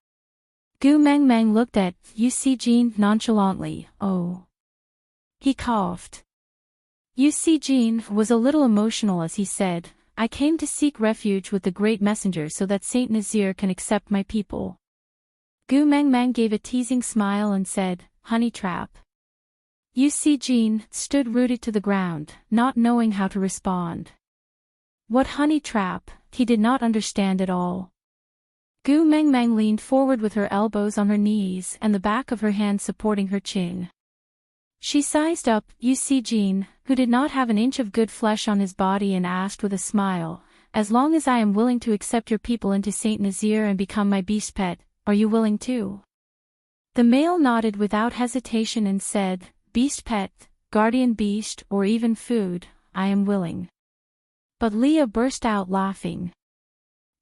Gu Mingming looked at Eugene nonchalantly. "Oh." He coughed. Eugene was a little emotional as he said, "I came to seek refuge with the great messenger so that Saint Nazir can accept my people." Gu Mingming gave a teasing smile and said, "Honey trap." Eugene stood rooted to the ground, not knowing how to respond. What honey trap, he did not understand at all. Gu Mingming leaned forward with her elbows on her knees and the back of her hand supporting her chin. She sized up Eugene, who did not have an inch of good flesh on his body, and asked with a smile, "As long as I am willing to accept your people into Saint Nazir and become my beast pet, are you willing too?" The male nodded without hesitation and said, "Beast pet, guardian beast, or even food, I am willing." But Leah burst out laughing.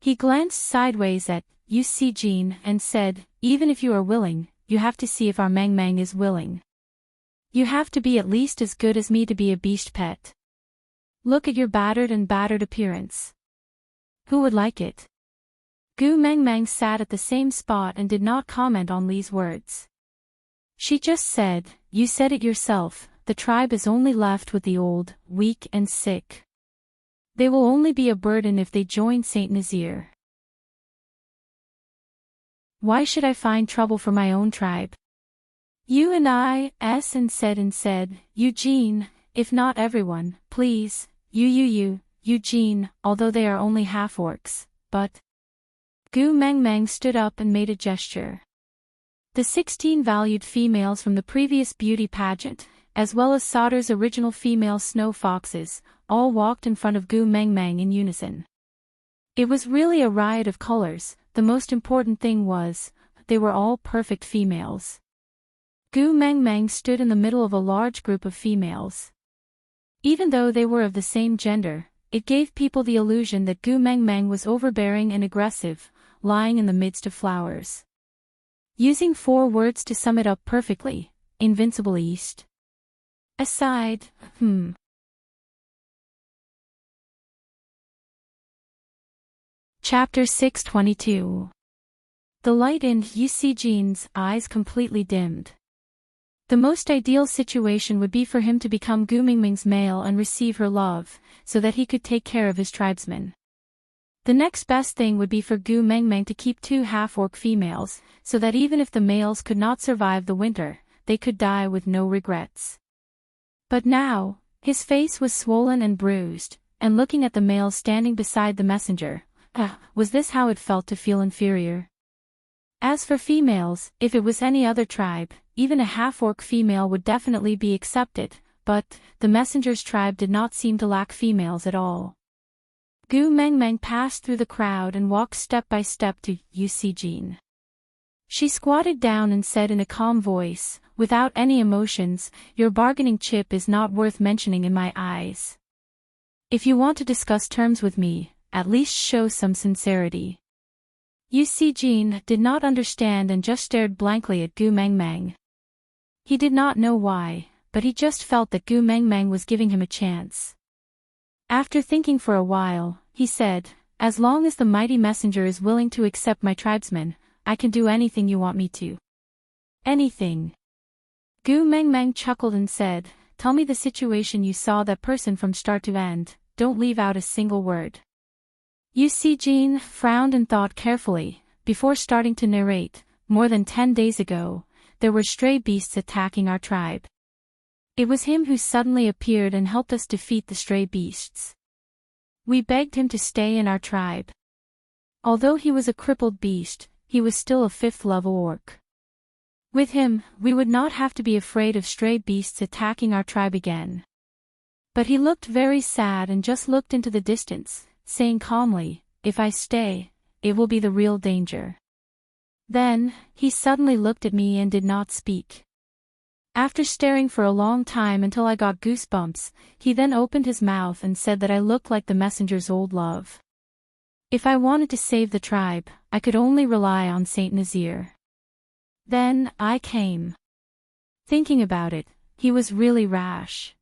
He glanced sideways at Eugene and said, "Even if you are willing, you have to see if our Mangmang is willing. You have to be at least as good as me to be a beast pet. Look at your battered appearance. Who would like it?" Gu Mingming sat at the same spot and did not comment on Li's words. She just said, "You said it yourself, the tribe is only left with the old, weak and sick. They will only be a burden if they join Saint Nazir. Why should I find trouble for my own tribe?" "You and I," said Eugene, if not everyone, please, Eugene, although they are only half-orcs, but... Gu Mengmeng stood up and made a gesture. The 16 valued females from the previous beauty pageant, as well as Sauter's original female snow foxes, all walked in front of Gu Mengmeng in unison. It was really a riot of colors. The most important thing was, they were all perfect females. Gu Mengmeng stood in the middle of a large group of females. Even though they were of the same gender, it gave people the illusion that Gu Mengmeng was overbearing and aggressive, lying in the midst of flowers. Using 4 words to sum it up perfectly: invincible east. Aside, Chapter 622. The light in Yusijine's eyes completely dimmed. The most ideal situation would be for him to become Gu Mengmeng's male and receive her love, so that he could take care of his tribesmen. The next best thing would be for Gu Mengmeng to keep 2 half-orc females, so that even if the males could not survive the winter, they could die with no regrets. But now, his face was swollen and bruised, and looking at the males standing beside the messenger, was this how it felt to feel inferior? As for females, if it was any other tribe, even a half-orc female would definitely be accepted, but the messenger's tribe did not seem to lack females at all. Gu Mengmeng passed through the crowd and walked step by step to Yusijin. She squatted down and said in a calm voice, without any emotions, "Your bargaining chip is not worth mentioning in my eyes. If you want to discuss terms with me, at least show some sincerity." Yusijin did not understand and just stared blankly at Gu Mengmeng. He did not know why, but he just felt that Gu Mengmeng was giving him a chance. After thinking for a while, he said, "As long as the mighty messenger is willing to accept my tribesmen, I can do anything you want me to." "Anything?" Gu Mengmeng chuckled and said, "Tell me the situation you saw that person from start to end, don't leave out a single word." Yusijin frowned and thought carefully, before starting to narrate. "More than 10 days ago, there were stray beasts attacking our tribe. It was him who suddenly appeared and helped us defeat the stray beasts. We begged him to stay in our tribe. Although he was a crippled beast, he was still a 5th-level orc. With him, we would not have to be afraid of stray beasts attacking our tribe again. But he looked very sad and just looked into the distance, saying calmly, 'If I stay, it will be the real danger.' Then, he suddenly looked at me and did not speak. After staring for a long time until I got goosebumps, he then opened his mouth and said that I looked like the messenger's old love. If I wanted to save the tribe, I could only rely on Saint Nazir. Then, I came. Thinking about it, he was really rash.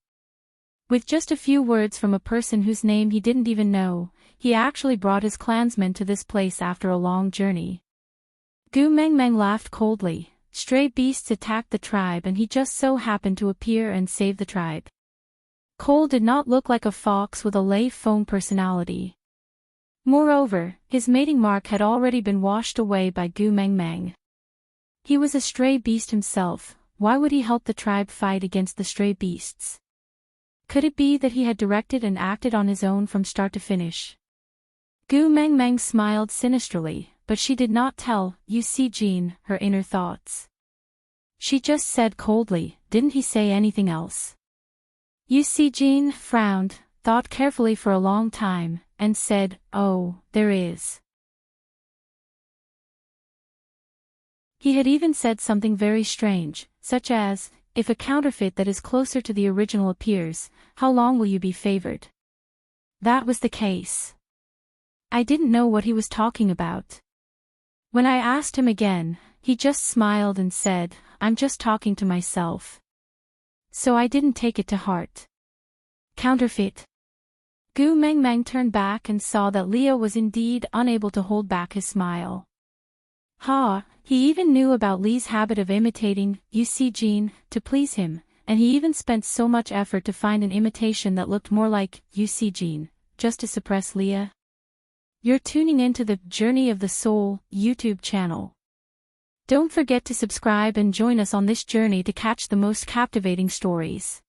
With just a few words from a person whose name he didn't even know, he actually brought his clansmen to this place after a long journey." Gu Mengmeng laughed coldly. Stray beasts attacked the tribe and he just so happened to appear and save the tribe. Cole did not look like a fox with a lay phone personality. Moreover, his mating mark had already been washed away by Gu Mengmeng. He was a stray beast himself. Why would he help the tribe fight against the stray beasts? Could it be that he had directed and acted on his own from start to finish? Gu Mengmeng smiled sinisterly, but she did not tell Yusijin her inner thoughts. She just said coldly, "Didn't he say anything else?" Yusijin frowned, thought carefully for a long time, and said, "Oh, there is. He had even said something very strange, such as, 'If a counterfeit that is closer to the original appears, how long will you be favored?' That was the case. I didn't know what he was talking about. When I asked him again, he just smiled and said, 'I'm just talking to myself.' So I didn't take it to heart." Counterfeit. Gu Mengmeng turned back and saw that Leo was indeed unable to hold back his smile. He even knew about Li's habit of imitating Yusijin to please him, and he even spent so much effort to find an imitation that looked more like Yusijin, just to suppress Leah. You're tuning into the Journey of the Soul YouTube channel. Don't forget to subscribe and join us on this journey to catch the most captivating stories.